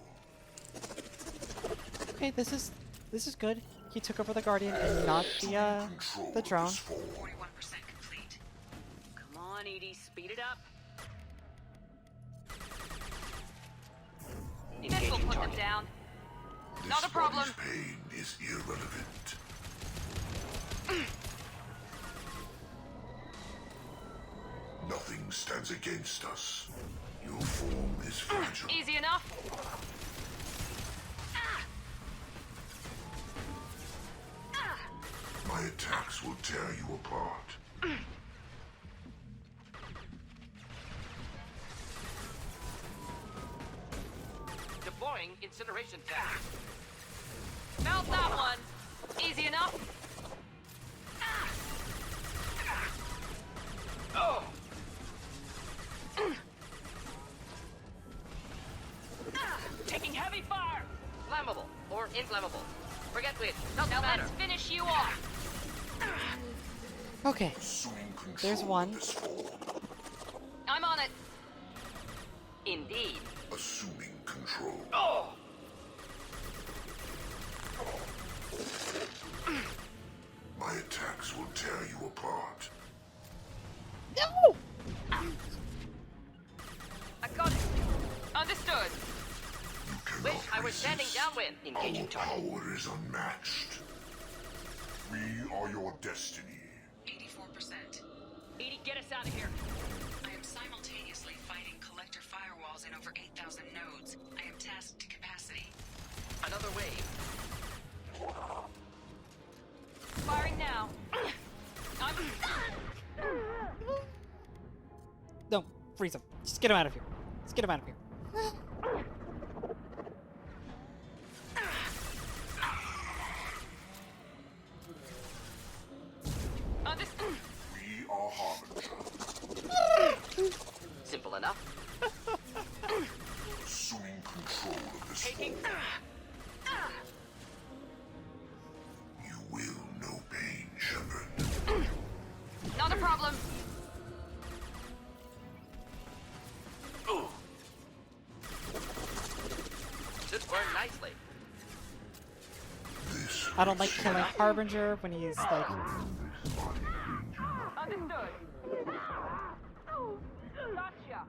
Okay, this is good. He took over the Guardian and not the drone. 41% complete. Come on, Edie, speed it up. This will put them down. Not a problem. This body's pain is irrelevant. Nothing stands against us. Your form is fragile. Easy enough. My attacks will tear you apart. Deploying incineration tank. Melt that one. Easy enough. Oh! Taking heavy fire. Flammable or inflammable. Forget which. Doesn't Now matter. let's finish you off. Okay. Assuming control There's one. of this form. I'm on it. Indeed. Assuming control. Oh! My attacks will tear you apart. No! I got it. Understood. Wish I were standing downwind. Engaging Our target. power is unmatched. We are your destiny. 84%. Edie, get us out of here. I am simultaneously fighting collector firewalls in over 8,000 nodes. I am tasked to capacity. Another wave. Firing now. No, freeze him. Just get him out of here. Just get him out of here. We are Harbinger. Simple enough. Assuming control of this Taking. form. You will know pain, Shepard. Not a problem. Ooh. This burned nicely. This I don't like killing Harbinger when he's like. Understood. Gotcha.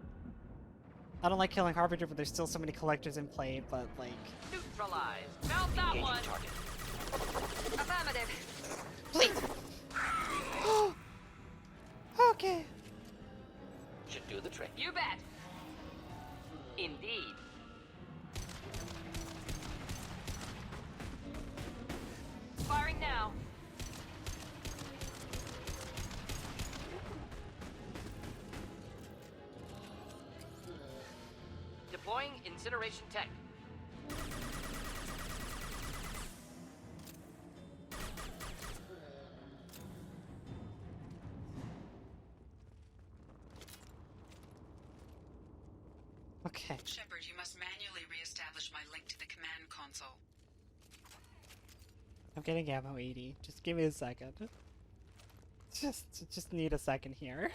I don't like killing Harbinger, but there's still so many collectors in play. But like, Neutralized. Melt that Engaging one. target. Affirmative. please. Okay. Should do the trick. You bet. Indeed. Firing now. Deploying incineration tech. Okay. Shepard, you must manually re-establish my link to the command console. I'm getting ammo 80. Just give me a second. Just need a second here.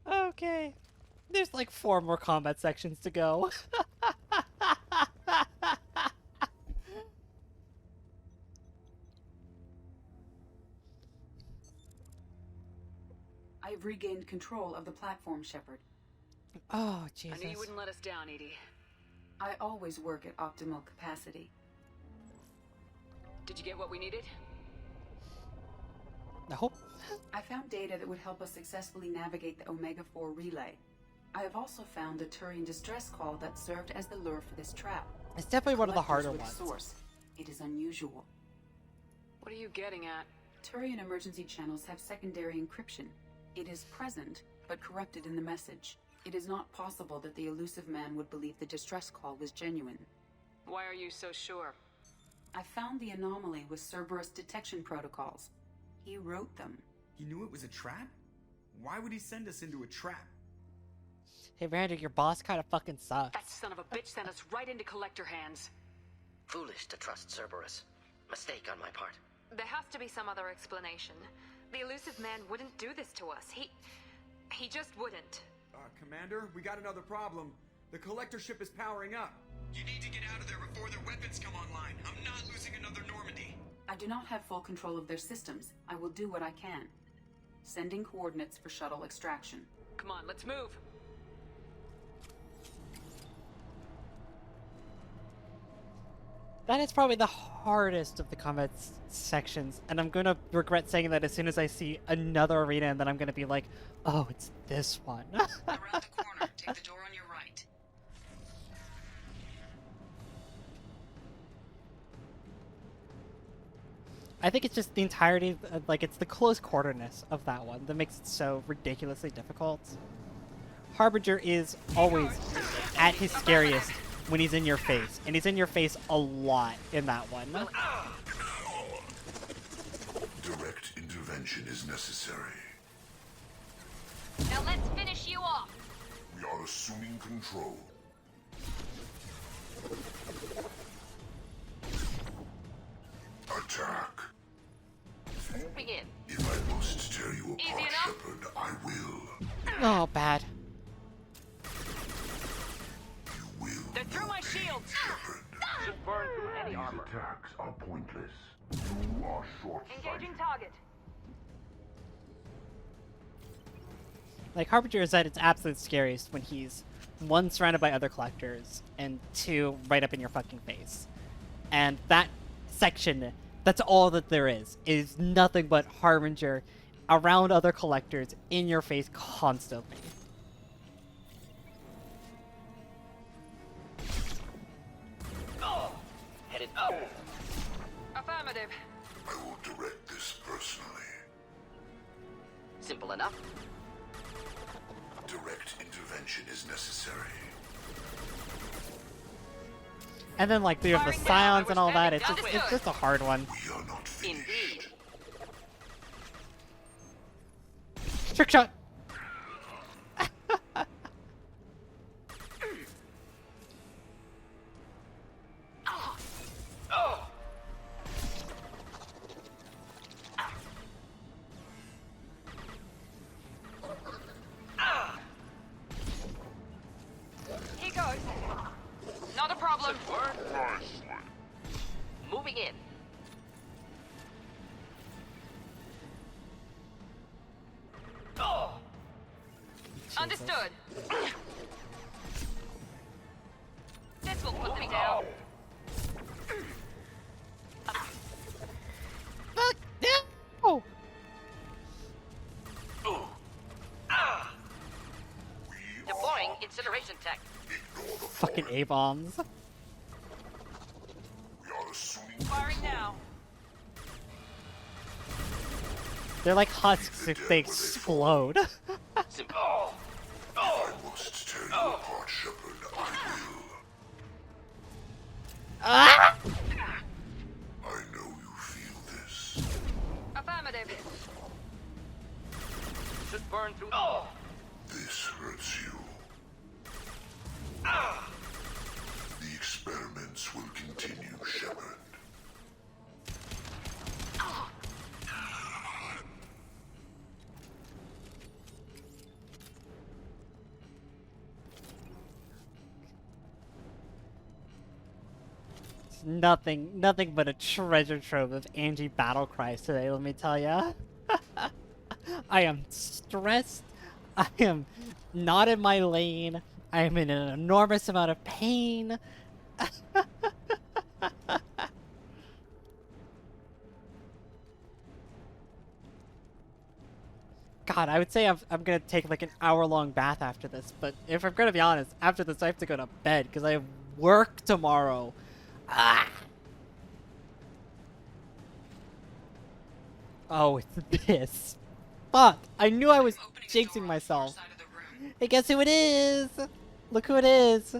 Okay. There's like 4 more combat sections to go. I've regained control of the platform, Shepard. Oh, Jesus. I knew you wouldn't let us down, Edie. I always work at optimal capacity. Did you get what we needed? No. I found data that would help us successfully navigate the Omega-4 relay. I have also found a Turian distress call that served as the lure for this trap. It's definitely one of the Collectors harder with ones. Source. It is unusual. What are you getting at? Turian emergency channels have secondary encryption. It is present, but corrupted in the message. It is not possible that the elusive man would believe the distress call was genuine. Why are you so sure? I found the anomaly with Cerberus detection protocols. He wrote them. He knew it was a trap? Why would he send us into a trap? Hey, Randy, your boss kind of fucking sucks. That son of a bitch sent us right into Collector hands. Foolish to trust Cerberus. Mistake on my part. There has to be some other explanation. The elusive man wouldn't do this to us. He just wouldn't. Commander, we got another problem. The Collector ship is powering up. You need to get out of there before their weapons come online. I'm not losing another Normandy. I do not have full control of their systems. I will do what I can. Sending coordinates for shuttle extraction. Come on, let's move. That is probably the hardest of the combat sections, and I'm gonna regret saying that as soon as I see another arena, and then I'm gonna be like, oh, it's this one. Around the corner, take the door on your right. I think it's just the entirety, like, it's the close quarterness of that one that makes it so ridiculously difficult. Harbinger is always at his scariest when he's in your face, and he's in your face a lot in that one. Direct intervention is necessary. Now let's finish you off. We are assuming control. Attack. Begin. If I must tear you Easy apart, enough. Shepard, I will. Oh, bad. They're through my shields. Just burn through any armor. Attacks are pointless. You are short-sighted. Engaging target. Like, Harbinger is at its absolute scariest when he's, one, surrounded by other collectors, and two, right up in your fucking face. And that section, that's all that there is nothing but Harbinger around other collectors, in your face constantly. Headed up. Affirmative. I will direct this personally. Simple enough. Direct intervention is necessary. And then, like, there's the Firing silence down. and all that. It's Understood. just a hard one. We are not finished. Indeed. Trick shot! Here goes. Not a problem. Moving in. Understood. This will put them down. Fuck no! Deploying incineration tech. Fucking A-bombs. We are assuming Firing now. They're like husks if they explode. Simple. If I must tear you apart, Shepard, I will. Ah! I know you feel this. Affirmative. Should burn through. This hurts you. The experiments will continue, Shepard. Nothing but a treasure trove of Angie battle cries today, let me tell ya. I am stressed. I am not in my lane. I am in an enormous amount of pain. God, I would say I'm gonna take like an hour-long bath after this, but if I'm gonna be honest, after this I have to go to bed because I have work tomorrow. Ah! Oh, it's this. Fuck! I knew I was jinxing myself. Hey, guess who it is? Look who it is.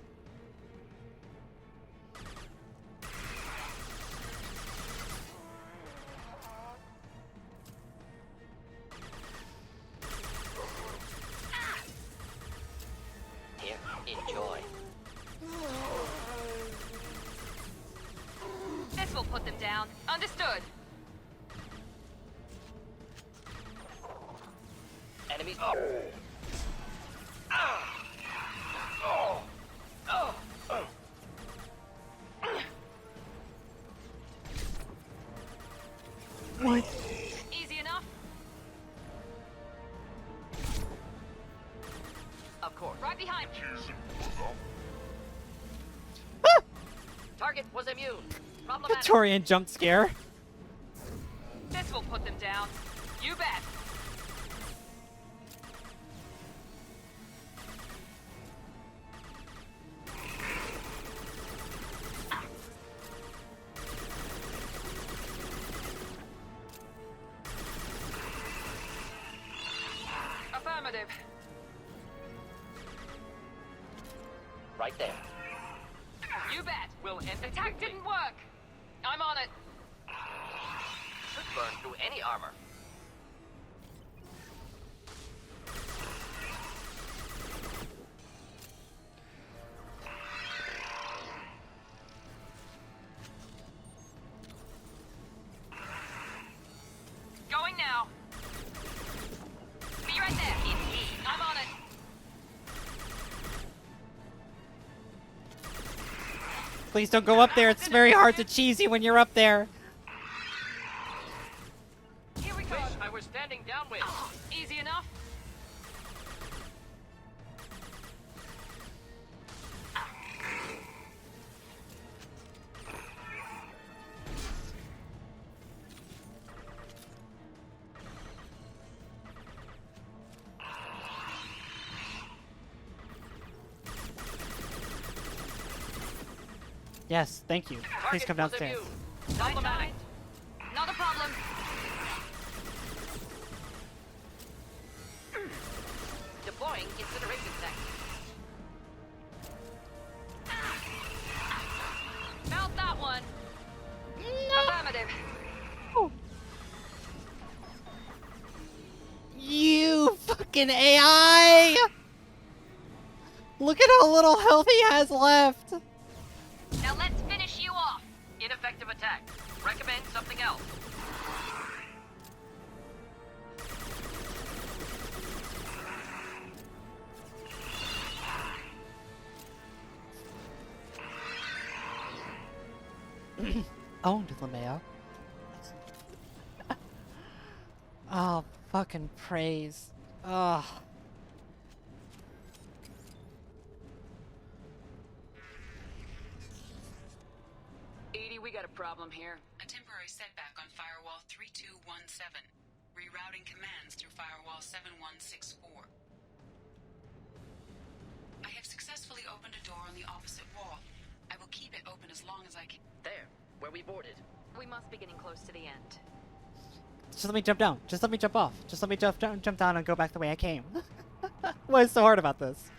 Understood. Enemies. What? Easy enough? Of course. Right behind. Target was immune. Problematic. Torian jump scare. This will put them down. You bet. Affirmative. Right there. You bet. Will end Attack didn't work. I'm on it. Should burn through any armor. Going now. Be right there. It's me. I'm on it. Please don't go up there. It's very hard to cheese you when you're up there. Here we go. Wish I were standing downwind. Easy enough. Yes, thank you. Please come downstairs. Problematic. Not a problem. Deploying incineration tech. Mount that one. Affirmative. You fucking AI! Look at how little health he has left. Now let's finish you off. Ineffective attack. Recommend something else. Owned, LeMayo. Oh, fucking praise. Ugh. Edie, we got a problem here. A temporary setback on Firewall 3217. Rerouting commands through Firewall 7164. I have successfully opened a door on the opposite wall. I will keep it open as long as I can. There, where we boarded. We must be getting close to the end. Just let me jump down. Just let me jump off. Just let me jump down and go back the way I came. What is so hard about this?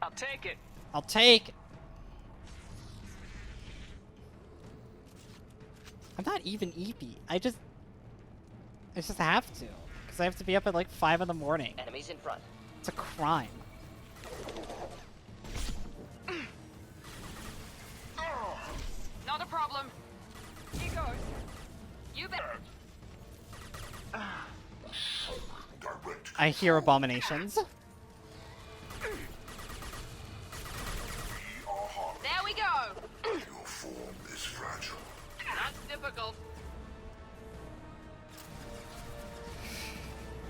I'll take it. I'll take. I'm not even eepy. I just have to. Because I have to be up at like 5 in the morning. Enemies in front. It's a crime. Not a problem. Here goes. You bet. I hear abominations. There we go. Your form is fragile. That's difficult.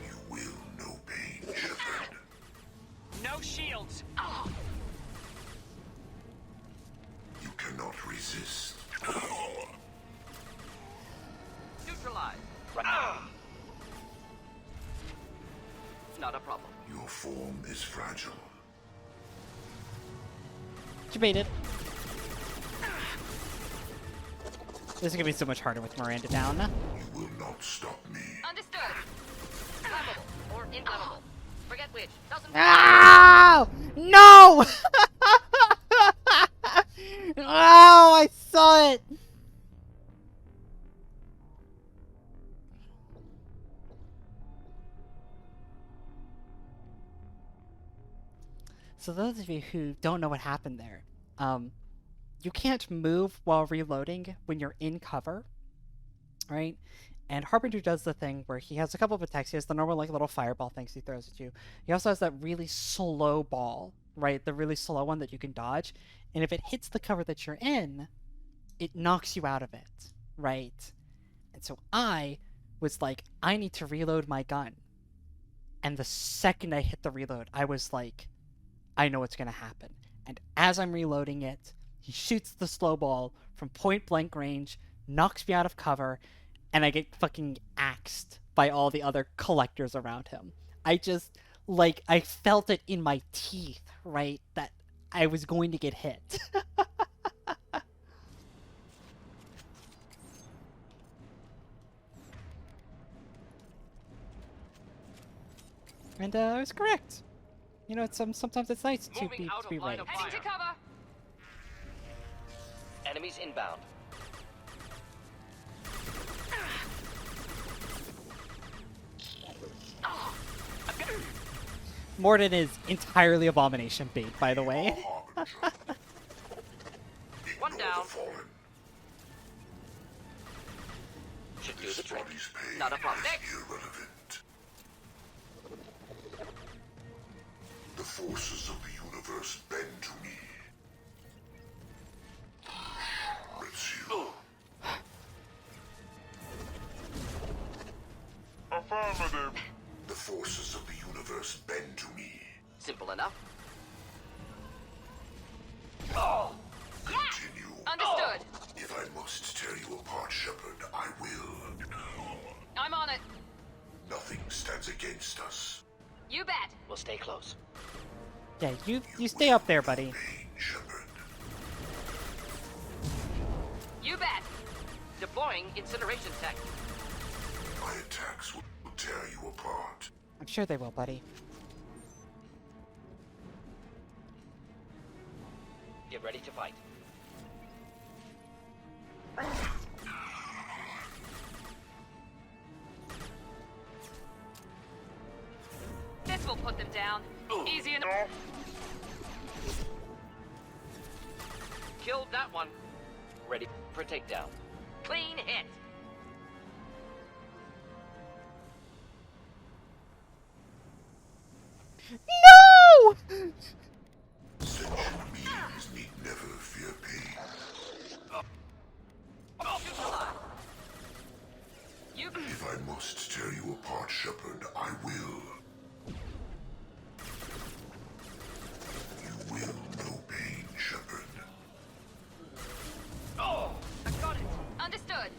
You will know pain, Shepard. No shields. You cannot resist. Neutralize. Not a problem. Your form is fragile. Debated. This is gonna be so much harder with Miranda down. You will not stop me. Understood. Flammable or inflammable. Forget which. Doesn't Ow! No! Oh, I saw it! So those of you who don't know what happened there, you can't move while reloading when you're in cover, right? And Harbinger does the thing where he has a couple of attacks. He has the normal like little fireball things he throws at you. He also has that really slow ball, right? The really slow one that you can dodge. And if it hits the cover that you're in, it knocks you out of it, right? And so I was like, I need to reload my gun. And the second I hit the reload, I was like, I know what's going to happen. And as I'm reloading it, he shoots the slow ball from point blank range, knocks me out of cover, and I get fucking axed by all the other collectors around him. I just, like, I felt it in my teeth, right? That I was going to get hit. And I was correct. You know, it's sometimes it's nice to be right. Heading to cover. Enemies inbound. Morden is entirely Abomination bait, by the way. One down. Should do the trick. Not a problem. Irrelevant. The forces of the universe bend to me. It's you. Affirmative. The forces of the universe bend to me. Simple enough. Continue. Understood. If I must tear you apart, Shepard, I will. I'm on it. Nothing stands against us. You bet. We'll stay close. Yeah, you stay up there, buddy. You bet. Deploying incineration tech. My attacks will tear you apart. I'm sure they will, buddy. Get ready to fight. This will put them down. Easy enough. Killed that one. Ready for takedown. Clean hit. No! Sentient beings need never fear pain. If I must tear you apart, Shepard, I will. You will know pain, Shepard. Oh, I got it. Understood.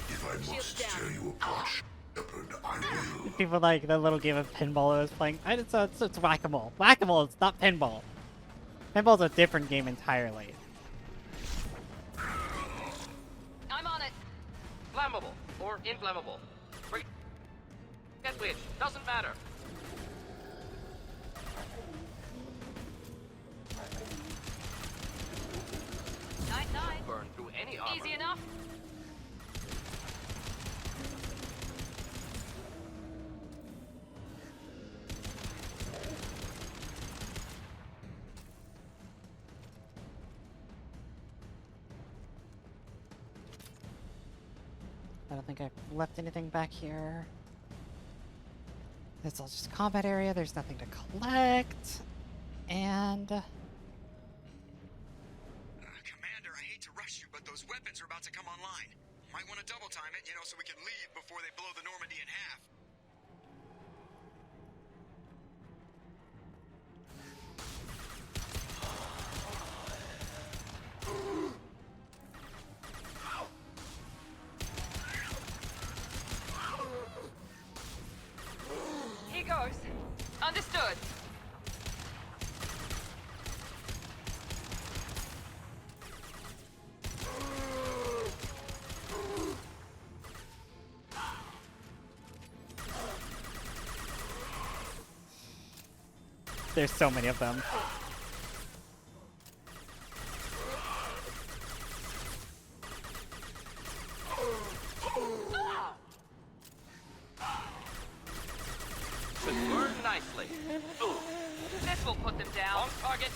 If I must tear you apart, Shepard, I will. People like that little game of pinball I was playing. It's whack-a-mole. Whack-a-mole, it's not pinball. Pinball's a different game entirely. I'm on it. Flammable or inflammable. Get which. Doesn't matter. Night. Burn through any armor. Easy enough. I don't think I've left anything back here. It's all just a combat area. There's nothing to collect. And... Commander, I hate to rush you, but those weapons are about to come online. Might want to double time it, so we can leave before they blow the Normandy in half. Here goes. Understood. There's so many of them. Should burn nicely. This will put them down. On target.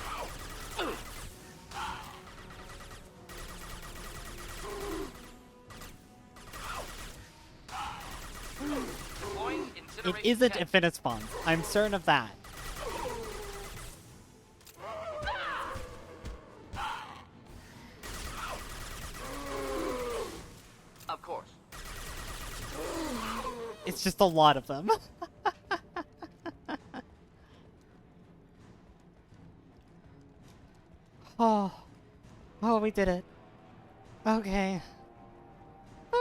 It isn't infinite spawns. I'm certain of that. Of course. It's just a lot of them. Oh. Oh, we did it. Okay. You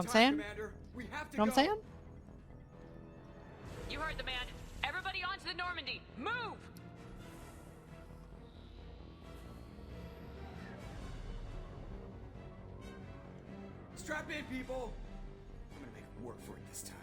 know what I'm saying? You know what I'm saying? You heard the man. Everybody onto the Normandy. Move! Strap in, people! I'm gonna make it work for it this time.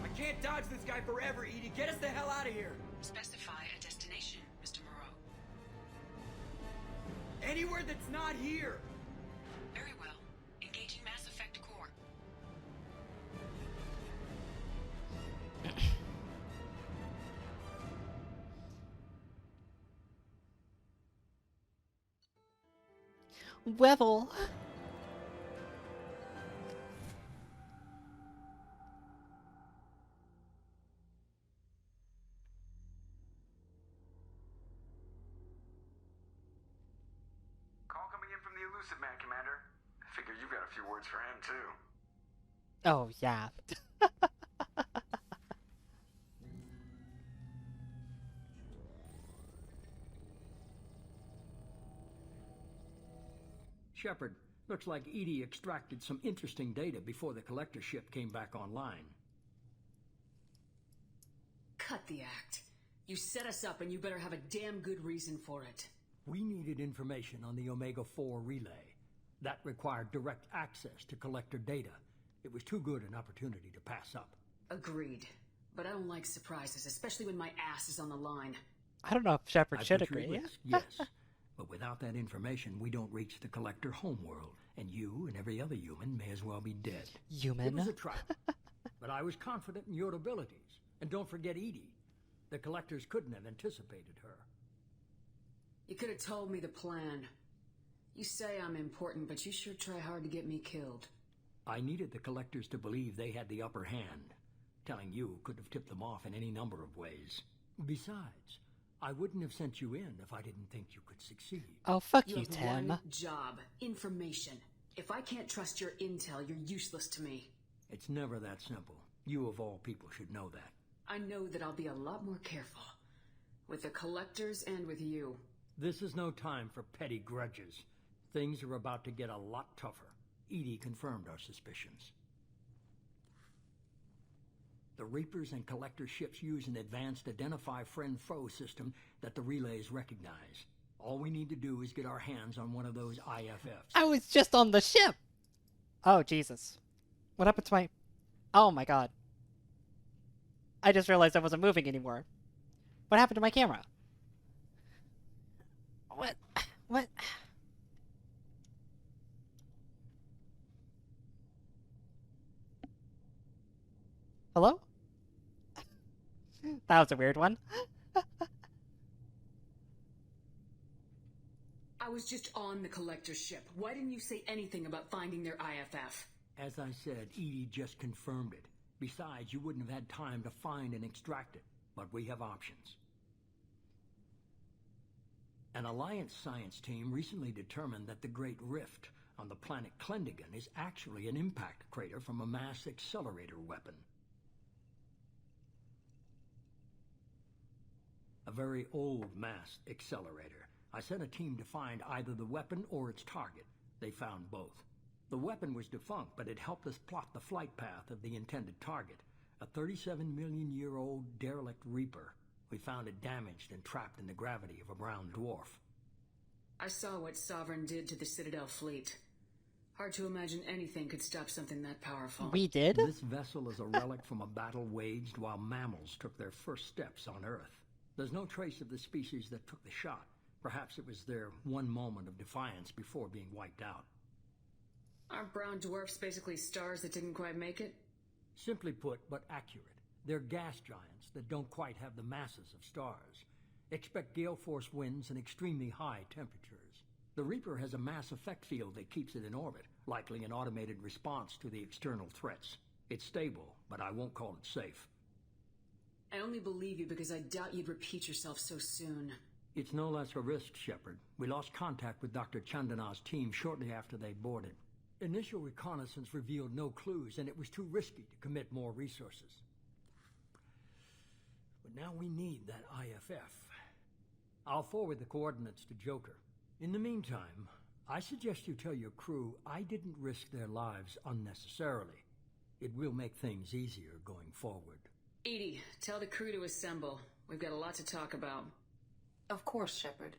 I can't dodge this guy forever, Edie. Get us the hell out of here! Specify a destination, Mr. Moreau. Anywhere that's not here! Very well. Engaging Mass Effect core. Wevel. Call coming in from the Elusive Man, Commander. I figure you've got a few words for him, too. Oh, yeah. Shepard, looks like Edie extracted some interesting data before the collector ship came back online. Cut the act. You set us up and you better have a damn good reason for it. We needed information on the Omega-4 relay. That required direct access to collector data. It was too good an opportunity to pass up. Agreed. But I don't like surprises, especially when my ass is on the line. I don't know if Shepard I should put you agree. at risk, yes. But without that information, we don't reach the collector homeworld. And you and every other human may as well be dead. Human? It was a trap. But I was confident in your abilities. And don't forget Edie. The collectors couldn't have anticipated her. You could have told me the plan. You say I'm important, but you sure try hard to get me killed. I needed the collectors to believe they had the upper hand. Telling you could have tipped them off in any number of ways. Besides, I wouldn't have sent you in if I didn't think you could succeed. Oh, fuck you, have Tim. one job. Information. If I can't trust your intel, you're useless to me. It's never that simple. You of all people should know that. I know that I'll be a lot more careful. With the collectors and with you. This is no time for petty grudges. Things are about to get a lot tougher. Edie confirmed our suspicions. The Reapers and Collector ships use an advanced Identify Friend-Foe system that the relays recognize. All we need to do is get our hands on one of those IFFs. I was just on the ship! Oh, Jesus. What happened to my... Oh my god. I just realized I wasn't moving anymore. What happened to my camera? What? What? Hello? That was a weird one. I was just on the collector's ship. Why didn't you say anything about finding their IFF? As I said, Edie just confirmed it. Besides, you wouldn't have had time to find and extract it. But we have options. An Alliance science team recently determined that the Great Rift on the planet Klendigan is actually an impact crater from a mass accelerator weapon. A very old mass accelerator. I sent a team to find either the weapon or its target. They found both. The weapon was defunct, but it helped us plot the flight path of the intended target, a 37-million-year-old derelict Reaper. We found it damaged and trapped in the gravity of a brown dwarf. I saw what Sovereign did to the Citadel fleet. Hard to imagine anything could stop something that powerful. We did? This vessel is a relic from a battle waged while mammals took their first steps on Earth. There's no trace of the species that took the shot. Perhaps it was their one moment of defiance before being wiped out. Aren't brown dwarfs basically stars that didn't quite make it? Simply put, but accurate. They're gas giants that don't quite have the masses of stars. Expect gale force winds and extremely high temperatures. The Reaper has a mass effect field that keeps it in orbit, likely an automated response to the external threats. It's stable, but I won't call it safe. I only believe you because I doubt you'd repeat yourself so soon. It's no less a risk, Shepard. We lost contact with Dr. Chandana's team shortly after they boarded. Initial reconnaissance revealed no clues, and it was too risky to commit more resources. But now we need that IFF. I'll forward the coordinates to Joker. In the meantime, I suggest you tell your crew I didn't risk their lives unnecessarily. It will make things easier going forward. Edie, tell the crew to assemble. We've got a lot to talk about. Of course, Shepard.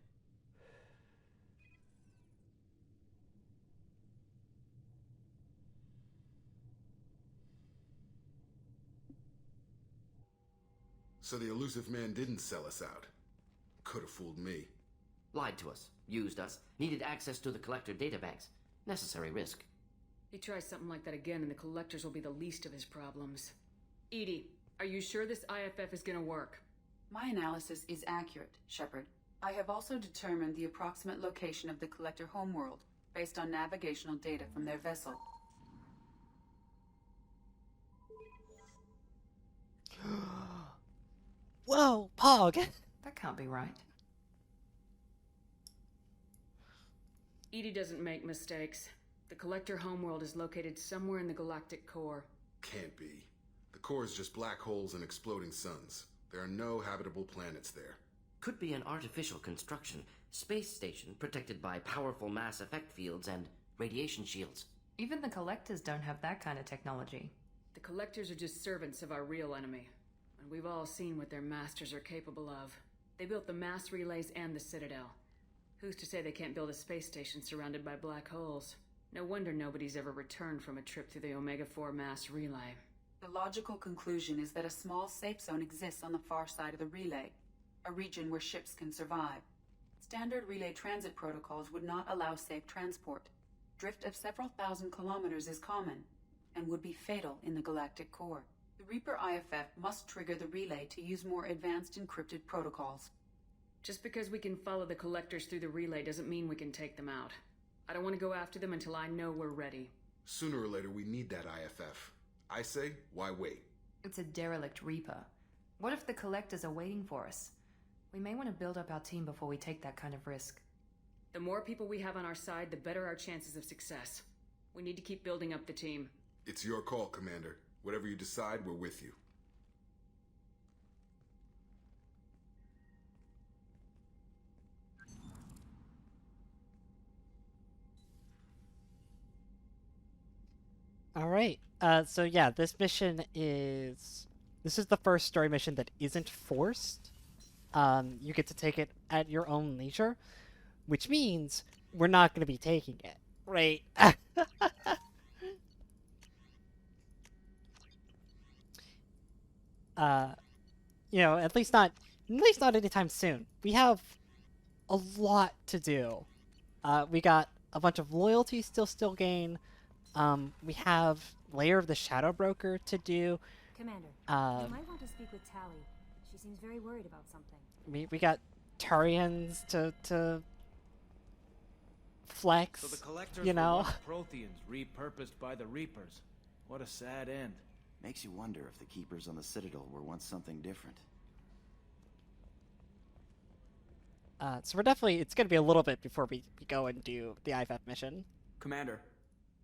So the elusive man didn't sell us out. Could have fooled me. Lied to us, used us, needed access to the Collector databanks. Necessary risk. He tries something like that again and the Collectors will be the least of his problems. Edie, are you sure this IFF is gonna work? My analysis is accurate, Shepard. I have also determined the approximate location of the Collector homeworld, based on navigational data from their vessel. Whoa, Pog! That can't be right. Edie doesn't make mistakes. The Collector homeworld is located somewhere in the galactic core. Can't be. The core is just black holes and exploding suns. There are no habitable planets there. Could be an artificial construction, space station protected by powerful mass effect fields and radiation shields. Even the Collectors don't have that kind of technology. The Collectors are just servants of our real enemy. And we've all seen what their masters are capable of. They built the mass relays and the Citadel. Who's to say they can't build a space station surrounded by black holes? No wonder nobody's ever returned from a trip through the Omega-4 mass relay. The logical conclusion is that a small safe zone exists on the far side of the relay, a region where ships can survive. Standard relay transit protocols would not allow safe transport. Drift of several thousand kilometers is common, and would be fatal in the galactic core. The Reaper IFF must trigger the relay to use more advanced encrypted protocols. Just because we can follow the Collectors through the relay doesn't mean we can take them out. I don't want to go after them until I know we're ready. Sooner or later, we need that IFF. I say, why wait? It's a derelict Reaper. What if the Collectors are waiting for us? We may want to build up our team before we take that kind of risk. The more people we have on our side, the better our chances of success. We need to keep building up the team. It's your call, Commander. Whatever you decide, we're with you. Alright, so yeah, this is the first story mission that isn't forced. You get to take it at your own leisure, which means we're not going to be taking it, right? You know, at least not anytime soon. We have a lot to do. We got a bunch of loyalty still gain. We have Lair of the Shadow Broker to do. Commander, you might want to speak with Tally. She seems very worried about something. We got Turians to flex, so the Collectors you know? were once Protheans repurposed by the Reapers. What a sad end. Makes you wonder if the Keepers on the Citadel were once something different. So it's going to be a little bit before we go and do the IFF mission. Commander.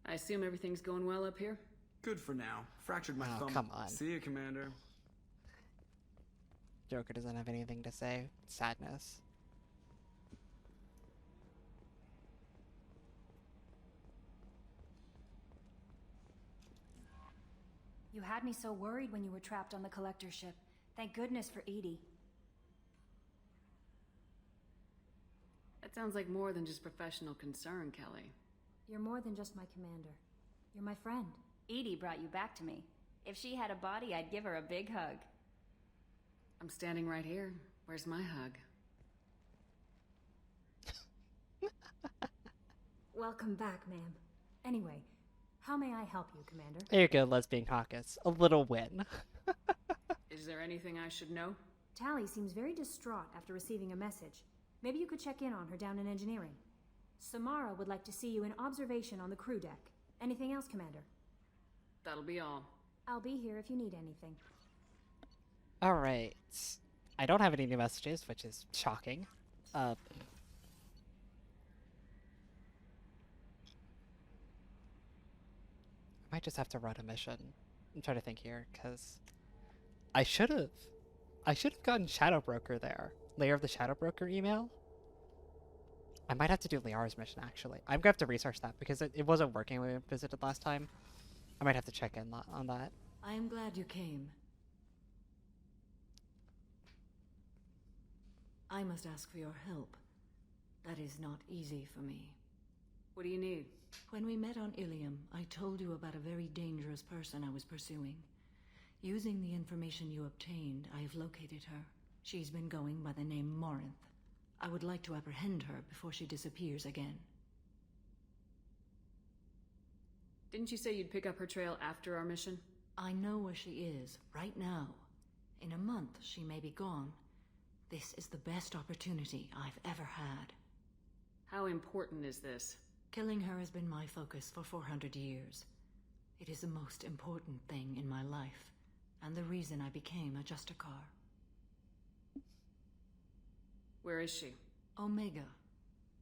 I assume everything's going well up here? Good for now. Fractured my thumb. Come on. See you, Commander. Joker doesn't have anything to say. Sadness. You had me so worried when you were trapped on the Collector ship. Thank goodness for Edie. That sounds like more than just professional concern, Kelly. You're more than just my commander. You're my friend. Edie brought you back to me. If she had a body, I'd give her a big hug. I'm standing right here. Where's my hug? Welcome back, ma'am. Anyway, How may I help you, Commander? There you go, lesbian caucus. A little win. Is there anything I should know? Tally seems very distraught after receiving a message. Maybe you could check in on her down in engineering. Samara would like to see you in observation on the crew deck. Anything else, Commander? That'll be all. I'll be here if you need anything. Alright. I don't have any new messages, which is shocking. I might just have to run a mission. I'm trying to think here, because I should have gotten Shadow Broker there. Layer of the Shadow Broker email. I might have to do Liara's mission, actually. I'm gonna have to research that, because it wasn't working when we visited last time. I might have to check in on that. I am glad you came. I must ask for your help. That is not easy for me. What do you need? When we met on Ilium, I told you about a very dangerous person I was pursuing. Using the information you obtained, I have located her. She's been going by the name Morinth. I would like to apprehend her before she disappears again. Didn't you say you'd pick up her trail after our mission? I know where she is, right now. In a month, she may be gone. This is the best opportunity I've ever had. How important is this? Killing her has been my focus for 400 years. It is the most important thing in my life, and the reason I became a Justicar. Where is she? Omega,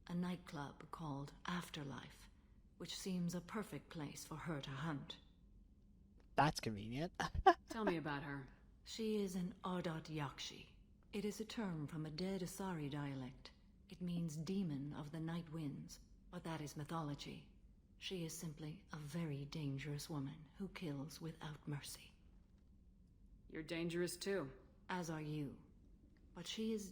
a nightclub called Afterlife, which seems a perfect place for her to hunt. That's convenient. Tell me about her. She is an Ardat Yakshi. It is a term from a dead Asari dialect. It means demon of the night winds, but that is mythology. She is simply a very dangerous woman who kills without mercy. You're dangerous too. As are you. But she is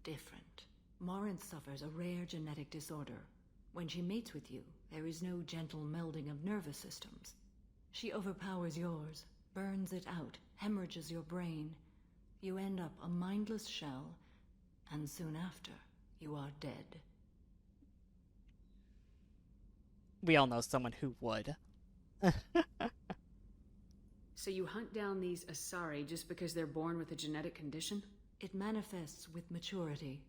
different. Morinth suffers a rare genetic disorder. When she mates with you, there is no gentle melding of nervous systems. She overpowers yours, burns it out, hemorrhages your brain. You end up a mindless shell, and soon after, you are dead. We all know someone who would. So you hunt down these Asari just because they're born with a genetic condition? It manifests with maturity.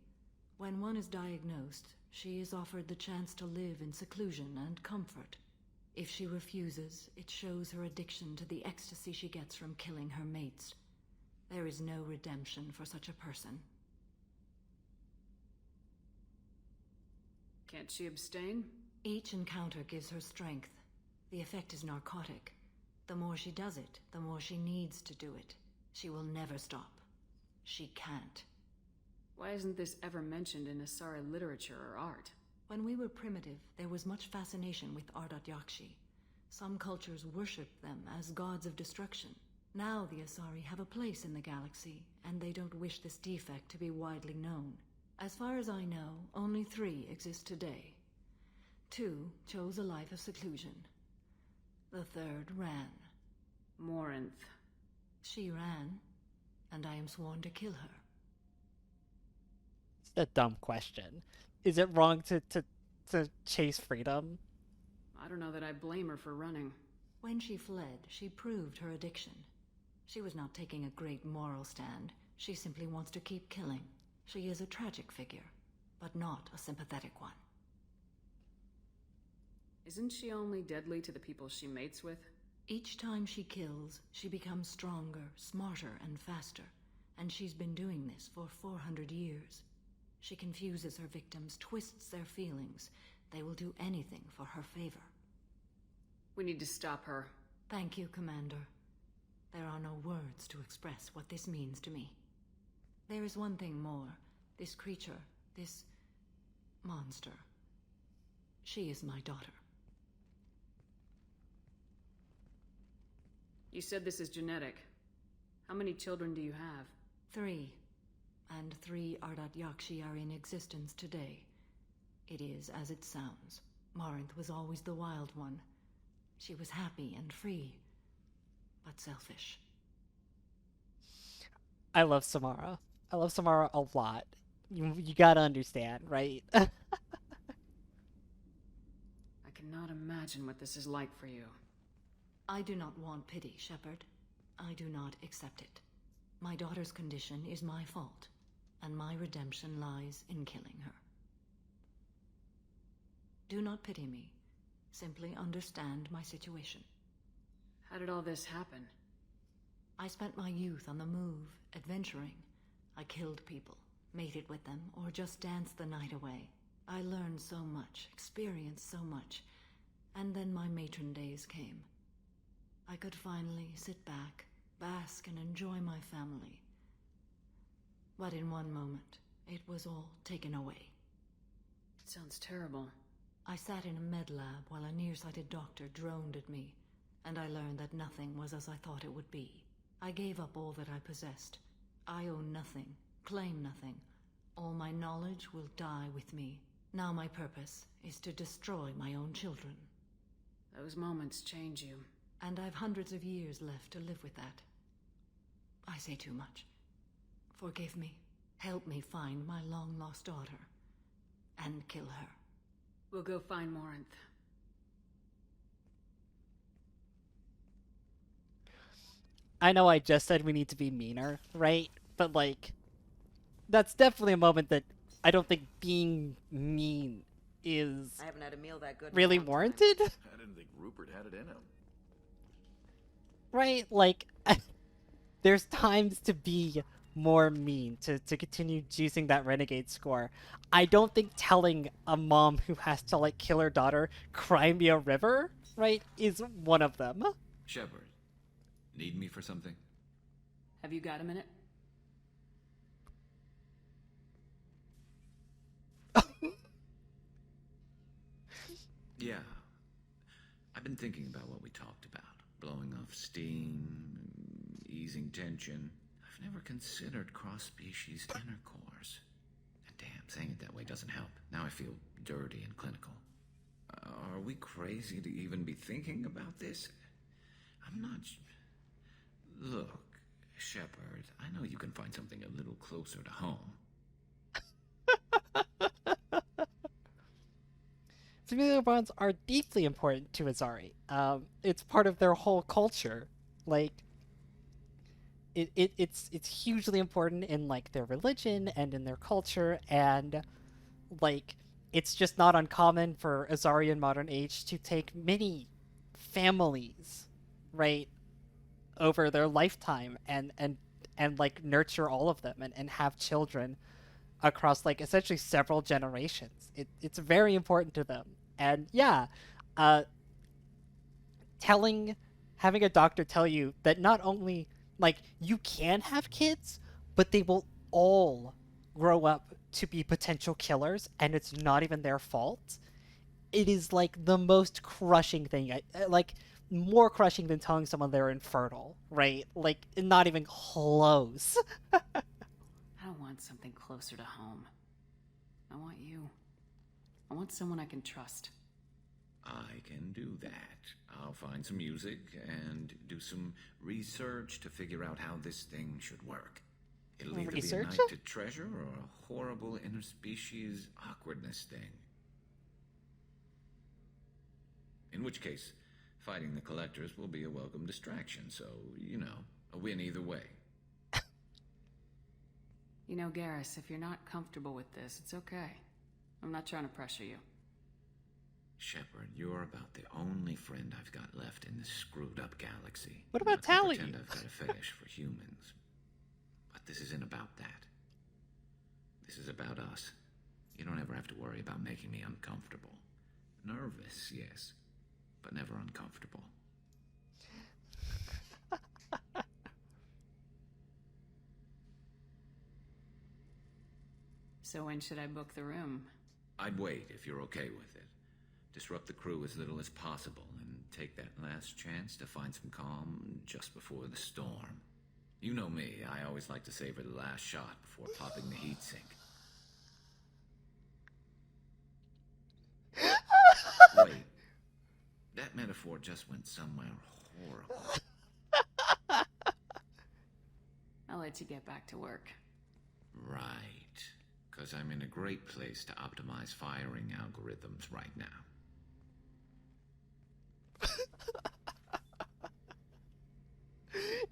When one is diagnosed, she is offered the chance to live in seclusion and comfort. If she refuses, it shows her addiction to the ecstasy she gets from killing her mates. There is no redemption for such a person. Can't she abstain? Each encounter gives her strength. The effect is narcotic. The more she does it, the more she needs to do it. She will never stop. She can't. Why isn't this ever mentioned in Asari literature or art? When we were primitive, there was much fascination with Ardat Yakshi. Some cultures worshipped them as gods of destruction. Now the Asari have a place in the galaxy, and they don't wish this defect to be widely known. As far as I know, only 3 exist today. 2 chose a life of seclusion. The 3rd ran. Morinth. She ran, and I am sworn to kill her. It's a dumb question. Is it wrong to chase freedom? I don't know that I blame her for running. When she fled, she proved her addiction. She was not taking a great moral stand. She simply wants to keep killing. She is a tragic figure, but not a sympathetic one. Isn't she only deadly to the people she mates with? Each time she kills, she becomes stronger, smarter, and faster. And she's been doing this for 400 years. She confuses her victims, twists their feelings. They will do anything for her favor. We need to stop her. Thank you, Commander. There are no words to express what this means to me. There is one thing more. This creature, this monster. She is my daughter. You said this is genetic. How many children do you have? 3. And 3 Ardat Yakshi are in existence today. It is as it sounds. Morinth was always the wild one. She was happy and free, but selfish. I love Samara. I love Samara a lot. You gotta understand, right? I can cannot imagine what this is like for you. I do not want pity, Shepard. I do not accept it. My daughter's condition is my fault, and my redemption lies in killing her. Do not pity me. Simply understand my situation. How did all this happen? I spent my youth on the move, adventuring. I killed people, mated with them, or just danced the night away. I learned so much, experienced so much, and then my matron days came. I could finally sit back, bask, and enjoy my family. But in one moment, it was all taken away. It sounds terrible. I sat in a med lab while a nearsighted doctor droned at me, and I learned that nothing was as I thought it would be. I gave up all that I possessed. I own nothing, claim nothing. All my knowledge will die with me. Now my purpose is to destroy my own children. Those moments change you. And I've hundreds of years left to live with that. I say too much. Forgive me. Help me find my long-lost daughter. And kill her. We'll go find Morinth. I know I just said we need to be meaner, right? But, like, that's definitely a moment that I don't think being mean is I haven't had a meal that good really warranted. I didn't think Rupert had it in him. Right? Like, there's times to be more mean, to continue juicing that renegade score. I don't think telling a mom who has to, like, kill her daughter, cry me a river, right, is one of them. Shepard, need me for something? Have you got a minute? Yeah. I've been thinking about what we talked about. Blowing off steam, easing tension. I've never considered cross-species intercourse. And damn, saying it that way doesn't help. Now I feel dirty and clinical. Are we crazy to even be thinking about this? I'm not... Look, Shepard, I know you can find something a little closer to home. Familial bonds are deeply important to Azari. It's part of their whole culture. Like, it's hugely important in, like, their religion and in their culture, and, like, it's just not uncommon for Azari in modern age to take many families, right, over their lifetime and like, nurture all of them and have children across, like, essentially several generations. It's very important to them. And yeah, having a doctor tell you that not only, like, you can have kids, but they will all grow up to be potential killers, and it's not even their fault. It is, like, the most crushing thing. Like, more crushing than telling someone they're infertile, right? Like, not even close. I don't want something closer to home. I want you. I want someone I can trust. I can do that. I'll find some music and do some research to figure out how this thing should work. It'll either be a night to treasure or a horrible interspecies awkwardness thing. In which case, fighting the Collectors will be a welcome distraction, so, you know, a win either way. You know, Garrus, if you're not comfortable with this, it's okay. I'm not trying to pressure you. Shepard, you're about the only friend I've got left in this screwed-up galaxy. What about Tally? I pretend I've got a fetish for humans. But this isn't about that. This is about us. You don't ever have to worry about making me uncomfortable. Nervous, yes, but never uncomfortable. So when should I book the room? I'd wait if you're okay with it. Disrupt the crew as little as possible and take that last chance to find some calm just before the storm. You know me, I always like to savor the last shot before popping the heatsink. Wait, that metaphor just went somewhere horrible. I'll let you get back to work. Right, because I'm in a great place to optimize firing algorithms right now.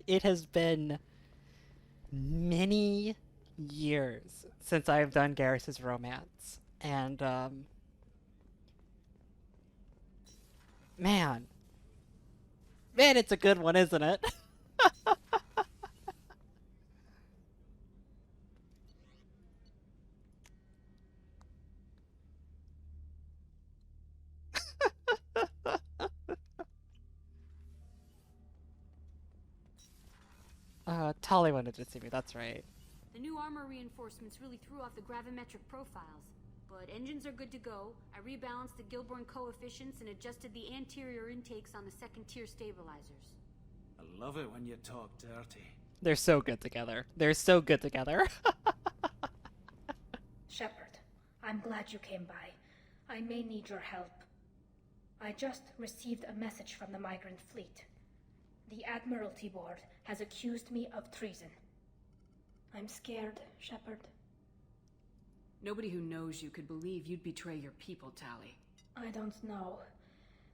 it has been many years since I've done Garrus's romance, and man, it's a good one, isn't it? Tali wanted to see me, that's right. The new armor reinforcements really threw off the gravimetric profiles. But engines are good to go. I rebalanced the Gilborn coefficients and adjusted the anterior intakes on the second-tier stabilizers. I love it when you talk dirty. They're so good together. They're so good together. Shepard, I'm glad you came by. I may need your help. I just received a message from the migrant fleet. The Admiralty Board has accused me of treason. I'm scared, Shepard. Nobody who knows you could believe you'd betray your people, Tali. I don't know.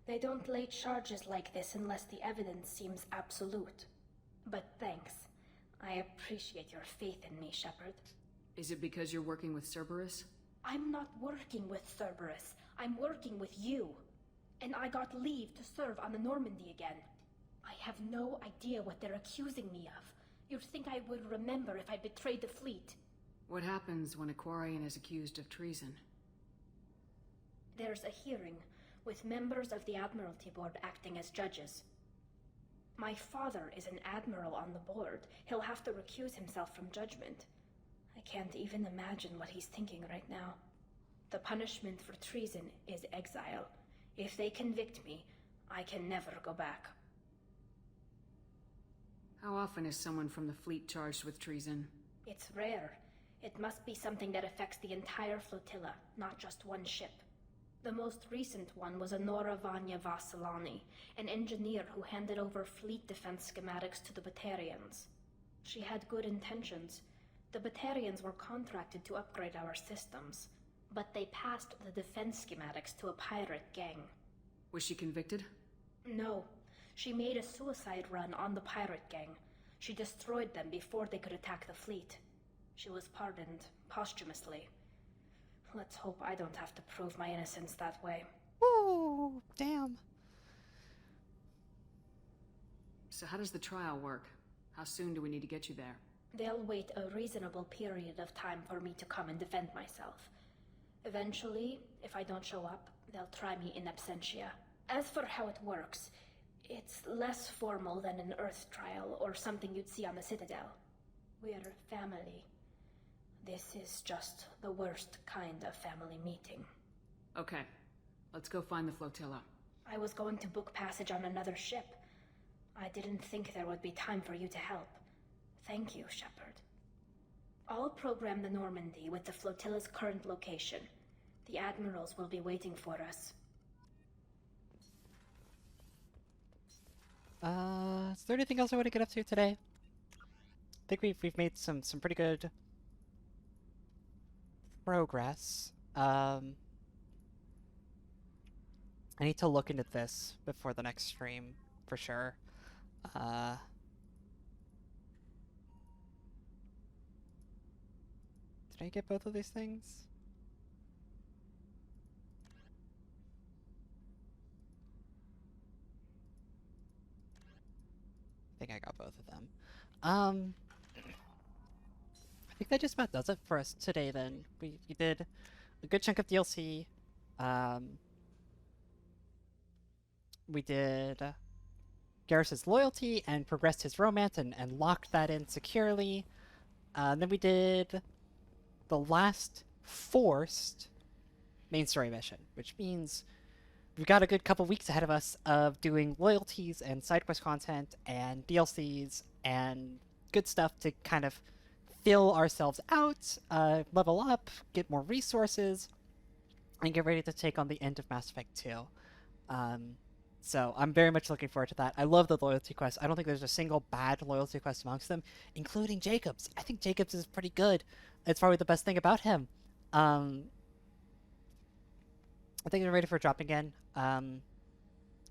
They don't lay charges like this unless the evidence seems absolute. But thanks. I appreciate your faith in me, Shepard. Is it because you're working with Cerberus? I'm not working with Cerberus. I'm working with you. And I got leave to serve on the Normandy again. I have no idea what they're accusing me of. You'd think I would remember if I betrayed the fleet. What happens when a Quarian is accused of treason? There's a hearing, with members of the Admiralty Board acting as judges. My father is an admiral on the board. He'll have to recuse himself from judgment. I can't even imagine what he's thinking right now. The punishment for treason is exile. If they convict me, I can never go back. How often is someone from the fleet charged with treason? It's rare. It must be something that affects the entire flotilla, not just one ship. The most recent one was Honora Vanya Vasilani, an engineer who handed over fleet defense schematics to the Batarians. She had good intentions. The Batarians were contracted to upgrade our systems, but they passed the defense schematics to a pirate gang. Was she convicted? No. She made a suicide run on the pirate gang. She destroyed them before they could attack the fleet. She was pardoned posthumously. Let's hope I don't have to prove my innocence that way. Ooh, damn. So how does the trial work? How soon do we need to get you there? They'll wait a reasonable period of time for me to come and defend myself. Eventually, if I don't show up, they'll try me in absentia. As for how it works, it's less formal than an Earth trial or something you'd see on the Citadel. We're family. This is just the worst kind of family meeting. Okay, let's go find the flotilla. I was going to book passage on another ship. I didn't think there would be time for you to help. Thank you, Shepard. I'll program the Normandy with the flotilla's current location. The admirals will be waiting for us. Is there anything else I want to get up to today? I think we've made some pretty good progress. I need to look into this before the next stream, for sure. Did I get both of these things? I think I got both of them. I think that just about does it for us today then. We did a good chunk of DLC. We did Garrus's loyalty and progressed his romance and locked that in securely. Then we did the last forced main story mission, which means we've got a good couple weeks ahead of us of doing loyalties and side quest content and DLCs and good stuff to kind of fill ourselves out, level up, get more resources, and get ready to take on the end of Mass Effect 2. So I'm very much looking forward to that. I love the loyalty quest. I don't think there's a single bad loyalty quest amongst them, including Jacob's. I think Jacob's is pretty good. It's probably the best thing about him. I think I'm ready for dropping in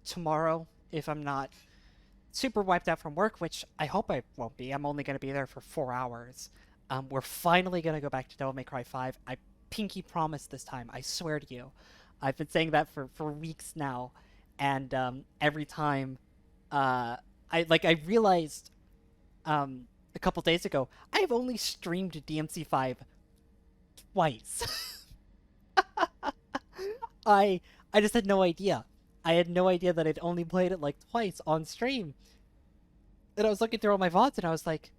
tomorrow, if I'm not super wiped out from work, which I hope I won't be. I'm only going to be there for 4 hours. We're finally going to go back to Devil May Cry 5. I pinky promise this time. I swear to you. I've been saying that for weeks now. And every time I realized a couple days ago, I've only streamed DMC5 twice. I just had no idea. I had no idea that I'd only played it like twice on stream. And I was looking through all my VODs and I was like,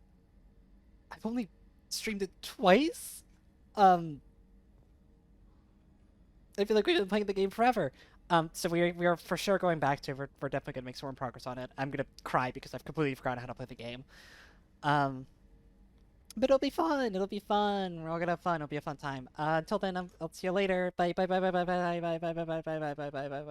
I've only streamed it twice? I feel like we've been playing the game forever. So we are for sure going back to. We're definitely gonna make some more progress on it. I'm gonna cry because I've completely forgotten how to play the game. But it'll be fun. It'll be fun. We're all gonna have fun. It'll be a fun time. Until then, I'll see you later. Bye bye bye bye bye bye bye bye bye bye bye bye bye bye bye bye.